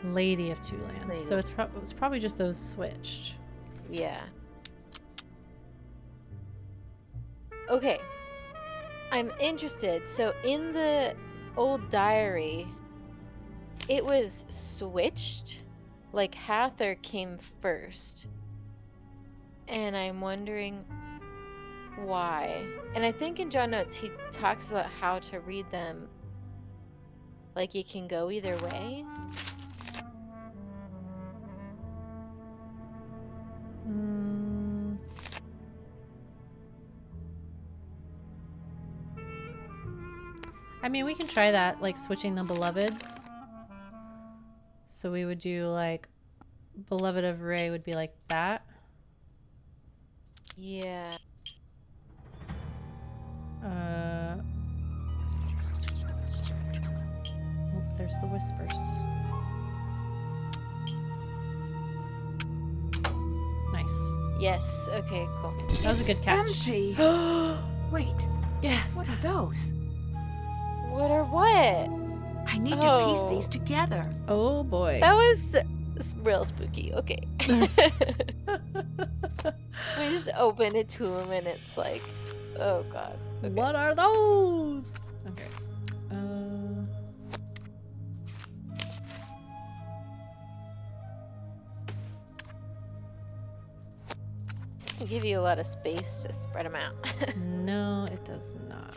[SPEAKER 1] Lady of 2 lands.
[SPEAKER 2] Lady.
[SPEAKER 1] So it's probably just those switched.
[SPEAKER 2] Yeah. Okay. I'm interested. So in the old diary, it was switched. Like Hather came first. And I'm wondering why. And I think in John Notes he talks about how to read them. Like it can go either way.
[SPEAKER 1] I mean, we can try that, like switching the beloveds. So we would do like beloved of Ray would be like that.
[SPEAKER 2] Yeah.
[SPEAKER 1] Oh, there's the whispers. Nice.
[SPEAKER 2] Yes. Okay, cool.
[SPEAKER 1] That was a good catch.
[SPEAKER 4] Empty. Wait,
[SPEAKER 1] Yes.
[SPEAKER 4] what are those?
[SPEAKER 2] What or what?
[SPEAKER 4] I need to piece
[SPEAKER 2] Oh.
[SPEAKER 4] these together.
[SPEAKER 1] Oh boy.
[SPEAKER 2] That was real spooky. Okay. We just opened it to him and it's like, oh god. Okay.
[SPEAKER 1] What are those? Okay.
[SPEAKER 2] Doesn't give you a lot of space to spread them out.
[SPEAKER 1] No, it does not.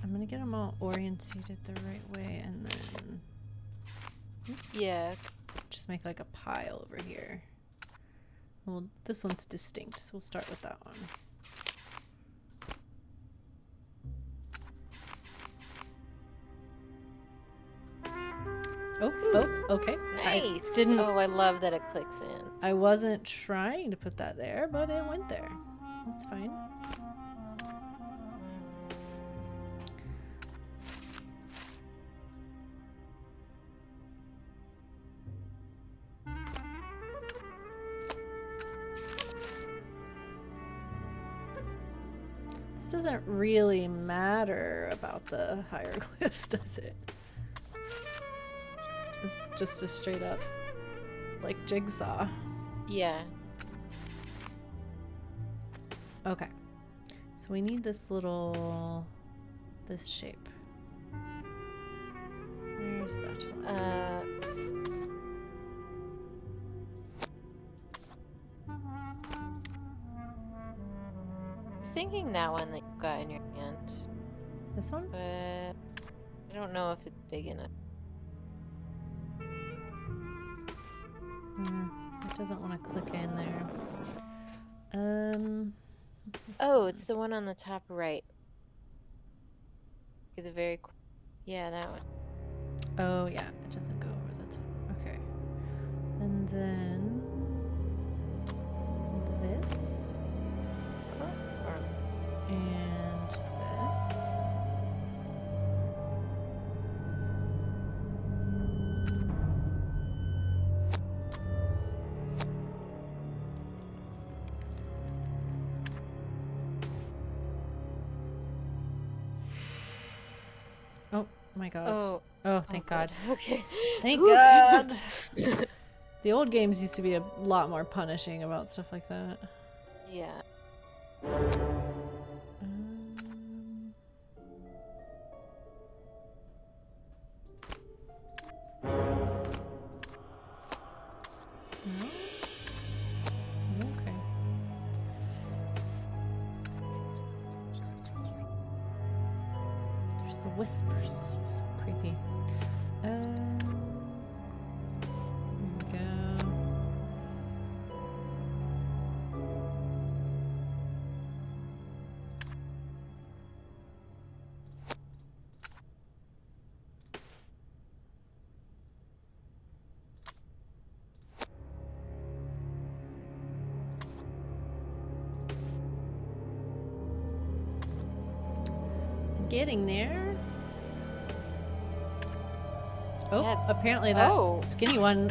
[SPEAKER 1] I'm gonna get them all orientated the right way and then
[SPEAKER 2] Yeah.
[SPEAKER 1] just make like a pile over here. Well, this one's distinct, so we'll start with that one. Oh, okay.
[SPEAKER 2] Nice.
[SPEAKER 1] I didn't.
[SPEAKER 2] Oh, I love that it clicks in.
[SPEAKER 1] I wasn't trying to put that there, but it went there. That's fine. This doesn't really matter about the hieroglyphs, does it? It's just a straight up, like, jigsaw.
[SPEAKER 2] Yeah.
[SPEAKER 1] Okay. So we need this little, this shape. Where's that one?
[SPEAKER 2] I was thinking that one that you got in your hand,
[SPEAKER 1] This one?
[SPEAKER 2] but I don't know if it's big enough.
[SPEAKER 1] It doesn't want to click in there.
[SPEAKER 2] Oh, it's the one on the top right. Okay, the very, yeah, that one.
[SPEAKER 1] Oh yeah, it doesn't go over the top. Okay. And then this and this. Oh my god. Oh, thank God.
[SPEAKER 2] Okay.
[SPEAKER 1] Thank God. The old games used to be a lot more punishing about stuff like that.
[SPEAKER 2] Yeah.
[SPEAKER 1] No? Okay. There's the whispers. So creepy. There we go. Getting there. Oh,
[SPEAKER 2] Yeah, it's-
[SPEAKER 1] apparently that
[SPEAKER 2] oh.
[SPEAKER 1] skinny one.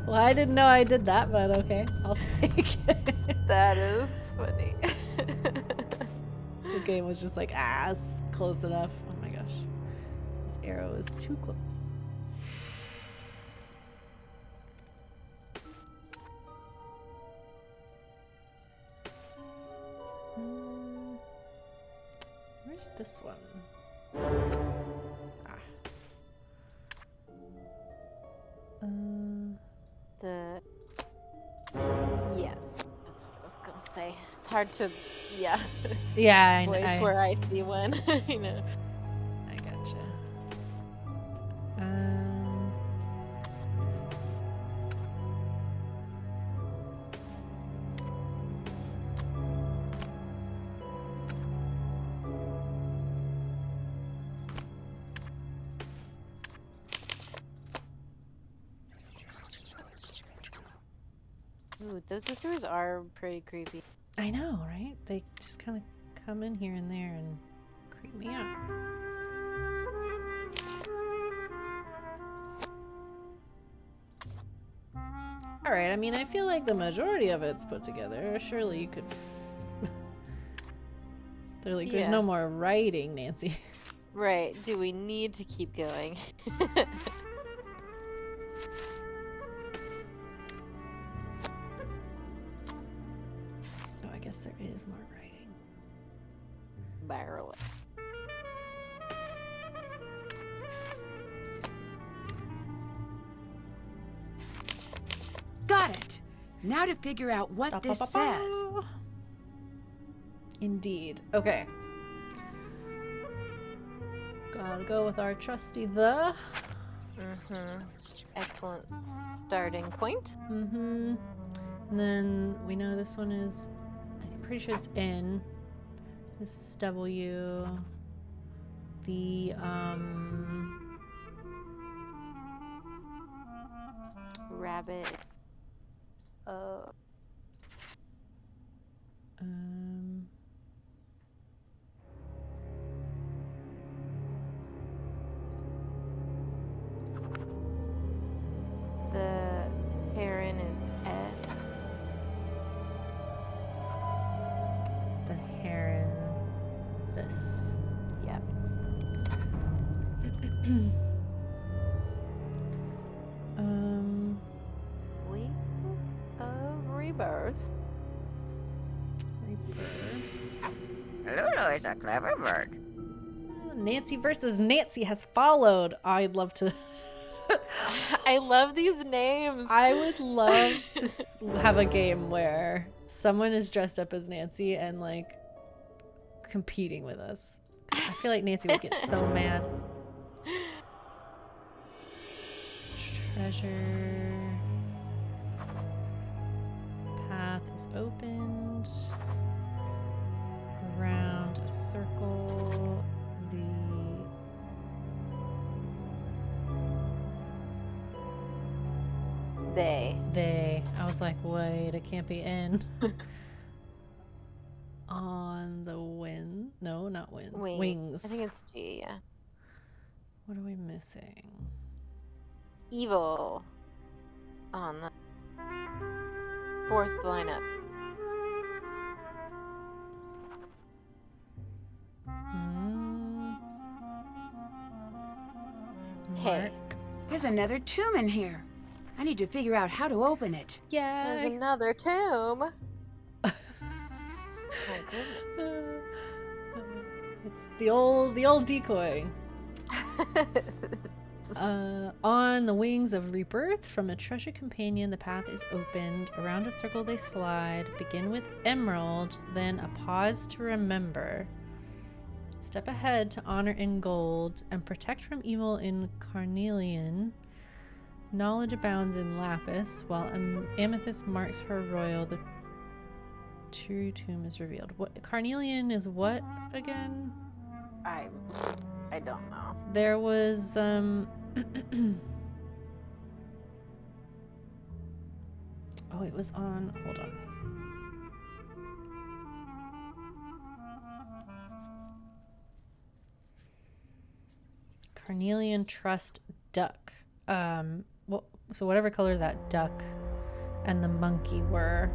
[SPEAKER 1] Well, I didn't know I did that, but okay, I'll take it.
[SPEAKER 2] That is funny.
[SPEAKER 1] The game was just like, it's close enough. Oh my gosh. This arrow is too close. Where's this one? Ah.
[SPEAKER 2] Yeah, that's what I was gonna say. It's hard to, yeah,
[SPEAKER 1] Yeah,
[SPEAKER 2] voice where I see one, you know.
[SPEAKER 1] I gotcha. Um,
[SPEAKER 2] Ooh, those whispers are pretty creepy.
[SPEAKER 1] I know, right? They just kind of come in here and there and creep me out. Alright, I mean, I feel like the majority of it's put together. Surely you could... They're like, there's
[SPEAKER 2] Yeah.
[SPEAKER 1] no more writing, Nancy.
[SPEAKER 2] Right, do we need to keep going?
[SPEAKER 1] Oh, I guess there is more writing.
[SPEAKER 2] Barely.
[SPEAKER 4] Got it. Now to figure out what this says.
[SPEAKER 1] Indeed. Okay. Gotta go with our trusty the.
[SPEAKER 2] Excellent starting point.
[SPEAKER 1] And then we know this one is, I'm pretty sure it's N. This is W. The,
[SPEAKER 2] Rabbit. The heron is S.
[SPEAKER 1] the heron. This.
[SPEAKER 2] Yep. Wings of Rebirth.
[SPEAKER 3] Lulu is a clever bird.
[SPEAKER 1] Nancy versus Nancy has followed. I'd love to.
[SPEAKER 2] I love these names.
[SPEAKER 1] I would love to have a game where someone is dressed up as Nancy and like competing with us. I feel like Nancy would get so mad. Treasure. Path is opened. Around a circle. They. I was like, wait, it can't be in. On the wind. No, not winds. Wings.
[SPEAKER 2] I think it's G, yeah.
[SPEAKER 1] What are we missing?
[SPEAKER 2] Evil. On the fourth lineup. Okay.
[SPEAKER 1] Mark.
[SPEAKER 4] There's another tomb in here. I need to figure out how to open it.
[SPEAKER 2] There's
[SPEAKER 1] Yay!
[SPEAKER 2] another tomb. My goodness.
[SPEAKER 1] It's the old decoy. On the Wings of Rebirth, from a treasure companion, the path is opened. Around a circle they slide. Begin with emerald, then a pause to remember. Step ahead to honor in gold, and protect from evil in carnelian. Knowledge abounds in lapis, while amethyst marks her royal. The true tomb is revealed. What carnelian is what again?
[SPEAKER 2] I don't know.
[SPEAKER 1] There was oh, it was on. Hold on. Carnelian Trust Duck. So whatever color that duck and the monkey were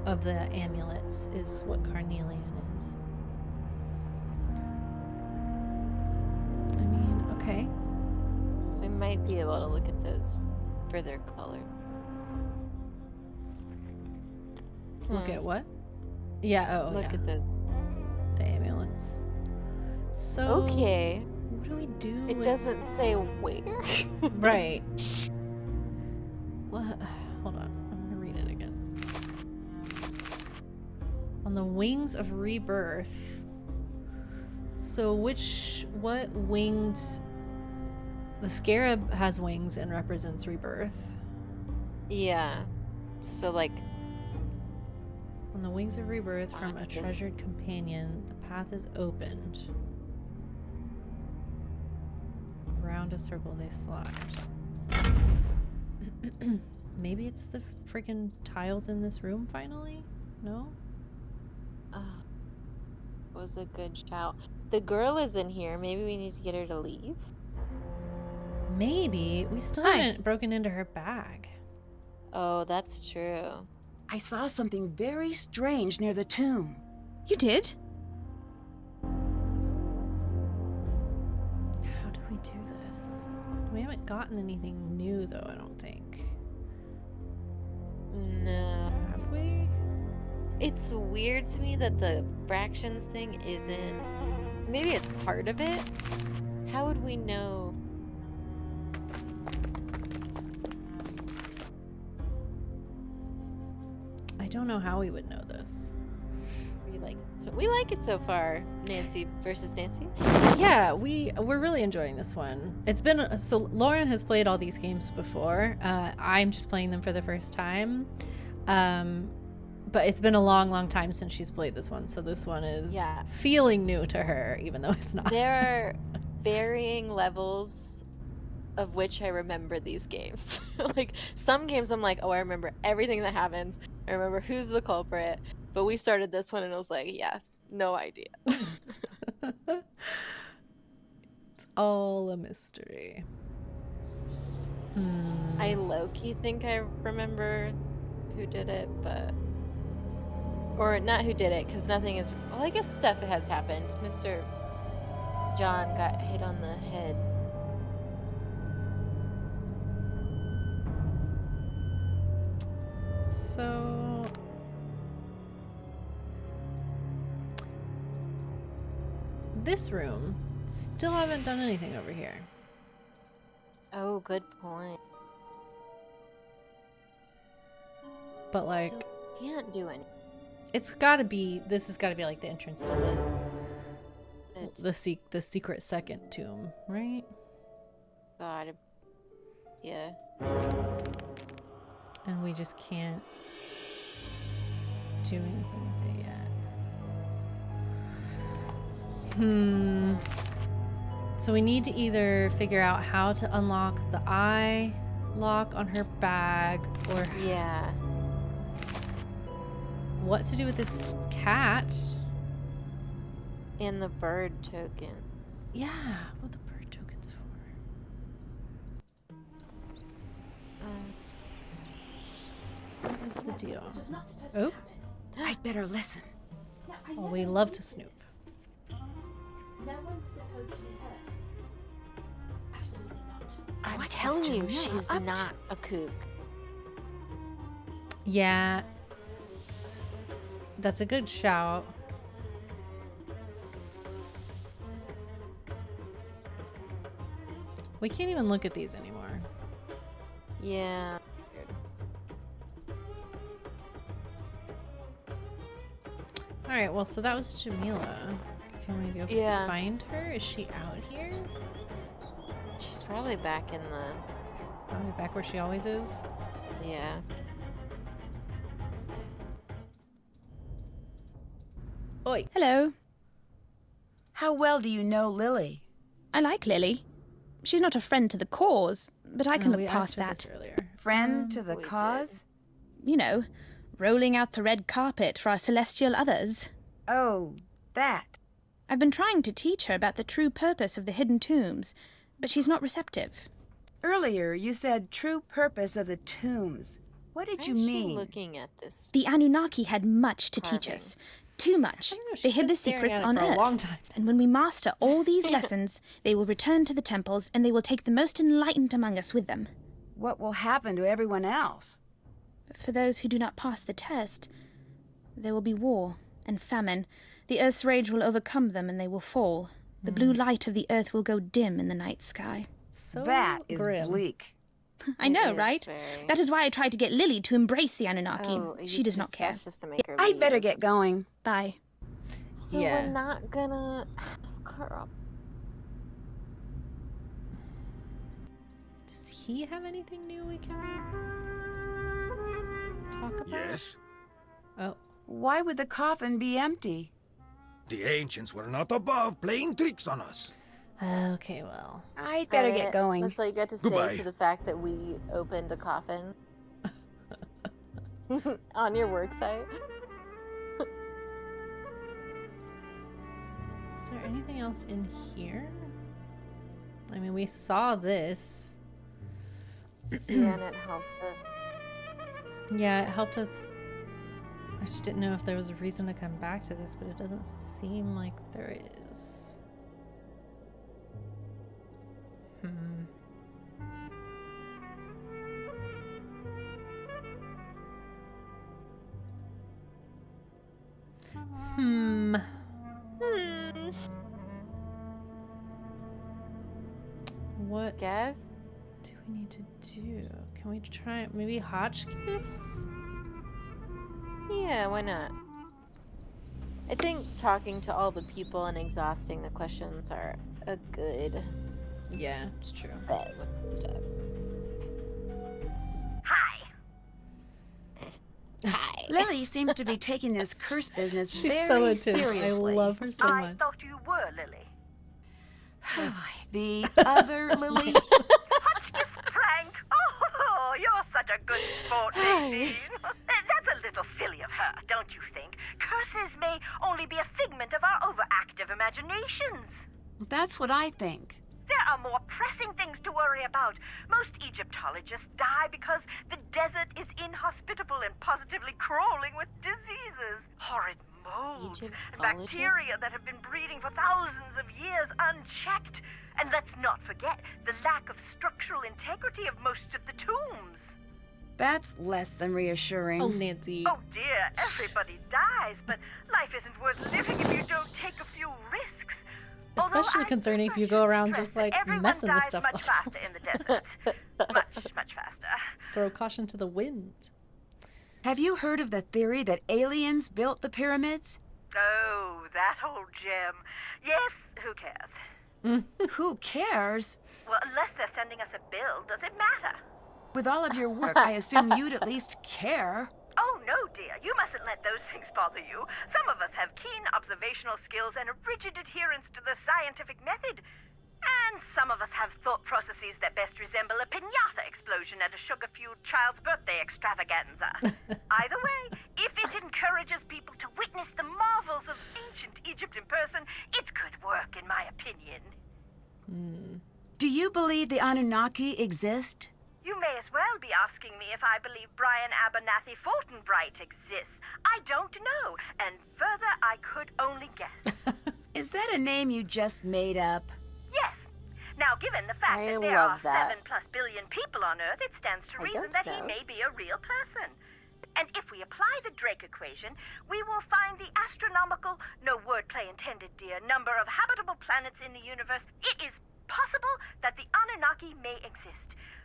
[SPEAKER 1] of the amulets is what carnelian is. I mean, okay.
[SPEAKER 2] So we might be able to look at those for their color.
[SPEAKER 1] Look at what? Yeah,
[SPEAKER 2] Look
[SPEAKER 1] yeah.
[SPEAKER 2] at those.
[SPEAKER 1] The amulets. So
[SPEAKER 2] Okay.
[SPEAKER 1] what do we do?
[SPEAKER 2] It
[SPEAKER 1] with-
[SPEAKER 2] doesn't say where.
[SPEAKER 1] Right. What? Hold on. I'm gonna read it again. On the Wings of Rebirth. So what winged... The scarab has wings and represents rebirth.
[SPEAKER 2] Yeah. So like,
[SPEAKER 1] On the Wings of Rebirth from a
[SPEAKER 2] Fuck, this-
[SPEAKER 1] treasured companion, the path is opened. Around a circle they slide. Maybe it's the freaking tiles in this room finally? No?
[SPEAKER 2] was a good shout. The girl is in here. Maybe we need to get her to leave.
[SPEAKER 1] Maybe. We still
[SPEAKER 7] Hi.
[SPEAKER 1] haven't broken into her bag.
[SPEAKER 2] Oh, that's true.
[SPEAKER 4] I saw something very strange near the tomb.
[SPEAKER 7] You did?
[SPEAKER 1] How do we do this? We haven't gotten anything new though, I don't think.
[SPEAKER 2] No.
[SPEAKER 1] Have we?
[SPEAKER 2] It's weird to me that the fractions thing isn't. Maybe it's part of it. How would we know?
[SPEAKER 1] I don't know how we would know this.
[SPEAKER 2] We like it so far. Nancy versus Nancy.
[SPEAKER 1] Yeah, we're really enjoying this one. It's been so Lauren has played all these games before. I'm just playing them for the first time. But it's been a long time since she's played this one, so this one is feeling new to her, even though it's not.
[SPEAKER 2] There are varying levels of which I remember these games. Like, some games I'm like, oh, I remember everything that happens. I remember who's the culprit. But we started this one and it was like, yeah, no idea.
[SPEAKER 1] It's all a mystery.
[SPEAKER 2] I low-key think I remember who did it, but... Or not who did it, because nothing is... Well, I guess stuff has happened. Mr. John got hit on the head.
[SPEAKER 1] So... This room, still haven't done anything over here.
[SPEAKER 2] Oh, good point.
[SPEAKER 1] But like...
[SPEAKER 2] Still can't do anything.
[SPEAKER 1] It's gotta be, this has gotta be like the entrance to the secret second tomb, right?
[SPEAKER 2] God. Yeah.
[SPEAKER 1] And we just can't do anything with it yet. So we need to either figure out how to unlock the eye lock on her bag, or
[SPEAKER 2] Yeah.
[SPEAKER 1] what to do with this cat.
[SPEAKER 2] And the bird tokens.
[SPEAKER 1] Yeah, what the bird tokens for? What is the deal? Oh,
[SPEAKER 4] I'd better listen.
[SPEAKER 1] well, we love to snoop.
[SPEAKER 2] I'm telling you, she's
[SPEAKER 4] up to?
[SPEAKER 2] not a kook.
[SPEAKER 1] Yeah, that's a good shout. We can't even look at these anymore.
[SPEAKER 2] Yeah.
[SPEAKER 1] All right, well, so that was Jamila. Can we go
[SPEAKER 2] Yeah.
[SPEAKER 1] find her? Is she out here?
[SPEAKER 2] She's probably back in the...
[SPEAKER 1] Probably back where she always is.
[SPEAKER 2] Yeah.
[SPEAKER 1] Oi.
[SPEAKER 7] Hello.
[SPEAKER 4] How well do you know Lily?
[SPEAKER 7] I like Lily. She's not a friend to the cause, but I can
[SPEAKER 1] Oh, we
[SPEAKER 7] look
[SPEAKER 1] asked
[SPEAKER 7] past
[SPEAKER 1] her
[SPEAKER 7] that.
[SPEAKER 1] this earlier.
[SPEAKER 4] Friend to the
[SPEAKER 2] we
[SPEAKER 4] cause?
[SPEAKER 7] You know, rolling out the red carpet for our celestial others.
[SPEAKER 4] Oh, that.
[SPEAKER 7] I've been trying to teach her about the true purpose of the hidden tombs, but she's not receptive.
[SPEAKER 4] Earlier, you said true purpose of the tombs. What did you
[SPEAKER 2] Why is she
[SPEAKER 4] mean?
[SPEAKER 2] looking at this?
[SPEAKER 7] The Anunnaki had much to teach
[SPEAKER 2] Carving.
[SPEAKER 7] us. Too much.
[SPEAKER 1] I don't know,
[SPEAKER 7] They
[SPEAKER 1] she's
[SPEAKER 7] hid
[SPEAKER 1] been
[SPEAKER 7] the
[SPEAKER 1] staring
[SPEAKER 7] secrets
[SPEAKER 1] at it
[SPEAKER 7] on
[SPEAKER 1] for a
[SPEAKER 7] Earth.
[SPEAKER 1] long time.
[SPEAKER 7] And when we master all these lessons, they will return to the temples and they will take the most enlightened among us with them.
[SPEAKER 4] What will happen to everyone else?
[SPEAKER 7] But for those who do not pass the test, there will be war and famine. The Earth's rage will overcome them and they will fall. The blue light of the Earth will go dim in the night sky.
[SPEAKER 1] So
[SPEAKER 4] that is
[SPEAKER 1] grim.
[SPEAKER 4] bleak.
[SPEAKER 7] I know,
[SPEAKER 2] is
[SPEAKER 7] right?
[SPEAKER 2] very-
[SPEAKER 7] That is why I tried to get Lily to embrace the Anunnaki.
[SPEAKER 2] Oh,
[SPEAKER 7] She
[SPEAKER 2] you
[SPEAKER 7] does not
[SPEAKER 2] just-
[SPEAKER 7] care.
[SPEAKER 2] that's just to make her
[SPEAKER 4] I'd better
[SPEAKER 2] leave.
[SPEAKER 4] get going.
[SPEAKER 7] Bye.
[SPEAKER 2] So
[SPEAKER 1] Yeah.
[SPEAKER 2] we're not gonna ask her up.
[SPEAKER 1] Does he have anything new we can talk about?
[SPEAKER 6] Yes,
[SPEAKER 1] Oh,
[SPEAKER 4] Why would the coffin be empty?
[SPEAKER 6] the ancients were not above playing tricks on us.
[SPEAKER 1] okay, well.
[SPEAKER 4] I'd
[SPEAKER 2] Is
[SPEAKER 4] better
[SPEAKER 2] that
[SPEAKER 4] get
[SPEAKER 2] it?
[SPEAKER 4] going.
[SPEAKER 2] That's all you got to say
[SPEAKER 6] Goodbye.
[SPEAKER 2] to the fact that we opened a coffin on your work site.
[SPEAKER 1] Is there anything else in here? I mean, we saw this.
[SPEAKER 2] Yeah, and it helped us.
[SPEAKER 1] Yeah, it helped us. I just didn't know if there was a reason to come back to this, but it doesn't seem like there is. Hmm. What
[SPEAKER 2] Guess?
[SPEAKER 1] do we need to do? Can we try maybe Hotchkiss?
[SPEAKER 2] Yeah, why not? I think talking to all the people and exhausting the questions are a good
[SPEAKER 1] Yeah, it's true.
[SPEAKER 2] bet.
[SPEAKER 3] Hi.
[SPEAKER 2] Hi.
[SPEAKER 4] Lily seems to be taking this curse business
[SPEAKER 1] She's
[SPEAKER 4] very
[SPEAKER 1] so intense.
[SPEAKER 4] seriously.
[SPEAKER 1] I love her so
[SPEAKER 3] I
[SPEAKER 1] much.
[SPEAKER 3] thought you were Lily.
[SPEAKER 4] The other Lily?
[SPEAKER 3] Frank! Oh, you're such a good sport, Nadine. That's a little silly of her, don't you think? Curses may only be a figment of our overactive imaginations.
[SPEAKER 4] That's what I think.
[SPEAKER 3] There are more pressing things to worry about. Most Egyptologists die because the desert is inhospitable and positively crawling with diseases. Horrid mold and bacteria that have been breeding for thousands of years unchecked. And let's not forget the lack of structural integrity of most of the tombs.
[SPEAKER 4] That's less than reassuring.
[SPEAKER 1] Oh, Nancy.
[SPEAKER 3] Oh dear, everybody dies, but life isn't worth living if you don't take a few risks.
[SPEAKER 1] Especially concerning if you go around just like messing with stuff.
[SPEAKER 3] Much faster in the desert. much faster.
[SPEAKER 1] Throw caution to the wind.
[SPEAKER 4] Have you heard of the theory that aliens built the pyramids?
[SPEAKER 3] Oh, that old gem. Yes, who cares?
[SPEAKER 4] Who cares?
[SPEAKER 3] Well, unless they're sending us a bill, does it matter?
[SPEAKER 4] With all of your work, I assume you'd at least care.
[SPEAKER 3] Oh, no, dear. You mustn't let those things bother you. Some of us have keen observational skills and a rigid adherence to the scientific method. And some of us have thought processes that best resemble a piñata explosion at a sugar-fueled child's birthday extravaganza. Either way, if it encourages people to witness the marvels of ancient Egypt in person, it's good work, in my opinion.
[SPEAKER 4] Do you believe the Anunnaki exist?
[SPEAKER 3] You may as well be asking me if I believe Brian Abernathy Fortinbright exists. I don't know, and further, I could only guess.
[SPEAKER 4] Is that a name you just made up?
[SPEAKER 3] Yes. Now, given the fact
[SPEAKER 2] I
[SPEAKER 3] that there are
[SPEAKER 2] love that.
[SPEAKER 3] 7+ billion people on Earth, it stands to
[SPEAKER 2] I
[SPEAKER 3] reason
[SPEAKER 2] don't
[SPEAKER 3] that he
[SPEAKER 2] know.
[SPEAKER 3] may be a real person. And if we apply the Drake equation, we will find the astronomical, no wordplay intended, dear, number of habitable planets in the universe. It is possible that the Anunnaki may exist.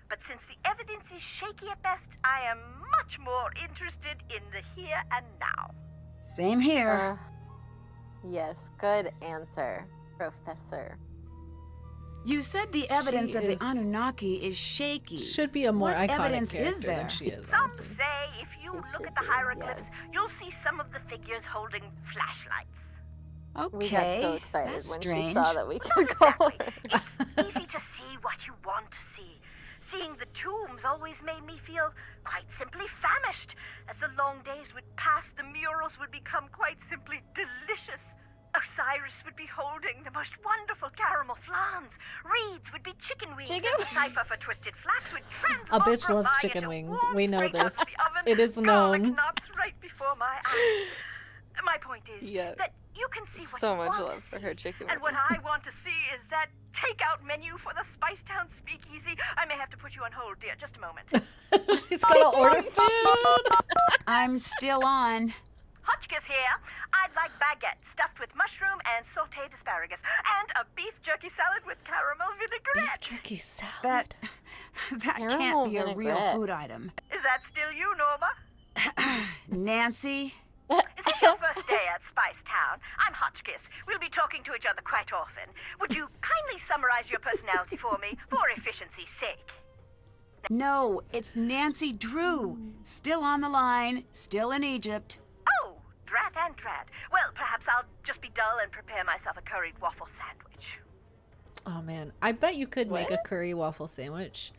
[SPEAKER 3] But since the evidence is shaky at best, I am much more interested in the here and now.
[SPEAKER 4] Same here.
[SPEAKER 2] Yes, good answer, Professor.
[SPEAKER 4] You said the evidence
[SPEAKER 1] She
[SPEAKER 4] of the
[SPEAKER 1] is-
[SPEAKER 4] Anunnaki is shaky.
[SPEAKER 1] Should be a more
[SPEAKER 4] What
[SPEAKER 1] iconic
[SPEAKER 4] evidence
[SPEAKER 1] character
[SPEAKER 4] is there?
[SPEAKER 1] than she is,
[SPEAKER 3] Some
[SPEAKER 1] honestly.
[SPEAKER 3] say if you
[SPEAKER 2] She
[SPEAKER 3] look
[SPEAKER 2] should
[SPEAKER 3] at the
[SPEAKER 2] be,
[SPEAKER 3] hieroglyphs,
[SPEAKER 2] yes.
[SPEAKER 3] you'll see some of the figures holding flashlights.
[SPEAKER 4] Okay.
[SPEAKER 2] We got so excited
[SPEAKER 4] That's
[SPEAKER 2] when
[SPEAKER 4] strange.
[SPEAKER 2] she saw that we
[SPEAKER 3] Not
[SPEAKER 2] could call
[SPEAKER 3] exactly.
[SPEAKER 2] her.
[SPEAKER 3] It's easy to see what you want to see. Seeing the tombs always made me feel quite simply famished. As the long days would pass, the murals would become quite simply delicious. Osiris would be holding the most wonderful caramel flans. Reeds would be chicken wings.
[SPEAKER 2] Chicken
[SPEAKER 3] and the cipher for twisted flax would
[SPEAKER 1] A
[SPEAKER 3] transform
[SPEAKER 1] bitch loves
[SPEAKER 3] Rabbi
[SPEAKER 1] chicken
[SPEAKER 3] into
[SPEAKER 1] wings.
[SPEAKER 3] warm
[SPEAKER 1] We know
[SPEAKER 3] break out
[SPEAKER 1] this.
[SPEAKER 3] of the oven,
[SPEAKER 1] It is
[SPEAKER 3] garlic
[SPEAKER 1] known.
[SPEAKER 3] knots right before my eyes. My point is
[SPEAKER 2] Yeah.
[SPEAKER 3] that you can see what
[SPEAKER 2] So
[SPEAKER 3] you
[SPEAKER 2] much
[SPEAKER 3] want
[SPEAKER 2] love
[SPEAKER 3] to
[SPEAKER 2] for
[SPEAKER 3] see.
[SPEAKER 2] her chicken
[SPEAKER 3] And what
[SPEAKER 2] wings.
[SPEAKER 3] I want to see is that takeout menu for the Spicetown Speakeasy. I may have to put you on hold, dear. Just a moment.
[SPEAKER 1] She's gonna order food.
[SPEAKER 4] I'm still on.
[SPEAKER 3] Hotchkiss here. I'd like baguette stuffed with mushroom and sautéed asparagus, and a beef jerky salad with caramel
[SPEAKER 1] Beef
[SPEAKER 3] vinaigrette.
[SPEAKER 1] jerky salad.
[SPEAKER 4] That
[SPEAKER 2] Caramel
[SPEAKER 4] can't be a real
[SPEAKER 2] vinaigrette.
[SPEAKER 4] food item.
[SPEAKER 3] Is that still you, Norma?
[SPEAKER 4] Nancy?
[SPEAKER 3] Is this your first day at Spicetown? I'm Hotchkiss. We'll be talking to each other quite often. Would you kindly summarize your personality for me, for efficiency's sake?
[SPEAKER 4] No, it's Nancy Drew. Still on the line, still in Egypt.
[SPEAKER 3] Oh, drat and drat. Well, perhaps I'll just be dull and prepare myself a curried waffle sandwich.
[SPEAKER 1] Oh man, I bet you could make a
[SPEAKER 2] What?
[SPEAKER 1] curry waffle sandwich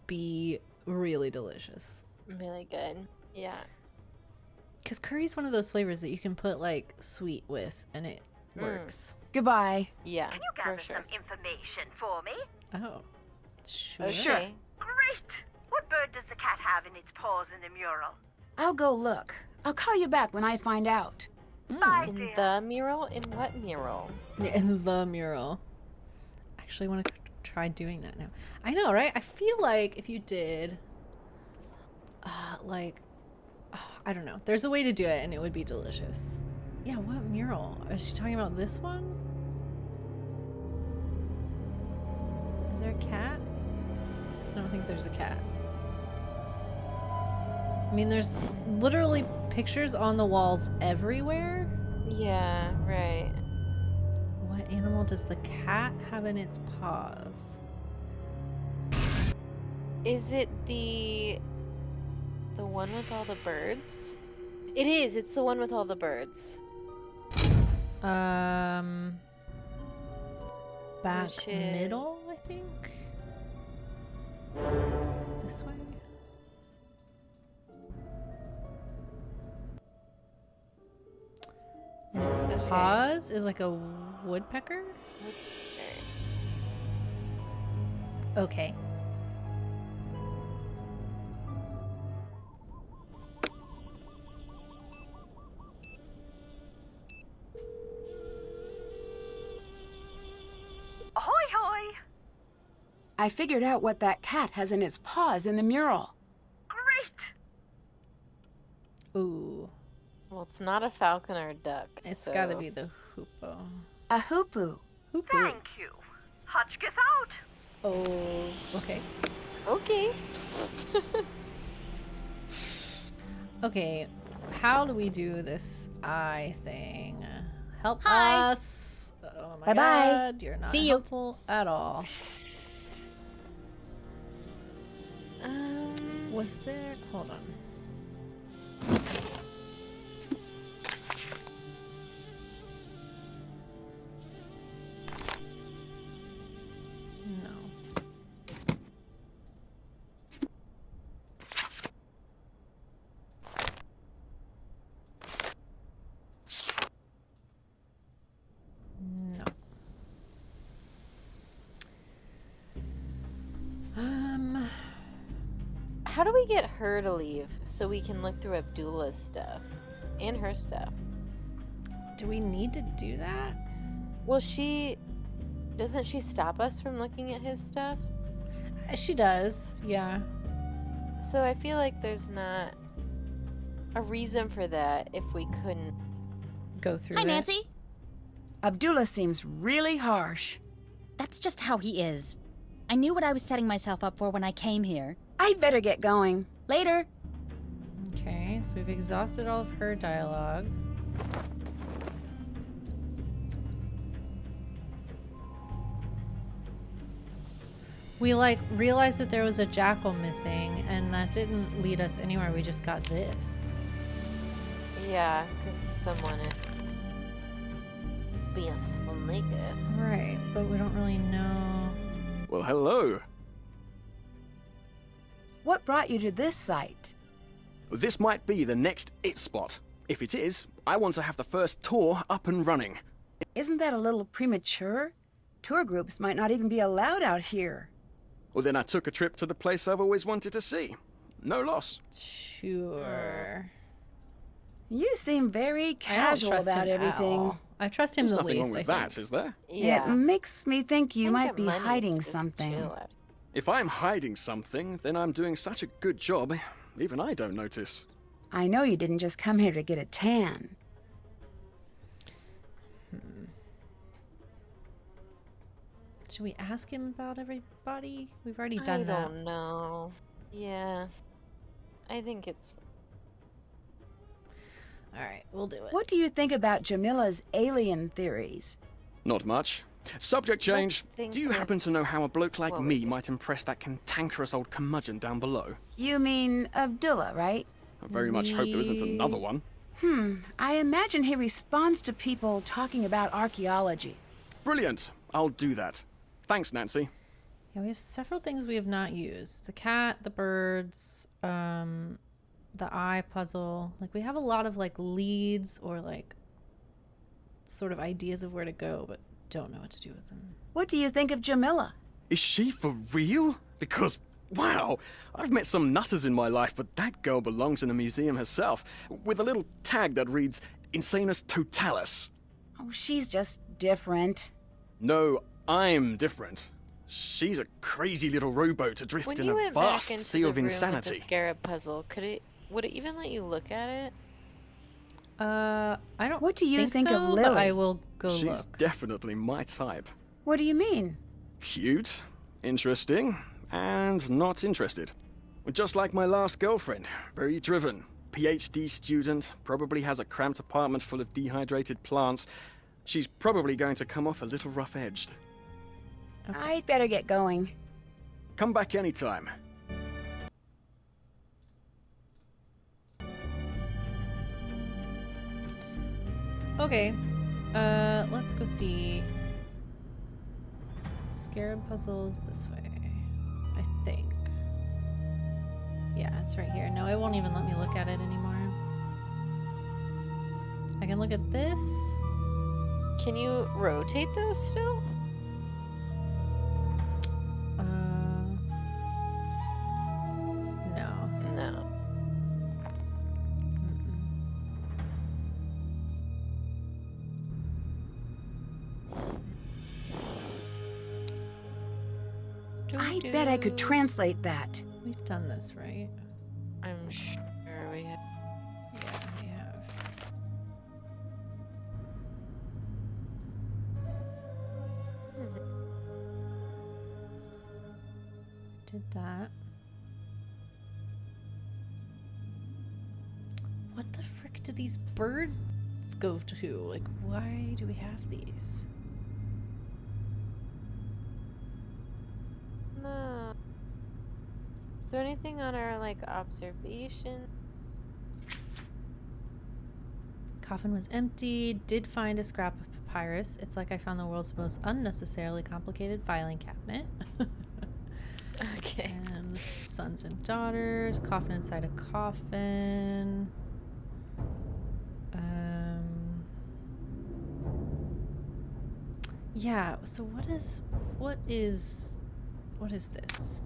[SPEAKER 1] be really delicious.
[SPEAKER 2] Really good. Yeah.
[SPEAKER 1] Because curry's one of those flavors that you can put like sweet with and it works.
[SPEAKER 4] Goodbye.
[SPEAKER 2] Yeah,
[SPEAKER 3] Can you
[SPEAKER 2] for
[SPEAKER 3] gather
[SPEAKER 2] sure.
[SPEAKER 3] some information for me?
[SPEAKER 1] Oh, sure.
[SPEAKER 2] Okay.
[SPEAKER 4] Sure.
[SPEAKER 3] Great! What bird does the cat have in its paws in the mural?
[SPEAKER 4] I'll go look. I'll call you back when I find out.
[SPEAKER 3] Bye,
[SPEAKER 2] In
[SPEAKER 3] dear.
[SPEAKER 2] the mural? In what mural?
[SPEAKER 1] In the mural. I actually want to try doing that now. I know, right? I feel like if you did, I don't know. There's a way to do it and it would be delicious. Yeah, what mural? Is she talking about this one? Is there a cat? I don't think there's a cat. I mean, there's literally pictures on the walls everywhere.
[SPEAKER 2] Yeah, right.
[SPEAKER 1] What animal does the cat have in its paws?
[SPEAKER 2] Is it the one with all the birds? It is. It's the one with all the birds.
[SPEAKER 1] Back
[SPEAKER 2] Which is-
[SPEAKER 1] middle, I think. This way. And its
[SPEAKER 2] Okay.
[SPEAKER 1] paws is like a woodpecker. Okay.
[SPEAKER 3] Ahoy, hoy!
[SPEAKER 4] I figured out what that cat has in its paws in the mural.
[SPEAKER 3] Great!
[SPEAKER 1] Ooh.
[SPEAKER 2] Well, it's not a falcon or a duck.
[SPEAKER 1] It's
[SPEAKER 2] so-
[SPEAKER 1] gotta be the hoopoe.
[SPEAKER 4] A hoopoo.
[SPEAKER 1] Hoopoe.
[SPEAKER 3] Thank you. Hotchkiss out!
[SPEAKER 1] Oh, okay.
[SPEAKER 2] Okay.
[SPEAKER 1] Okay, how do we do this eye thing? Help
[SPEAKER 7] Hi.
[SPEAKER 1] us. Oh my
[SPEAKER 7] Bye-bye.
[SPEAKER 1] god, you're not
[SPEAKER 7] See you.
[SPEAKER 1] helpful at all. Was there... Hold on. No. No.
[SPEAKER 2] How do we get her to leave so we can look through Abdullah's stuff and her stuff?
[SPEAKER 1] Do we need to do that?
[SPEAKER 2] Well, doesn't she stop us from looking at his stuff?
[SPEAKER 1] She does, yeah.
[SPEAKER 2] So I feel like there's not a reason for that if we couldn't.
[SPEAKER 1] Go through
[SPEAKER 7] Hi,
[SPEAKER 1] it.
[SPEAKER 7] Nancy.
[SPEAKER 4] Abdullah seems really harsh.
[SPEAKER 7] That's just how he is. I knew what I was setting myself up for when I came here.
[SPEAKER 4] I'd better get going.
[SPEAKER 7] Later.
[SPEAKER 1] Okay, so we've exhausted all of her dialogue. We realized that there was a jackal missing, and that didn't lead us anywhere. We just got this.
[SPEAKER 2] Yeah, because someone is being sneaky.
[SPEAKER 1] Right, but we don't really know.
[SPEAKER 5] Well, hello.
[SPEAKER 4] What brought you to this site?
[SPEAKER 5] This might be the next it spot. If it is, I want to have the first tour up and running.
[SPEAKER 4] Isn't that a little premature? Tour groups might not even be allowed out here.
[SPEAKER 5] Well, then I took a trip to the place I've always wanted to see. No loss.
[SPEAKER 1] Sure.
[SPEAKER 4] You seem very
[SPEAKER 1] I don't
[SPEAKER 4] casual
[SPEAKER 1] trust
[SPEAKER 4] about
[SPEAKER 1] him at
[SPEAKER 4] everything.
[SPEAKER 1] all. I trust him
[SPEAKER 5] There's
[SPEAKER 1] the
[SPEAKER 5] nothing
[SPEAKER 1] least,
[SPEAKER 5] wrong with
[SPEAKER 1] I think.
[SPEAKER 5] that, is there?
[SPEAKER 2] Yeah.
[SPEAKER 4] It makes me think you
[SPEAKER 2] I
[SPEAKER 4] might
[SPEAKER 2] got
[SPEAKER 4] be
[SPEAKER 2] money to
[SPEAKER 4] hiding
[SPEAKER 2] just
[SPEAKER 4] something.
[SPEAKER 2] chill out.
[SPEAKER 5] If I'm hiding something, then I'm doing such a good job, even I don't notice.
[SPEAKER 4] I know you didn't just come here to get a tan.
[SPEAKER 1] Should we ask him about everybody? We've already done that.
[SPEAKER 2] I don't know. Yeah. I think it's...
[SPEAKER 1] Alright, we'll do it.
[SPEAKER 4] What do you think about Jamila's alien theories?
[SPEAKER 5] Not much. Subject change.
[SPEAKER 2] Let's think
[SPEAKER 5] Do you
[SPEAKER 2] of
[SPEAKER 5] happen to know how a bloke like
[SPEAKER 2] what
[SPEAKER 5] me
[SPEAKER 2] we-
[SPEAKER 5] might impress that cantankerous old curmudgeon down below?
[SPEAKER 4] You mean Abdullah, right?
[SPEAKER 5] I very much hope there isn't another one.
[SPEAKER 4] I imagine he responds to people talking about archaeology.
[SPEAKER 5] Brilliant. I'll do that. Thanks, Nancy.
[SPEAKER 1] Yeah, we have several things we have not used. The cat, the birds, the eye puzzle. Like, we have a lot of, like, leads or, like, sort of ideas of where to go, but don't know what to do with them.
[SPEAKER 4] What do you think of Jamila?
[SPEAKER 5] Is she for real? Because, wow, I've met some nutters in my life, but that girl belongs in a museum herself, with a little tag that reads Insanus Totalis.
[SPEAKER 4] Oh, she's just different.
[SPEAKER 5] No, I'm different. She's a crazy little rowboat adrift
[SPEAKER 2] When
[SPEAKER 5] in
[SPEAKER 2] you
[SPEAKER 5] a
[SPEAKER 2] went back
[SPEAKER 5] vast
[SPEAKER 2] into
[SPEAKER 5] sea
[SPEAKER 2] the
[SPEAKER 5] of
[SPEAKER 2] room with the
[SPEAKER 5] insanity.
[SPEAKER 2] scarab puzzle, would it even let you look at it?
[SPEAKER 1] I don't
[SPEAKER 4] What do you think
[SPEAKER 1] so,
[SPEAKER 4] of
[SPEAKER 1] but I
[SPEAKER 4] Lily?
[SPEAKER 1] will go
[SPEAKER 5] She's
[SPEAKER 1] look.
[SPEAKER 5] definitely my type.
[SPEAKER 4] What do you mean?
[SPEAKER 5] Cute, interesting, and not interested. Just like my last girlfriend, very driven. PhD student, probably has a cramped apartment full of dehydrated plants. She's probably going to come off a little rough-edged.
[SPEAKER 4] I'd better get going.
[SPEAKER 5] Come back anytime.
[SPEAKER 1] Okay, let's go see. Scarab puzzles this way, I think. Yeah, it's right here. No, it won't even let me look at it anymore. I can look at this.
[SPEAKER 2] Can you rotate those still?
[SPEAKER 1] No.
[SPEAKER 2] No.
[SPEAKER 4] I bet I could translate that.
[SPEAKER 1] We've done this, right?
[SPEAKER 2] I'm sure we have.
[SPEAKER 1] Yeah, we have. Did that. What the frick do these birds go to? Like, why do we have these?
[SPEAKER 2] No. Is there anything on our, like, observations?
[SPEAKER 1] Coffin was empty. Did find a scrap of papyrus. It's like I found the world's most unnecessarily complicated filing cabinet.
[SPEAKER 2] Okay.
[SPEAKER 1] And sons and daughters. Coffin inside a coffin. Yeah, so what is this?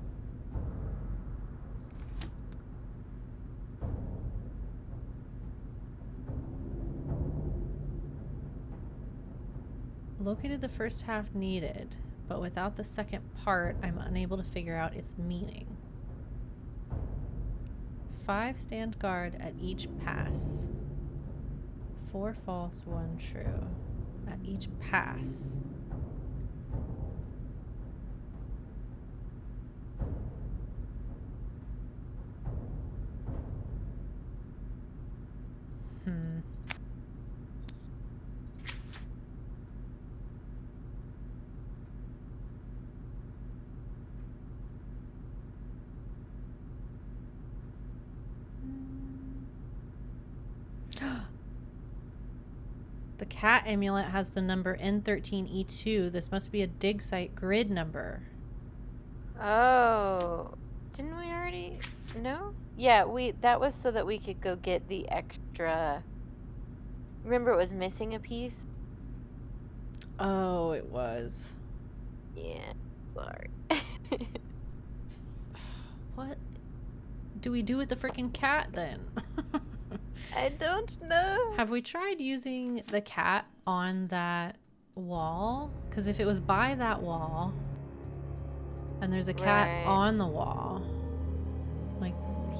[SPEAKER 1] Located the first half needed, but without the second part, I'm unable to figure out its meaning. 5 stand guard at each pass. 4 false, 1 true. At each pass. The cat amulet has the number N13E2. This must be a dig site grid number.
[SPEAKER 2] Oh. Didn't we already... No? Yeah, that was so that we could go get the extra... Remember it was missing a piece?
[SPEAKER 1] Oh, it was.
[SPEAKER 2] Yeah, sorry.
[SPEAKER 1] What do we do with the freaking cat then?
[SPEAKER 2] I don't know.
[SPEAKER 1] Have we tried using the cat on that wall? Because if it was by that wall, and there's a cat
[SPEAKER 2] Right.
[SPEAKER 1] on the wall, like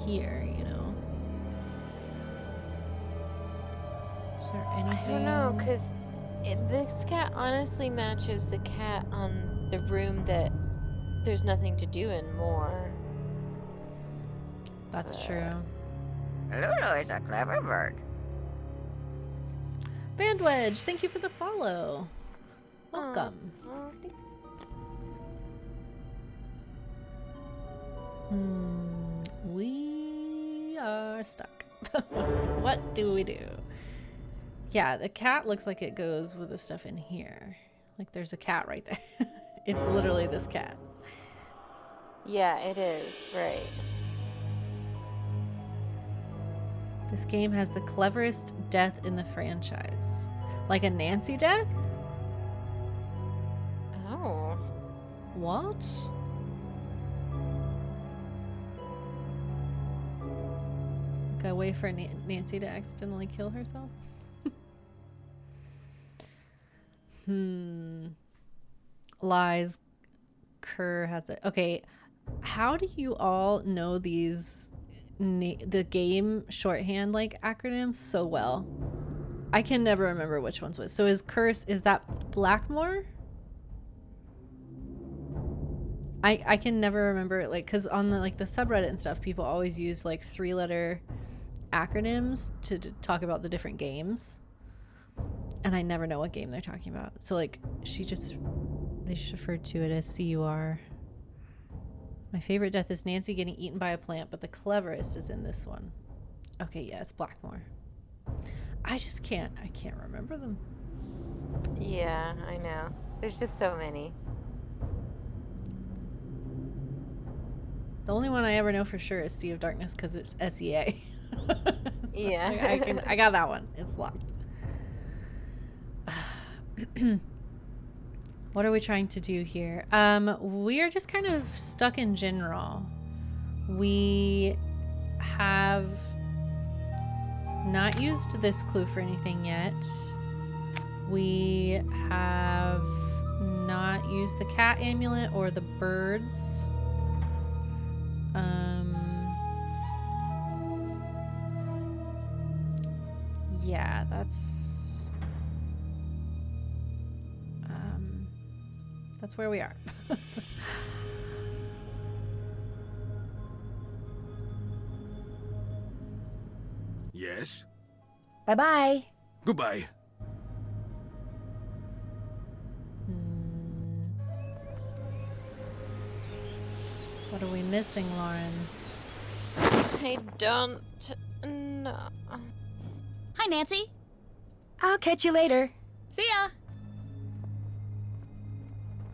[SPEAKER 1] here, you know. Is there anything?
[SPEAKER 2] I don't know, because this cat honestly matches the cat on the room that there's nothing to do in more.
[SPEAKER 1] That's true.
[SPEAKER 3] Lulu is a clever bird.
[SPEAKER 1] Bandwedge, thank you for the follow. Welcome.
[SPEAKER 2] Oh,
[SPEAKER 1] We are stuck. What do we do? Yeah, the cat looks like it goes with the stuff in here. Like there's a cat right there. It's literally this cat.
[SPEAKER 2] yeah, it is, right.
[SPEAKER 1] This game has the cleverest death in the franchise. Like a Nancy death?
[SPEAKER 2] Oh.
[SPEAKER 1] What? Like a way for Nancy to accidentally kill herself? Lies. Kerr has it. Okay, how do you all know these the game shorthand like acronyms so well? I can never remember which ones was. So is curse, is that Blackmore? I can never remember, like, because on the like the subreddit and stuff, people always use like 3-letter acronyms to talk about the different games, and I never know what game they're talking about. So like they just referred to it as CUR. My favorite death is Nancy getting eaten by a plant, but the cleverest is in this one. Okay, yeah, it's Blackmore. I can't remember them.
[SPEAKER 2] Yeah, I know. There's just so many.
[SPEAKER 1] The only one I ever know for sure is Sea of Darkness because it's SEA.
[SPEAKER 2] Yeah.
[SPEAKER 1] I got that one. It's locked. What are we trying to do here? We are just kind of stuck in general. We have not used this clue for anything yet. We have not used the cat amulet or the birds. Yeah, that's where we are.
[SPEAKER 6] Yes?
[SPEAKER 9] Bye-bye.
[SPEAKER 6] Goodbye.
[SPEAKER 1] What are we missing, Lauren?
[SPEAKER 2] I don't know.
[SPEAKER 7] Hi, Nancy.
[SPEAKER 9] I'll catch you later.
[SPEAKER 7] See ya.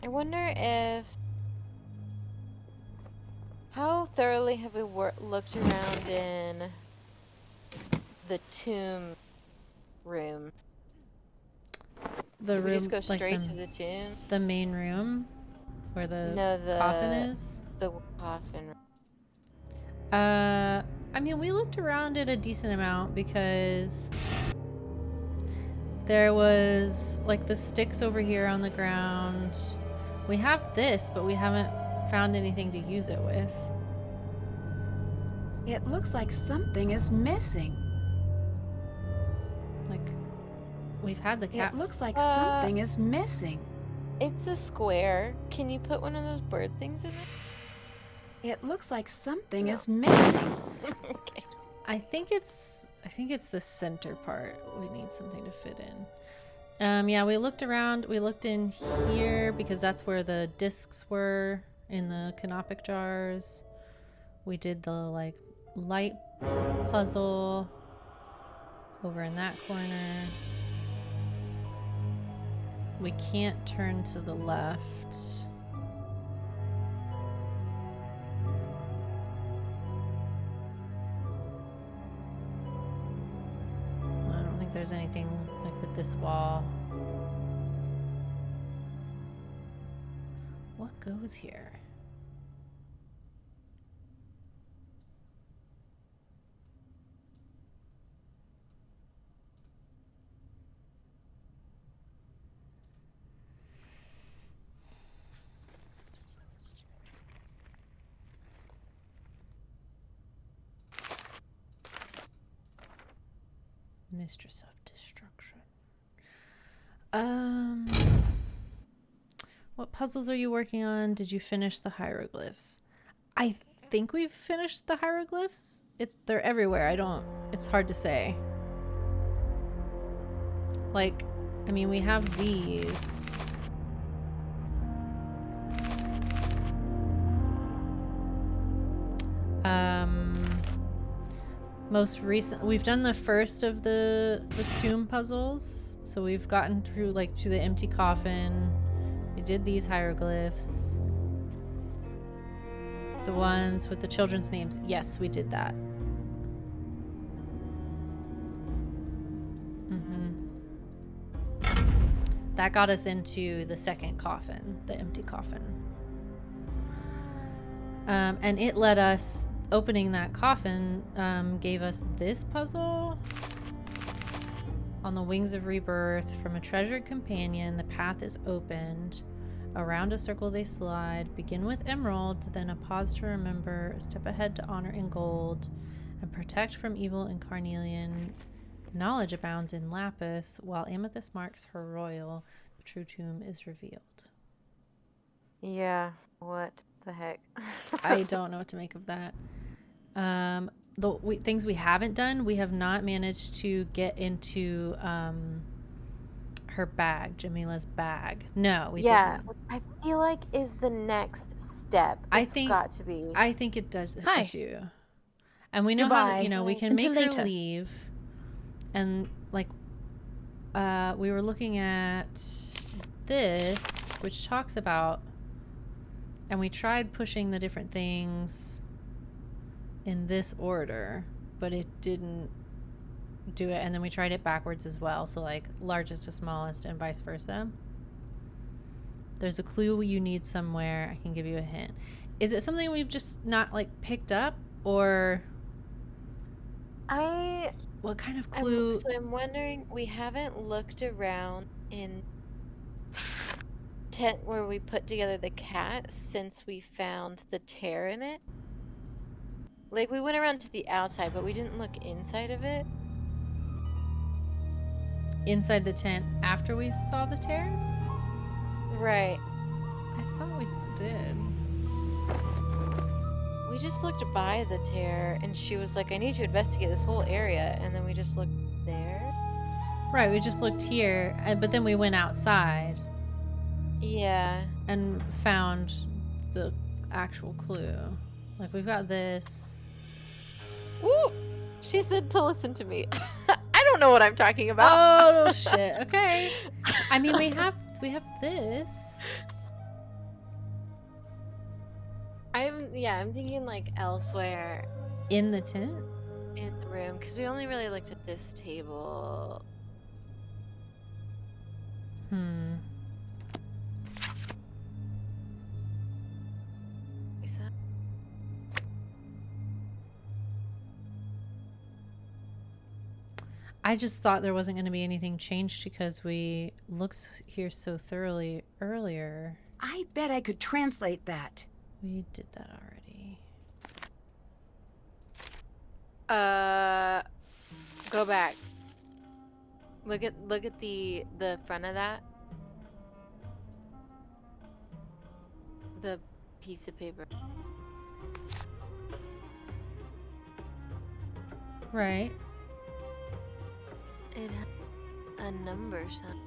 [SPEAKER 2] I wonder if... How thoroughly have we looked around in the tomb room?
[SPEAKER 1] The
[SPEAKER 2] Did
[SPEAKER 1] room,
[SPEAKER 2] we just go
[SPEAKER 1] like
[SPEAKER 2] straight to the tomb?
[SPEAKER 1] the main room, where the coffin is.
[SPEAKER 2] The coffin.
[SPEAKER 1] I mean, we looked around it a decent amount because there was like the sticks over here on the ground. We have this, but we haven't found anything to use it with.
[SPEAKER 4] It looks like something is missing.
[SPEAKER 1] Like, we've had the cat.
[SPEAKER 4] It looks like something is missing.
[SPEAKER 2] It's a square. Can you put one of those bird things in it?
[SPEAKER 4] It looks like something is missing.
[SPEAKER 2] Okay.
[SPEAKER 1] I think it's the center part. We need something to fit in. Yeah, we looked around. We looked in here because that's where the discs were in the canopic jars. We did the like light puzzle over in that corner. We can't turn to the left. I don't think there's anything like with this wall. What goes here? Mistress of Destruction. What puzzles are you working on? Did you finish the hieroglyphs? I think we've finished the hieroglyphs. They're everywhere. It's hard to say. Like, I mean, we have these. Most recent, we've done the first of the tomb puzzles, so we've gotten through like to the empty coffin. We did these hieroglyphs, the ones with the children's names. Yes, we did that. That got us into the second coffin, the empty coffin, and it let us. Opening that coffin gave us this puzzle. On the Wings of Rebirth, from a treasured companion, the path is opened. Around a circle they slide. Begin with emerald, then a pause to remember, a step ahead to honor in gold, and protect from evil in carnelian. Knowledge abounds in lapis, while amethyst marks her royal. The true tomb is revealed.
[SPEAKER 2] Yeah, what the heck?
[SPEAKER 1] I don't know what to make of that. Things we haven't done, we have not managed to get into her bag, Jamila's bag. No, we didn't.
[SPEAKER 2] Which I feel like is the next step. It's got to be.
[SPEAKER 1] I think it does
[SPEAKER 7] Hi.
[SPEAKER 1] too. And we know how to,
[SPEAKER 9] Goodbye.
[SPEAKER 1] we can
[SPEAKER 7] Until
[SPEAKER 1] make her
[SPEAKER 7] later.
[SPEAKER 1] leave. And like we were looking at this, which talks about, and we tried pushing the different things in this order, but it didn't do it. And then we tried it backwards as well, so like largest to smallest and vice versa. There's a clue you need somewhere. I can give you a hint. Is it something we've just not like picked up, or what kind of clue?
[SPEAKER 2] I'm wondering, we haven't looked around in tent where we put together the cat since we found the tear in it. Like, we went around to the outside, but we didn't look inside of it.
[SPEAKER 1] Inside the tent after we saw the tear?
[SPEAKER 2] Right.
[SPEAKER 1] I thought we did.
[SPEAKER 2] We just looked by the tear, and she was like, I need to investigate this whole area, and then we just looked there.
[SPEAKER 1] Right, we just looked here, but then we went outside.
[SPEAKER 2] Yeah.
[SPEAKER 1] And found the actual clue. Like, we've got this.
[SPEAKER 2] Ooh! She said to listen to me. I don't know what I'm talking about.
[SPEAKER 1] Oh, shit. Okay. I mean, we have this.
[SPEAKER 2] I'm thinking like elsewhere
[SPEAKER 1] In the tent?
[SPEAKER 2] in the room, because we only really looked at this table. Is that?
[SPEAKER 1] I just thought there wasn't going to be anything changed because we looked here so thoroughly earlier.
[SPEAKER 4] I bet I could translate that.
[SPEAKER 1] We did that already.
[SPEAKER 2] Go back. Look at the front of that. The piece of paper.
[SPEAKER 1] Right.
[SPEAKER 2] It had a number sign.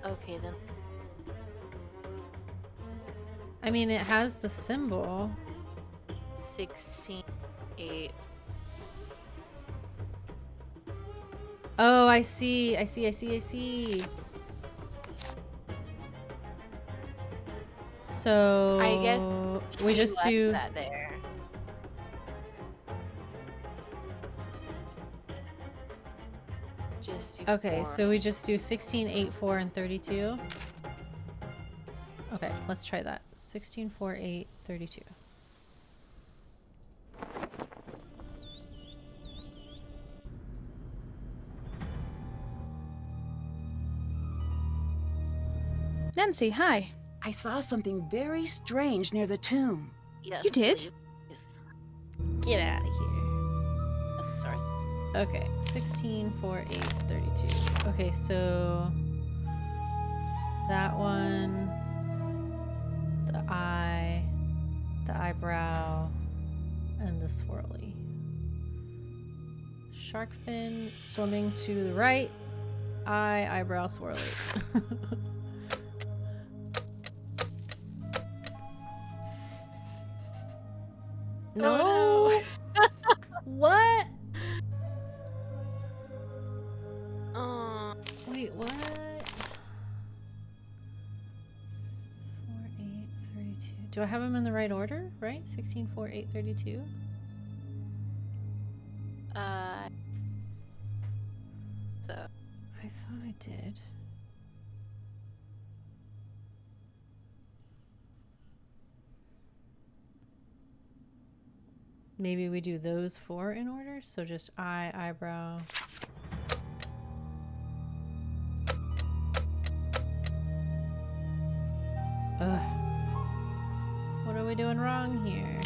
[SPEAKER 2] Okay then.
[SPEAKER 1] I mean, it has the symbol.
[SPEAKER 2] 16:8.
[SPEAKER 1] Oh, I see. So
[SPEAKER 2] I guess
[SPEAKER 1] we
[SPEAKER 2] she
[SPEAKER 1] just
[SPEAKER 2] left
[SPEAKER 1] do
[SPEAKER 2] that there. Just do
[SPEAKER 1] Okay, so we just do 16, 8, 4, and 32. Okay, let's try that. 16, 4, 8, 32.
[SPEAKER 7] Nancy, hi.
[SPEAKER 4] I saw something very strange near the tomb.
[SPEAKER 2] Yes,
[SPEAKER 7] You did?
[SPEAKER 2] please.
[SPEAKER 1] Get out of here.
[SPEAKER 2] Yes, sorry.
[SPEAKER 1] Okay, 16, 4, 8, 32. Okay, so that one, the eye, the eyebrow, and the swirly. Shark fin swimming to the right, eye, eyebrow, swirly. No.
[SPEAKER 2] Oh,
[SPEAKER 1] What?
[SPEAKER 2] no.
[SPEAKER 1] Wait, what? 4, 8, 32. Do I have them in the right order? Right? 16, 4, 8, 32?
[SPEAKER 2] So
[SPEAKER 1] I thought I did. Maybe we do those 4 in order? So just eye, eyebrow. Ugh. What are we doing wrong here?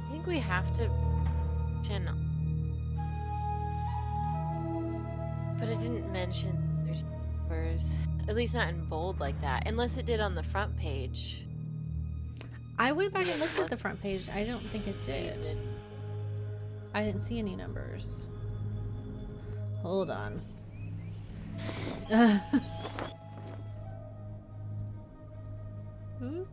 [SPEAKER 2] I think we have to but it didn't mention there's numbers. At least not in bold like that. Unless it did on the front page.
[SPEAKER 1] I went back and looked at the front page. I don't think it did. I didn't see any numbers. Hold on. Ooh.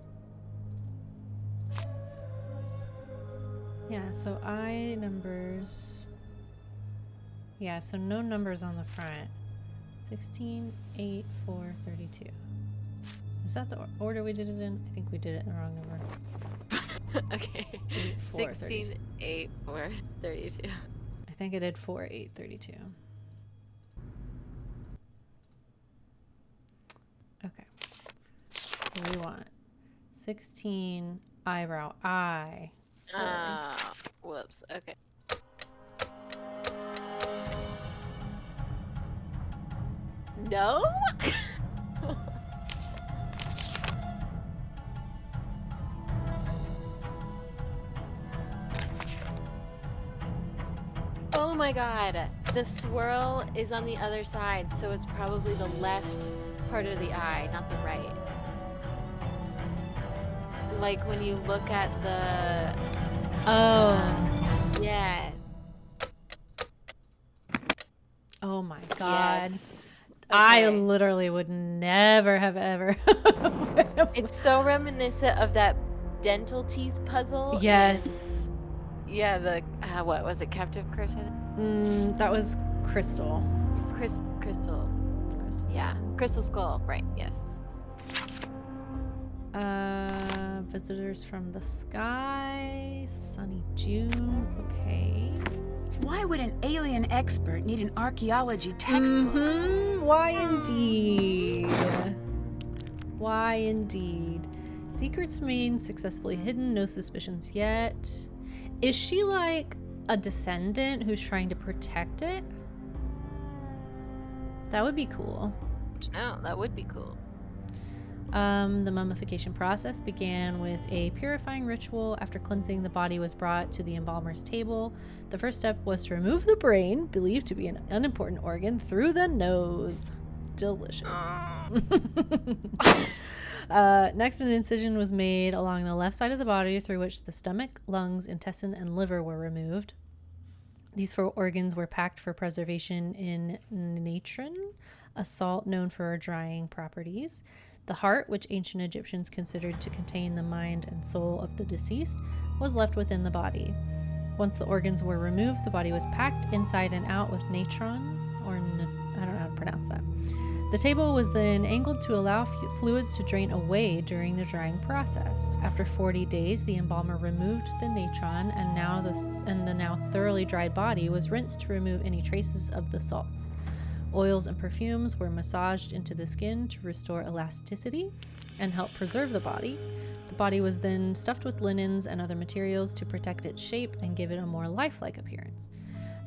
[SPEAKER 1] Yeah, so I numbers. Yeah, so no numbers on the front. 16, 8, 4, 32. Is that the order we did it in? I think we did it in the wrong number.
[SPEAKER 2] Okay.
[SPEAKER 1] 8, 4,
[SPEAKER 2] 16,
[SPEAKER 1] 32.
[SPEAKER 2] 8, 4, 32.
[SPEAKER 1] I think I did 4, 8, 32. Okay. So we want 16 eyebrow eye.
[SPEAKER 2] Whoops. Okay. No? Oh my god. The swirl is on the other side, so it's probably the left part of the eye, not the right. Like when you look at the...
[SPEAKER 1] Oh.
[SPEAKER 2] Yeah.
[SPEAKER 1] Oh my god.
[SPEAKER 2] Yes.
[SPEAKER 1] I
[SPEAKER 2] Okay.
[SPEAKER 1] literally would never have ever.
[SPEAKER 2] It's so reminiscent of that dental teeth puzzle.
[SPEAKER 1] Yes.
[SPEAKER 2] Yeah, the what was it? Captive Curse. I think?
[SPEAKER 1] That was Crystal.
[SPEAKER 2] Crystal.
[SPEAKER 1] Crystal.
[SPEAKER 2] Yeah, Crystal Skull. Right. Yes.
[SPEAKER 1] Visitors from the sky. Sunny June. Okay.
[SPEAKER 4] Why would an alien expert need an archaeology textbook?
[SPEAKER 1] Why indeed? Why indeed? Secrets remain successfully hidden, no suspicions yet. Is she like a descendant who's trying to protect it? That would be cool.
[SPEAKER 2] No, that would be cool.
[SPEAKER 1] The mummification process began with a purifying ritual. After cleansing, the body was brought to the embalmer's table. The first step was to remove the brain, believed to be an unimportant organ, through the nose. Delicious. Next, an incision was made along the left side of the body through which the stomach, lungs, intestine, and liver were removed. These 4 organs were packed for preservation in natron, a salt known for drying properties. The heart, which ancient Egyptians considered to contain the mind and soul of the deceased, was left within the body. Once the organs were removed, the body was packed inside and out with natron, or I don't know how to pronounce that. The table was then angled to allow fluids to drain away during the drying process. After 40 days, the embalmer removed the natron, and the now thoroughly dried body was rinsed to remove any traces of the salts. Oils and perfumes were massaged into the skin to restore elasticity and help preserve the body. The body was then stuffed with linens and other materials to protect its shape and give it a more lifelike appearance.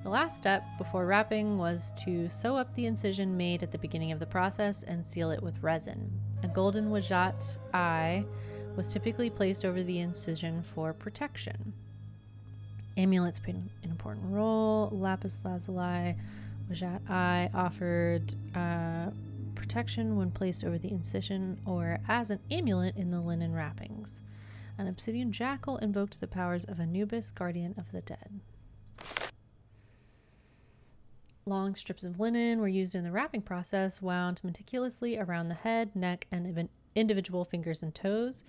[SPEAKER 1] The last step before wrapping was to sew up the incision made at the beginning of the process and seal it with resin. A golden Wajat eye was typically placed over the incision for protection. Amulets played an important role. Lapis lazuli, Wajat eye offered protection when placed over the incision or as an amulet in the linen wrappings. An obsidian jackal invoked the powers of Anubis, guardian of the dead. Long strips of linen were used in the wrapping process, wound meticulously around the head, neck, and individual fingers and toes.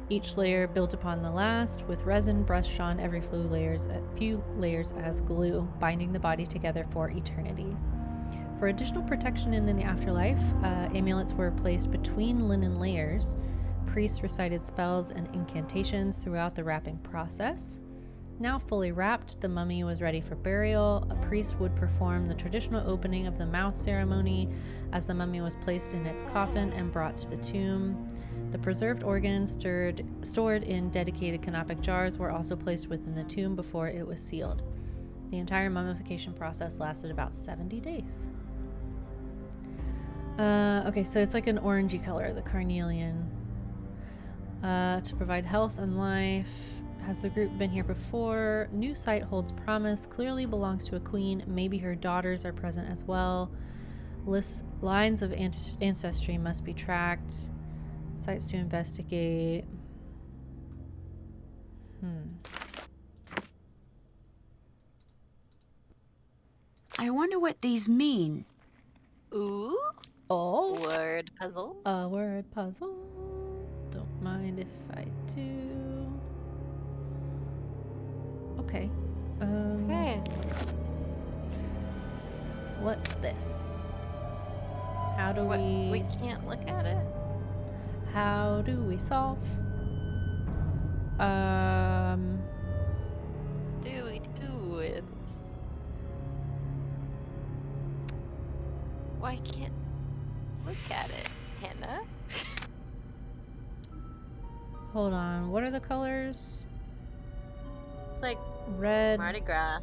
[SPEAKER 1] Each layer built upon the last, with resin brushed on every few layers as glue, binding the body together for eternity. For additional protection in the afterlife, amulets were placed between linen layers. Priests recited spells and incantations throughout the wrapping process. Now fully wrapped, the mummy was ready for burial. A priest would perform the traditional opening of the mouth ceremony as the mummy was placed in its coffin and brought to the tomb. The preserved organs stored in dedicated canopic jars were also placed within the tomb before it was sealed. The entire mummification process lasted about 70 days. Okay, so it's like an orangey color, the carnelian. To provide health and life. Has the group been here before? New site holds promise. Clearly belongs to a queen. Maybe her daughters are present as well. Lines of ancestry must be tracked. Sites to investigate.
[SPEAKER 4] I wonder what these mean.
[SPEAKER 2] Ooh.
[SPEAKER 1] Oh.
[SPEAKER 2] Word puzzle.
[SPEAKER 1] A word puzzle. Don't mind if I do. Okay.
[SPEAKER 2] Okay.
[SPEAKER 1] What's this? How do
[SPEAKER 2] We can't look at it.
[SPEAKER 1] How do we solve?
[SPEAKER 2] Do we do it? Why can't look at it, Hannah?
[SPEAKER 1] Hold on. What are the colors?
[SPEAKER 2] It's like
[SPEAKER 1] Red.
[SPEAKER 2] Mardi Gras.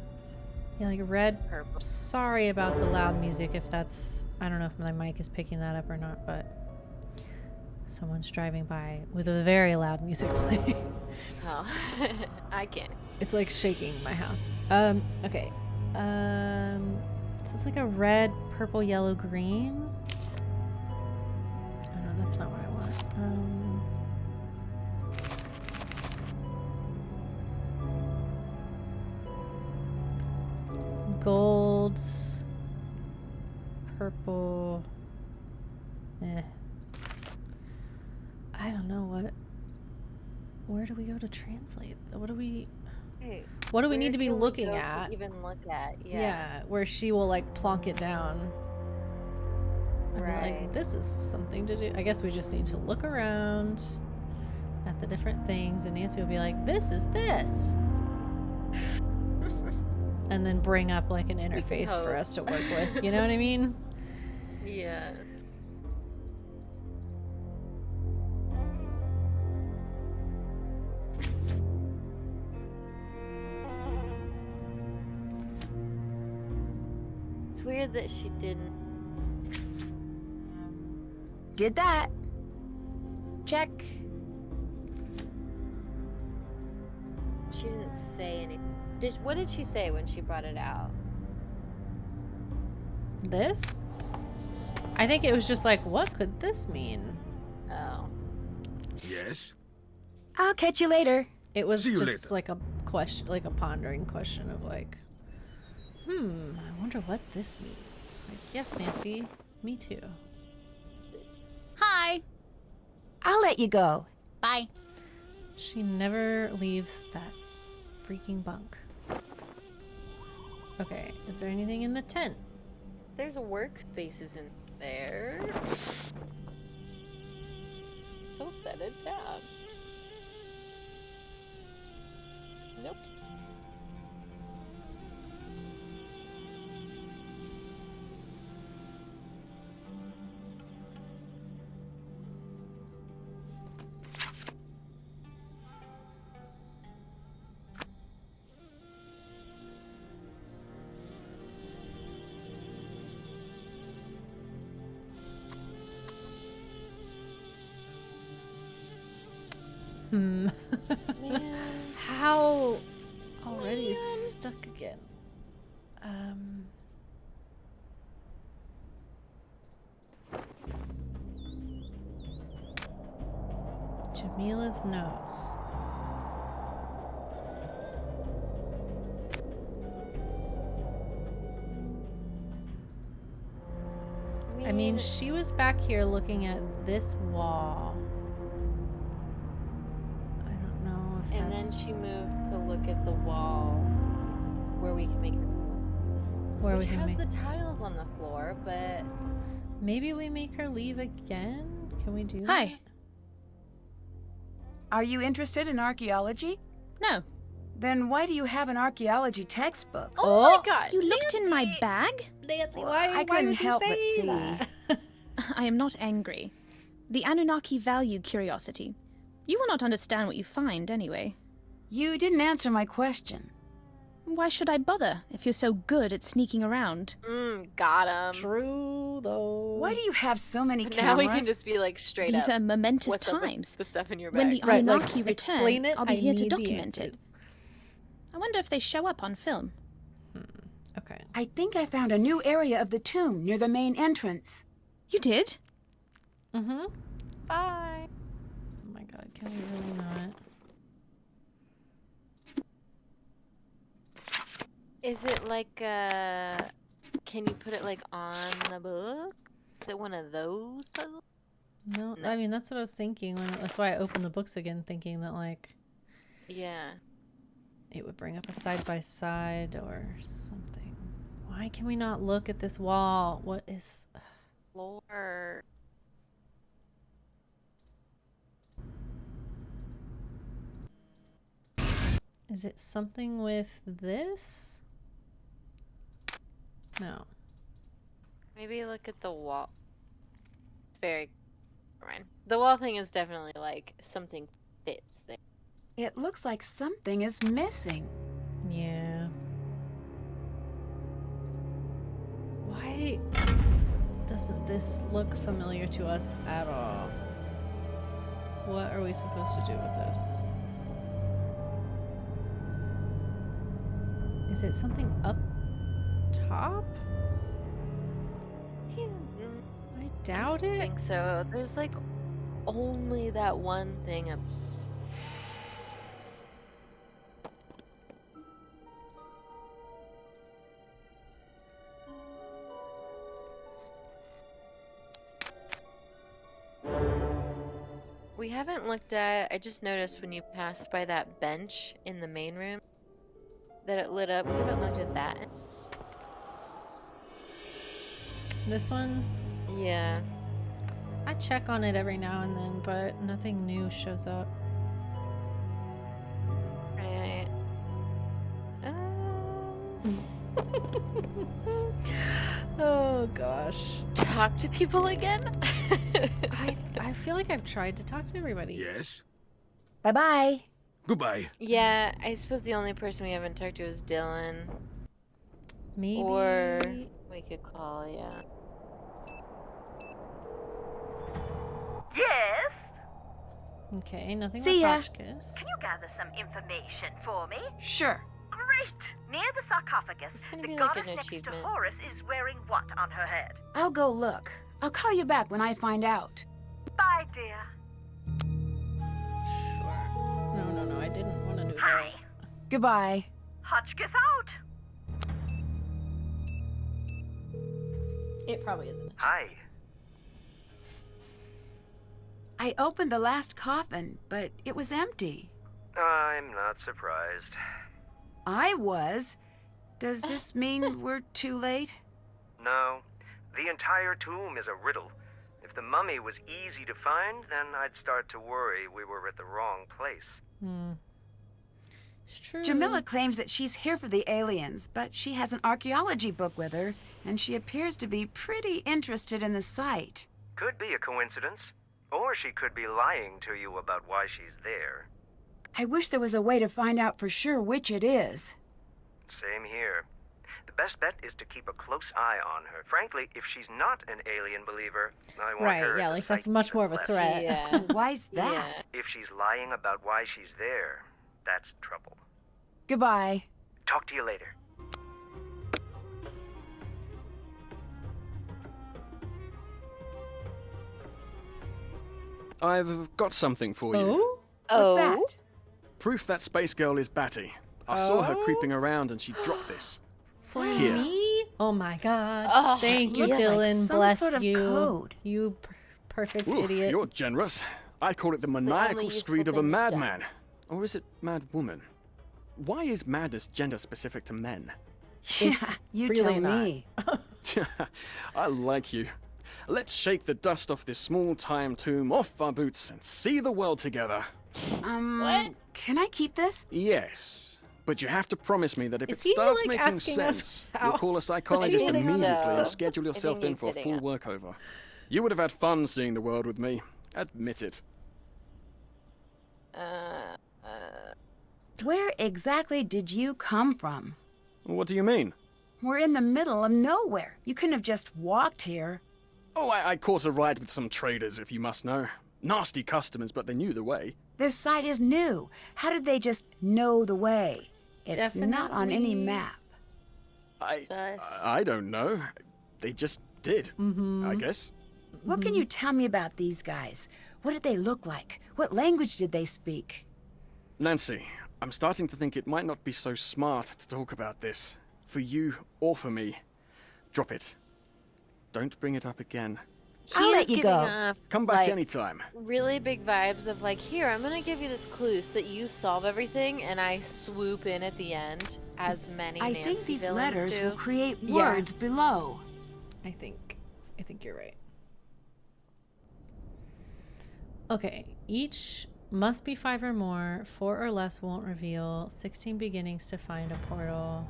[SPEAKER 1] Yeah, like red.
[SPEAKER 2] Purple.
[SPEAKER 1] Sorry about the loud music if that's... I don't know if my mic is picking that up or not, but... Someone's driving by with a very loud music playing.
[SPEAKER 2] Oh, I can't.
[SPEAKER 1] It's like shaking my house. Okay. So it's like a red, purple, yellow, green. Oh no, that's not what I want. Gold, purple. I don't know what. Where do we go to translate? What do we?
[SPEAKER 2] Hey,
[SPEAKER 1] What do we need
[SPEAKER 2] where
[SPEAKER 1] to be
[SPEAKER 2] can we
[SPEAKER 1] looking
[SPEAKER 2] go to
[SPEAKER 1] at?
[SPEAKER 2] even look at?
[SPEAKER 1] Yeah, where she will like plonk it down. And be
[SPEAKER 2] Right.
[SPEAKER 1] like, this is something to do. I guess we just need to look around at the different things, and Nancy will be like, this is this. And then bring up like an interface for
[SPEAKER 2] hope.
[SPEAKER 1] us to work with. You know what I mean?
[SPEAKER 2] Yeah. It's weird that she didn't.
[SPEAKER 9] Did that. Check.
[SPEAKER 2] She didn't say anything. What did she say when she brought it out?
[SPEAKER 1] This? I think it was just like, what could this mean?
[SPEAKER 2] Oh.
[SPEAKER 6] Yes?
[SPEAKER 9] I'll catch you later.
[SPEAKER 1] It was
[SPEAKER 6] See you
[SPEAKER 1] just
[SPEAKER 6] later.
[SPEAKER 1] like a question, like a pondering question of like, I wonder what this means. Like, yes, Nancy, me too.
[SPEAKER 7] Hi.
[SPEAKER 9] I'll let you go.
[SPEAKER 7] Bye.
[SPEAKER 1] She never leaves that freaking bunk. Okay, is there anything in the tent?
[SPEAKER 2] There's workspaces in there. He'll set it down. Nope.
[SPEAKER 1] Hmm.
[SPEAKER 2] Man.
[SPEAKER 1] How already stuck again? Jamila's notes. I mean, she was back here looking at this wall. I don't know if
[SPEAKER 2] And then
[SPEAKER 1] that's
[SPEAKER 2] she moved to look at the wall where we can make her.
[SPEAKER 1] where
[SPEAKER 2] Which
[SPEAKER 1] we can
[SPEAKER 2] has
[SPEAKER 1] make.
[SPEAKER 2] the tiles on the floor, but
[SPEAKER 1] Maybe we make her leave again? Can we do that?
[SPEAKER 4] Hi. Are you interested in archaeology?
[SPEAKER 7] No.
[SPEAKER 4] Then why do you have an archaeology textbook?
[SPEAKER 2] oh my god!
[SPEAKER 7] You looked in my bag?
[SPEAKER 1] Nancy,
[SPEAKER 4] I couldn't help but see.
[SPEAKER 1] that?
[SPEAKER 7] I am not angry. The Anunnaki value curiosity. You will not understand what you find, anyway.
[SPEAKER 4] You didn't answer my question.
[SPEAKER 7] Why should I bother if you're so good at sneaking around?
[SPEAKER 2] Got him.
[SPEAKER 1] True, though.
[SPEAKER 4] Why do you have so many
[SPEAKER 2] Now
[SPEAKER 4] cameras?
[SPEAKER 2] we can just be like straight
[SPEAKER 7] These
[SPEAKER 2] up.
[SPEAKER 7] are momentous
[SPEAKER 2] What's up with
[SPEAKER 7] times.
[SPEAKER 2] the stuff in your bag?
[SPEAKER 7] When the
[SPEAKER 1] Right, like,
[SPEAKER 7] Anunnaki
[SPEAKER 1] explain
[SPEAKER 7] return,
[SPEAKER 1] it,
[SPEAKER 7] I'll be
[SPEAKER 1] I
[SPEAKER 7] here to
[SPEAKER 1] need the
[SPEAKER 7] document it.
[SPEAKER 1] answers.
[SPEAKER 7] I wonder if they show up on film.
[SPEAKER 1] Okay.
[SPEAKER 4] I think I found a new area of the tomb near the main entrance.
[SPEAKER 7] You did?
[SPEAKER 1] Mm-hmm.
[SPEAKER 2] Bye.
[SPEAKER 1] Oh my god, can we really not?
[SPEAKER 2] Is it like can you put it like on the book? Is it one of those puzzles?
[SPEAKER 1] No,
[SPEAKER 2] No.
[SPEAKER 1] I mean, that's what I was thinking. That's why I opened the books again, thinking that, like,
[SPEAKER 2] Yeah.
[SPEAKER 1] it would bring up a side-by-side or something. Why can we not look at this wall? What is...
[SPEAKER 2] Floor.
[SPEAKER 1] Is it something with this? No.
[SPEAKER 2] Maybe look at the wall. It's very. Never mind. The wall thing is definitely like something fits there.
[SPEAKER 4] It looks like something is missing.
[SPEAKER 1] Yeah. Why doesn't this look familiar to us at all? What are we supposed to do with this? Is it something up top? I doubt
[SPEAKER 2] I
[SPEAKER 1] it.
[SPEAKER 2] think so. There's like only that one thing up. We haven't looked at. I just noticed when you passed by that bench in the main room that it lit up. We haven't looked at that.
[SPEAKER 1] This one,
[SPEAKER 2] Yeah.
[SPEAKER 1] I check on it every now and then, but nothing new shows up.
[SPEAKER 2] Right.
[SPEAKER 1] Oh gosh.
[SPEAKER 2] Talk to people again?
[SPEAKER 1] I feel like I've tried to talk to everybody.
[SPEAKER 6] Yes?
[SPEAKER 9] Bye-bye.
[SPEAKER 6] Goodbye.
[SPEAKER 2] Yeah, I suppose the only person we haven't talked to is Dylan.
[SPEAKER 1] Maybe.
[SPEAKER 2] Or we could call, yeah.
[SPEAKER 3] Yes?
[SPEAKER 1] Okay, nothing
[SPEAKER 9] See
[SPEAKER 1] with
[SPEAKER 9] ya.
[SPEAKER 1] Hotchkiss.
[SPEAKER 3] Can you gather some information for me?
[SPEAKER 4] Sure.
[SPEAKER 3] Great! Near the sarcophagus,
[SPEAKER 2] This is gonna
[SPEAKER 3] the
[SPEAKER 2] be like
[SPEAKER 3] goddess
[SPEAKER 2] an
[SPEAKER 3] next to
[SPEAKER 2] achievement.
[SPEAKER 3] Horus is wearing what on her head?
[SPEAKER 4] I'll go look. I'll call you back when I find out.
[SPEAKER 3] Bye, dear.
[SPEAKER 1] Sure. No, I didn't want to do
[SPEAKER 3] Hi.
[SPEAKER 1] that.
[SPEAKER 4] Goodbye.
[SPEAKER 3] Hotchkiss out.
[SPEAKER 1] It probably isn't.
[SPEAKER 8] Hi.
[SPEAKER 4] I opened the last coffin, but it was empty.
[SPEAKER 8] I'm not surprised.
[SPEAKER 4] I was. Does this mean we're too late?
[SPEAKER 8] No. The entire tomb is a riddle. If the mummy was easy to find, then I'd start to worry we were at the wrong place.
[SPEAKER 1] It's true.
[SPEAKER 4] Jamila claims that she's here for the aliens, but she has an archaeology book with her, and she appears to be pretty interested in the site.
[SPEAKER 8] Could be a coincidence. Or she could be lying to you about why she's there.
[SPEAKER 4] I wish there was a way to find out for sure which it is.
[SPEAKER 8] Same here. The best bet is to keep a close eye on her. Frankly, if she's not an alien believer, I want
[SPEAKER 1] Right,
[SPEAKER 8] her
[SPEAKER 1] yeah,
[SPEAKER 8] at the
[SPEAKER 1] like that's
[SPEAKER 8] site
[SPEAKER 1] much
[SPEAKER 8] even
[SPEAKER 1] more of a
[SPEAKER 8] less.
[SPEAKER 1] threat.
[SPEAKER 2] Yeah.
[SPEAKER 4] Why's that?
[SPEAKER 8] If she's lying about why she's there, that's trouble.
[SPEAKER 4] Goodbye.
[SPEAKER 8] Talk to you later.
[SPEAKER 5] I've got something for you.
[SPEAKER 1] Oh?
[SPEAKER 4] What's that?
[SPEAKER 5] Proof that space girl is Batty. I saw her creeping around and she dropped this.
[SPEAKER 1] For
[SPEAKER 5] Here.
[SPEAKER 1] me? Oh my god.
[SPEAKER 2] Oh,
[SPEAKER 1] Thank you,
[SPEAKER 4] looks like
[SPEAKER 1] Dylan.
[SPEAKER 4] some
[SPEAKER 1] Bless
[SPEAKER 4] sort of
[SPEAKER 1] you.
[SPEAKER 4] code.
[SPEAKER 1] You perfect
[SPEAKER 5] Ooh,
[SPEAKER 1] idiot.
[SPEAKER 5] you're generous. I call it the
[SPEAKER 2] It's the only
[SPEAKER 5] maniacal
[SPEAKER 2] useful
[SPEAKER 5] screed of a
[SPEAKER 2] thing you've done.
[SPEAKER 5] madman. Or is it mad woman? Why is madness gender specific to men?
[SPEAKER 4] Yeah,
[SPEAKER 1] It's
[SPEAKER 4] you
[SPEAKER 1] really
[SPEAKER 4] tell
[SPEAKER 1] not.
[SPEAKER 4] me.
[SPEAKER 5] I like you. Let's shake the dust off this small time tomb off our boots and see the world together.
[SPEAKER 2] What?
[SPEAKER 4] Can I keep this?
[SPEAKER 5] Yes, but you have to promise me that if
[SPEAKER 1] Is
[SPEAKER 5] it
[SPEAKER 1] he,
[SPEAKER 5] starts
[SPEAKER 1] like,
[SPEAKER 5] making
[SPEAKER 1] asking us
[SPEAKER 5] sense,
[SPEAKER 1] how?
[SPEAKER 5] you'll call a psychologist
[SPEAKER 2] I think
[SPEAKER 5] immediately
[SPEAKER 2] so.
[SPEAKER 5] and schedule yourself
[SPEAKER 2] think
[SPEAKER 5] in
[SPEAKER 2] he's
[SPEAKER 5] for a
[SPEAKER 2] hitting
[SPEAKER 5] full
[SPEAKER 2] up.
[SPEAKER 5] workover. You would have had fun seeing the world with me. Admit it.
[SPEAKER 4] Where exactly did you come from?
[SPEAKER 5] What do you mean?
[SPEAKER 4] We're in the middle of nowhere. You couldn't have just walked here.
[SPEAKER 5] Oh, I caught a ride with some traders, if you must know. Nasty customers, but they knew the way.
[SPEAKER 4] This site is new. How did they just know the way? It's not on any
[SPEAKER 1] Definitely.
[SPEAKER 4] map.
[SPEAKER 2] Sus.
[SPEAKER 5] I don't know. They just did, I guess.
[SPEAKER 4] What can you tell me about these guys? What did they look like? What language did they speak?
[SPEAKER 5] Nancy, I'm starting to think it might not be so smart to talk about this. For you or for me. Drop it. Don't bring it up again.
[SPEAKER 4] I'll
[SPEAKER 2] He
[SPEAKER 4] let
[SPEAKER 2] is
[SPEAKER 4] you
[SPEAKER 2] giving
[SPEAKER 4] go.
[SPEAKER 2] off,
[SPEAKER 5] Come back
[SPEAKER 2] like,
[SPEAKER 5] anytime.
[SPEAKER 2] really big vibes of like, here, I'm gonna give you this clue so that you solve everything, and I swoop in at the end, as many
[SPEAKER 4] I
[SPEAKER 2] Nancy
[SPEAKER 4] think these
[SPEAKER 2] villains
[SPEAKER 4] letters
[SPEAKER 2] do.
[SPEAKER 4] will create
[SPEAKER 1] Yeah.
[SPEAKER 4] words below.
[SPEAKER 1] I think you're right. Okay, each must be 5 or more. 4 or less won't reveal. 16 beginnings to find a portal.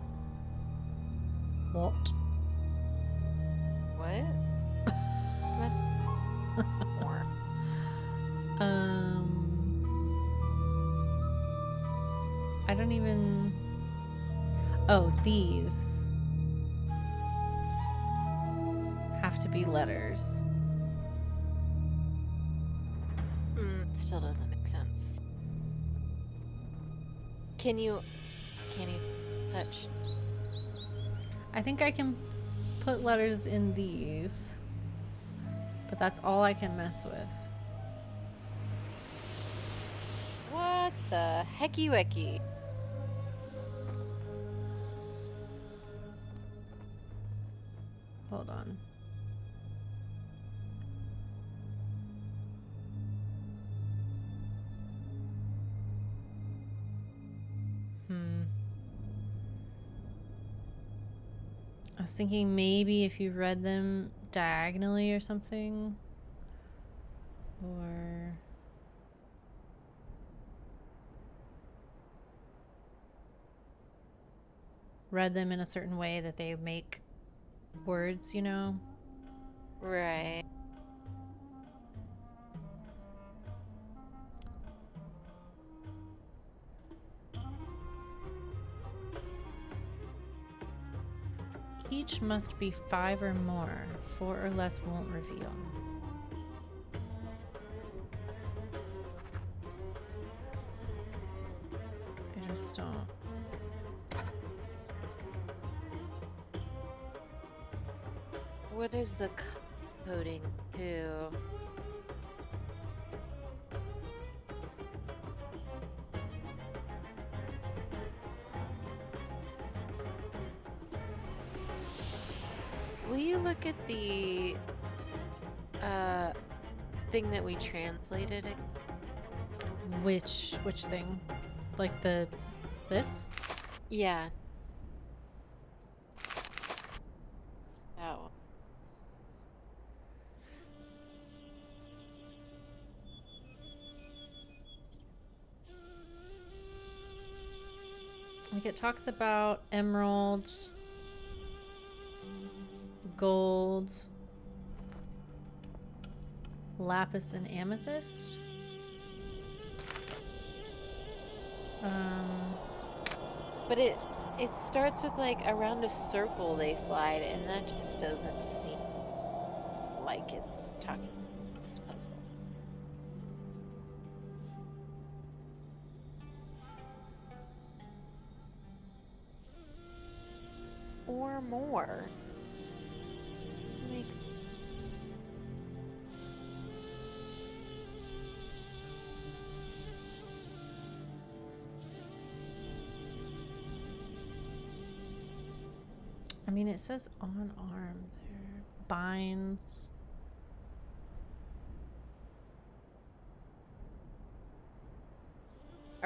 [SPEAKER 1] What?
[SPEAKER 2] What? Must more.
[SPEAKER 1] I don't even. Oh, these have to be letters.
[SPEAKER 2] Still doesn't make sense. Can you touch?
[SPEAKER 1] I think I can put letters in these, but that's all I can mess with.
[SPEAKER 2] What the hecky wecky?
[SPEAKER 1] Hold on. I was thinking maybe if you read them diagonally or something. Or read them in a certain way that they make words, you know?
[SPEAKER 2] Right.
[SPEAKER 1] Each must be 5 or more. 4 or less won't reveal. I just don't.
[SPEAKER 2] What is the coding to? Will you look at the thing that we translated?
[SPEAKER 1] Which thing? Like this?
[SPEAKER 2] Yeah. That one.
[SPEAKER 1] it talks about emerald, gold, lapis, and amethyst.
[SPEAKER 2] But it starts with like around a circle they slide, and that just doesn't seem like it's talking about this puzzle. Or more. Like,
[SPEAKER 1] I mean, it says on arm there. Binds.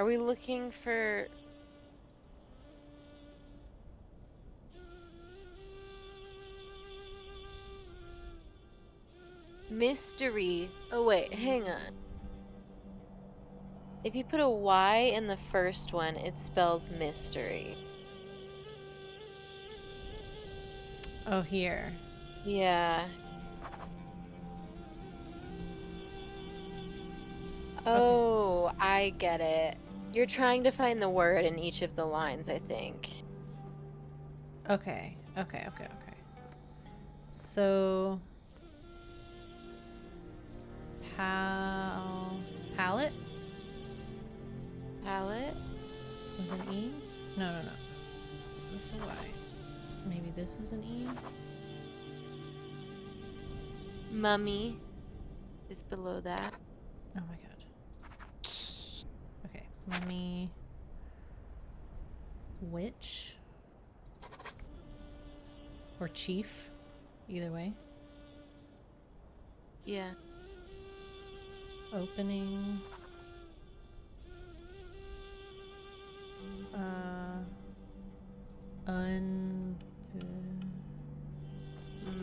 [SPEAKER 2] are we looking for mystery? Oh wait, hang on. If you put a Y in the first one, it spells mystery.
[SPEAKER 1] Oh, here.
[SPEAKER 2] Yeah. Oh, I get it. You're trying to find the word in each of the lines, I think.
[SPEAKER 1] Okay. So, palette
[SPEAKER 2] Palette?
[SPEAKER 1] with an E? No. This is a Y. Maybe this is an E?
[SPEAKER 2] Mummy is below that.
[SPEAKER 1] Oh my god. Okay, mummy. Witch. Or chief. Either way.
[SPEAKER 2] Yeah.
[SPEAKER 1] Opening.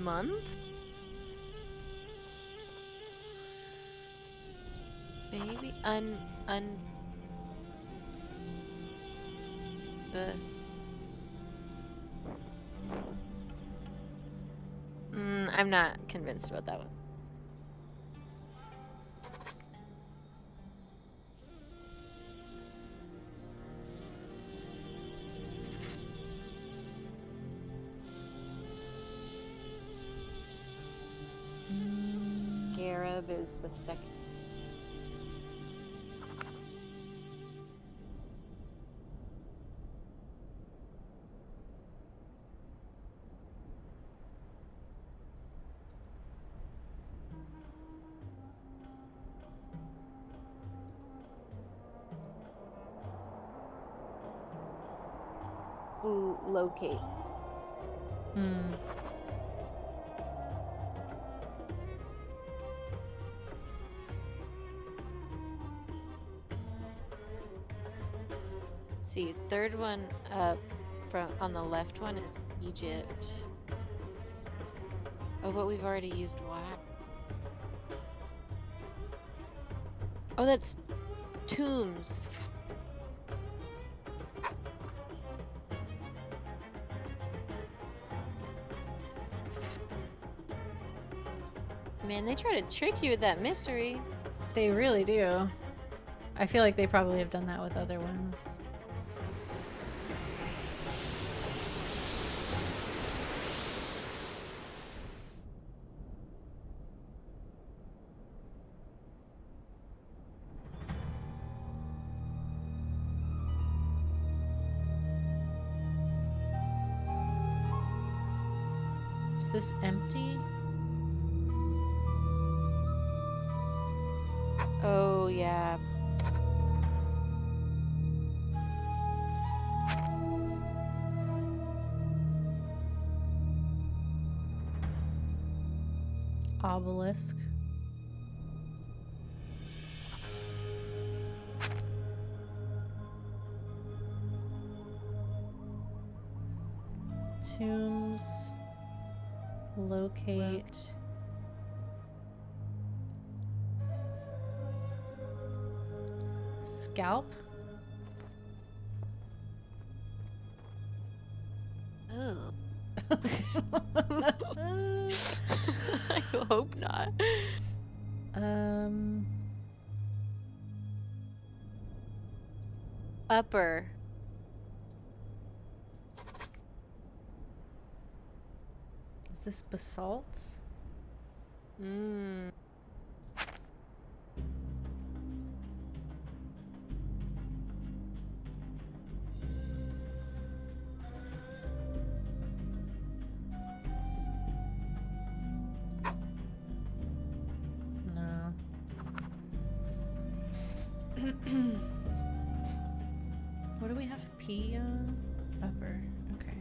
[SPEAKER 2] Month? Maybe I'm not convinced about that one. Garib is the second. Locate. Let's see, third one up from on the left one is Egypt. Oh, but we've already used Y. Oh, that's tombs. Man, they try to trick you with that mystery.
[SPEAKER 1] They really do. I feel like they probably have done that with other ones. Is this empty?
[SPEAKER 2] Oh, yeah.
[SPEAKER 1] Obelisk. Tombs. Locate. Scalp.
[SPEAKER 2] Ooh. I hope not. Upper.
[SPEAKER 1] Is this basalt?
[SPEAKER 2] Mm.
[SPEAKER 1] No. What do we have P on? Upper. Okay.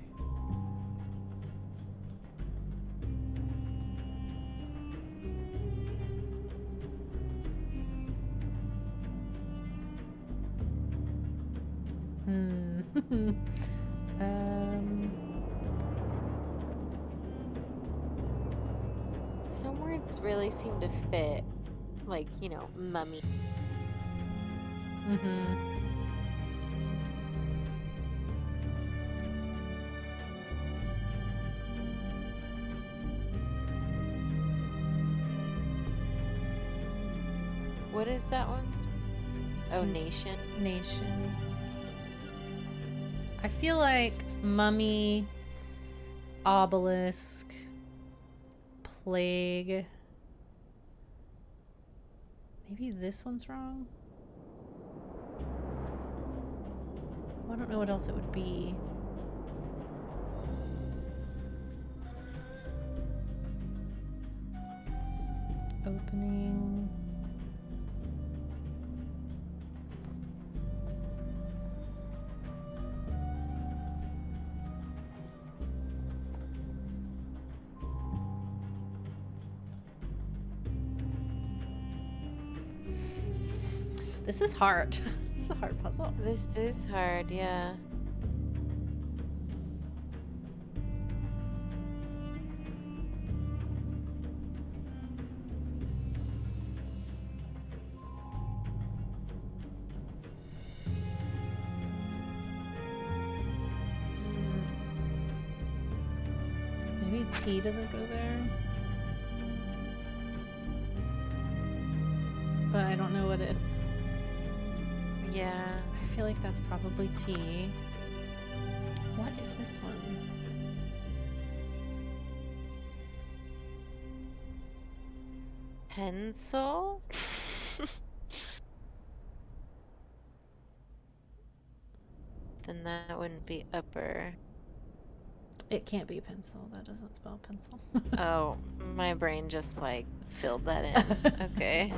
[SPEAKER 2] Some words really seem to fit, like, you know, mummy. What is that one's? Oh, nation.
[SPEAKER 1] Nation. I feel like mummy, obelisk, plague. Maybe this one's wrong? I don't know what else it would be. Opening. This is hard. This is a hard puzzle.
[SPEAKER 2] This is hard, yeah.
[SPEAKER 1] Maybe T doesn't go there. But I don't know what it...
[SPEAKER 2] Yeah.
[SPEAKER 1] I feel like that's probably T. What is this one?
[SPEAKER 2] Pencil? Then that wouldn't be upper.
[SPEAKER 1] It can't be pencil. That doesn't spell pencil.
[SPEAKER 2] Oh, my brain just like filled that in. Okay.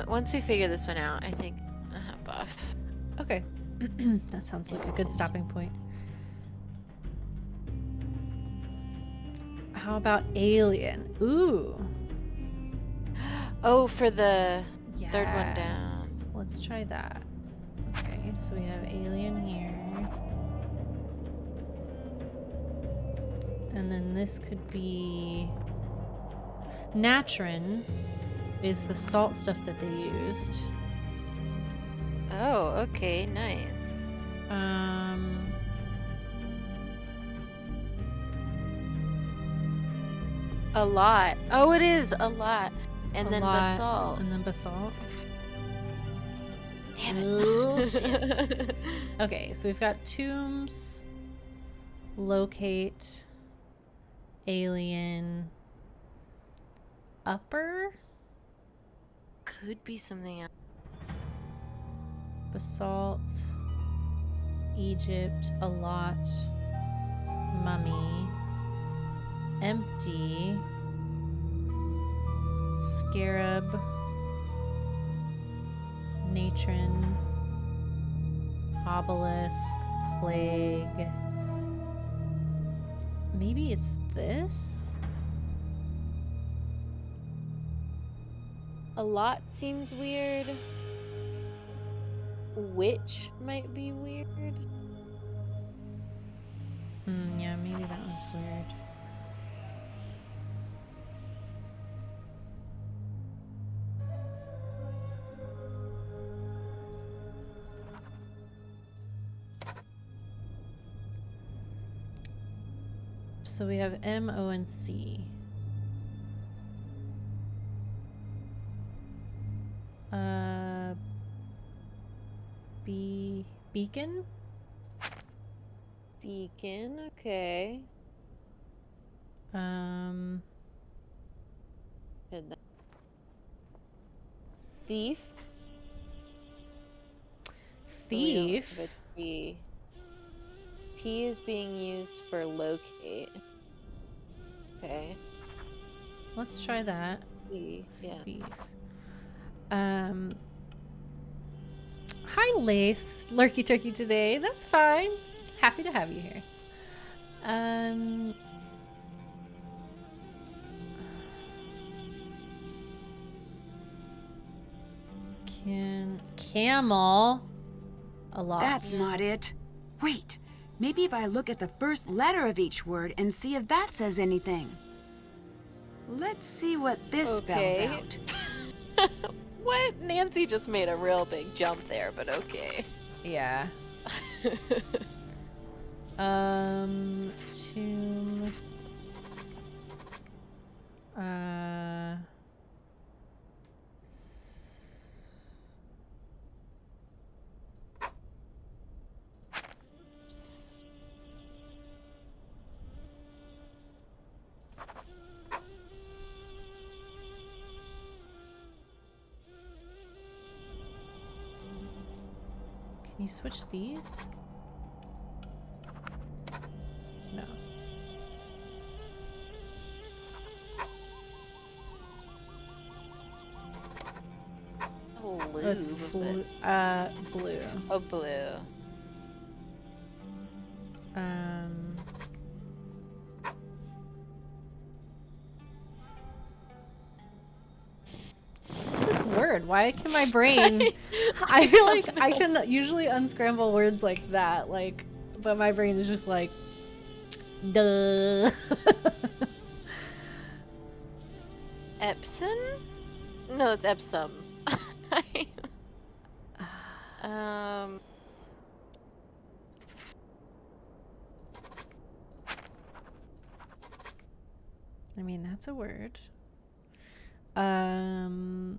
[SPEAKER 2] Once we figure this one out, I think I'll hop off.
[SPEAKER 1] Okay. That sounds like a good stopping point. How about alien? Ooh.
[SPEAKER 2] Oh, for the third one down.
[SPEAKER 1] Yes. Let's try that. Okay, so we have alien here. And then this could be... Natrin is the salt stuff that they used.
[SPEAKER 2] Oh, okay, nice. A lot. Oh, it is a lot. And then basalt.
[SPEAKER 1] And then basalt.
[SPEAKER 2] Damn it.
[SPEAKER 1] Oh, shit. Okay, so we've got tombs, locate, alien, upper,
[SPEAKER 2] Could be something else.
[SPEAKER 1] basalt, Egypt, a lot, mummy, empty, scarab, natron, obelisk, plague. Maybe it's this?
[SPEAKER 2] A lot seems weird. Witch might be weird.
[SPEAKER 1] Yeah, maybe that one's weird. So we have M, O, and C. Beacon?
[SPEAKER 2] Beacon, okay. Good. Thief.
[SPEAKER 1] Thief?
[SPEAKER 2] But T. T is being used for locate. Okay.
[SPEAKER 1] Let's try that.
[SPEAKER 2] T, yeah.
[SPEAKER 1] Thief. Hi, Lace. Lurky Turkey today. That's fine. Happy to have you here. Camel. A lot.
[SPEAKER 4] That's not it. Wait, maybe if I look at the first letter of each word and see if that says anything. Let's see what this
[SPEAKER 2] Okay.
[SPEAKER 4] spells out.
[SPEAKER 2] What? Nancy just made a real big jump there, but okay.
[SPEAKER 1] Yeah. Tomb. Can you switch these? No.
[SPEAKER 2] Blue.
[SPEAKER 1] It's blue. Blue.
[SPEAKER 2] Oh, blue.
[SPEAKER 1] What's this word? Why can my brain? I feel like I can usually unscramble words like that, like, but my brain is just like, duh.
[SPEAKER 2] Epson? No, it's Epsom.
[SPEAKER 1] I mean, that's a word.
[SPEAKER 2] Oh.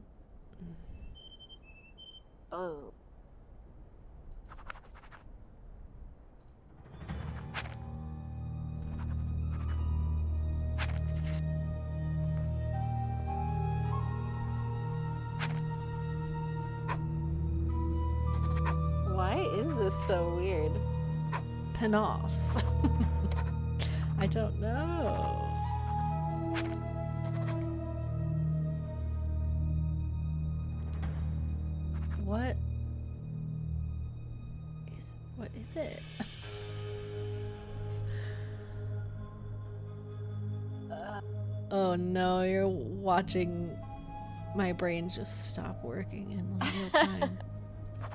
[SPEAKER 2] Why is this so weird?
[SPEAKER 1] Panos. I don't know. What is it? Oh no, you're watching my brain just stop working in real time.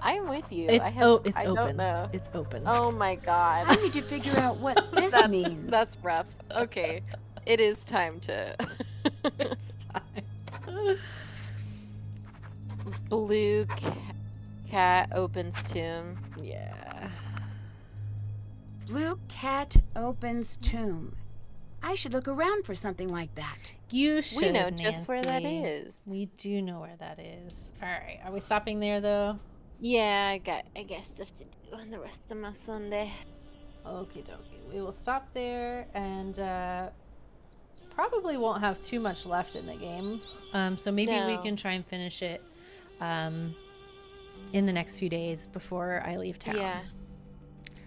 [SPEAKER 2] I'm with you.
[SPEAKER 1] It's
[SPEAKER 2] I
[SPEAKER 1] opens.
[SPEAKER 2] don't know.
[SPEAKER 1] It's opens.
[SPEAKER 2] Oh my god.
[SPEAKER 4] I need to figure out what this means.
[SPEAKER 2] That's rough. Okay. It is time to
[SPEAKER 1] It's time.
[SPEAKER 2] Blue cat opens tomb.
[SPEAKER 1] Yeah.
[SPEAKER 4] Blue cat opens tomb. I should look around for something like that.
[SPEAKER 1] You should.
[SPEAKER 2] We know just where that
[SPEAKER 1] Nancy.
[SPEAKER 2] is.
[SPEAKER 1] We do know where that is. All right. Are we stopping there though?
[SPEAKER 2] Yeah, I got stuff to do on the rest of my Sunday.
[SPEAKER 1] Okie dokie. We will stop there and probably won't have too much left in the game. So maybe we
[SPEAKER 2] No.
[SPEAKER 1] can try and finish it in the next few days before I leave town.
[SPEAKER 2] Yeah.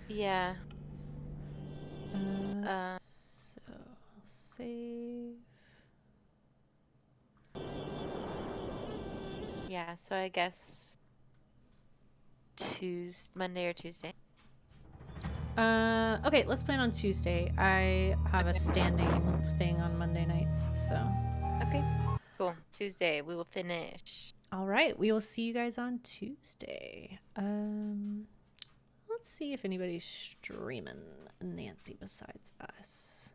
[SPEAKER 2] Yeah.
[SPEAKER 1] So save.
[SPEAKER 2] Yeah, so I guess Monday or Tuesday.
[SPEAKER 1] Okay, let's plan on Tuesday. I have a standing thing on Monday nights, so.
[SPEAKER 2] Okay. Cool. Tuesday we will finish.
[SPEAKER 1] All right, we will see you guys on Tuesday. Let's see if anybody's streaming Nancy besides us.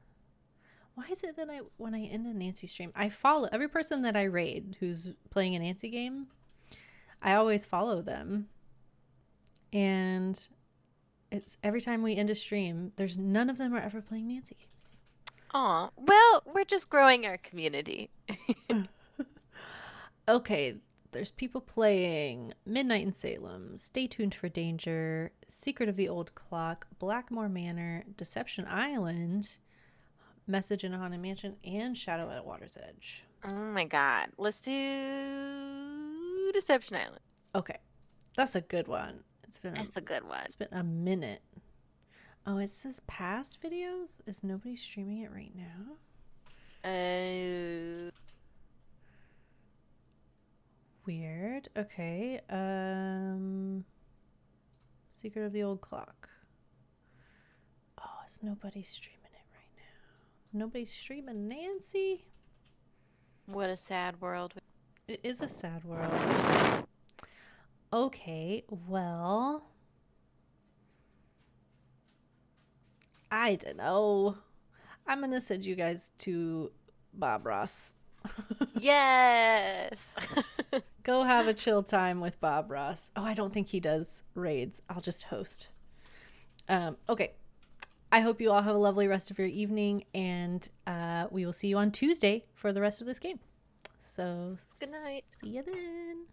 [SPEAKER 1] Why is it that when I end a Nancy stream, I follow every person that I raid who's playing a Nancy game. I always follow them. And it's every time we end a stream, there's none of them are ever playing Nancy games.
[SPEAKER 2] Aw, well, we're just growing our community.
[SPEAKER 1] Okay, there's people playing Midnight in Salem, Stay Tuned for Danger, Secret of the Old Clock, Blackmore Manor, Deception Island, Message in a Haunted Mansion, and Shadow at Water's Edge.
[SPEAKER 2] Oh my god. Let's do Deception Island.
[SPEAKER 1] Okay, that's a good one.
[SPEAKER 2] That's a good one.
[SPEAKER 1] It's been a minute. Oh, it says past videos? Is nobody streaming it right now? Weird. Okay. Secret of the Old Clock. Oh, is nobody streaming it right now? Nobody's streaming Nancy?
[SPEAKER 2] What a sad world.
[SPEAKER 1] It is a sad world. Okay, well, I don't know. I'm gonna send you guys to Bob Ross.
[SPEAKER 2] Yes.
[SPEAKER 1] Go have a chill time with Bob Ross. Oh, I don't think he does raids. I'll just host. Okay. I hope you all have a lovely rest of your evening, and we will see you on Tuesday for the rest of this game. So,
[SPEAKER 2] Good night.
[SPEAKER 1] See you then.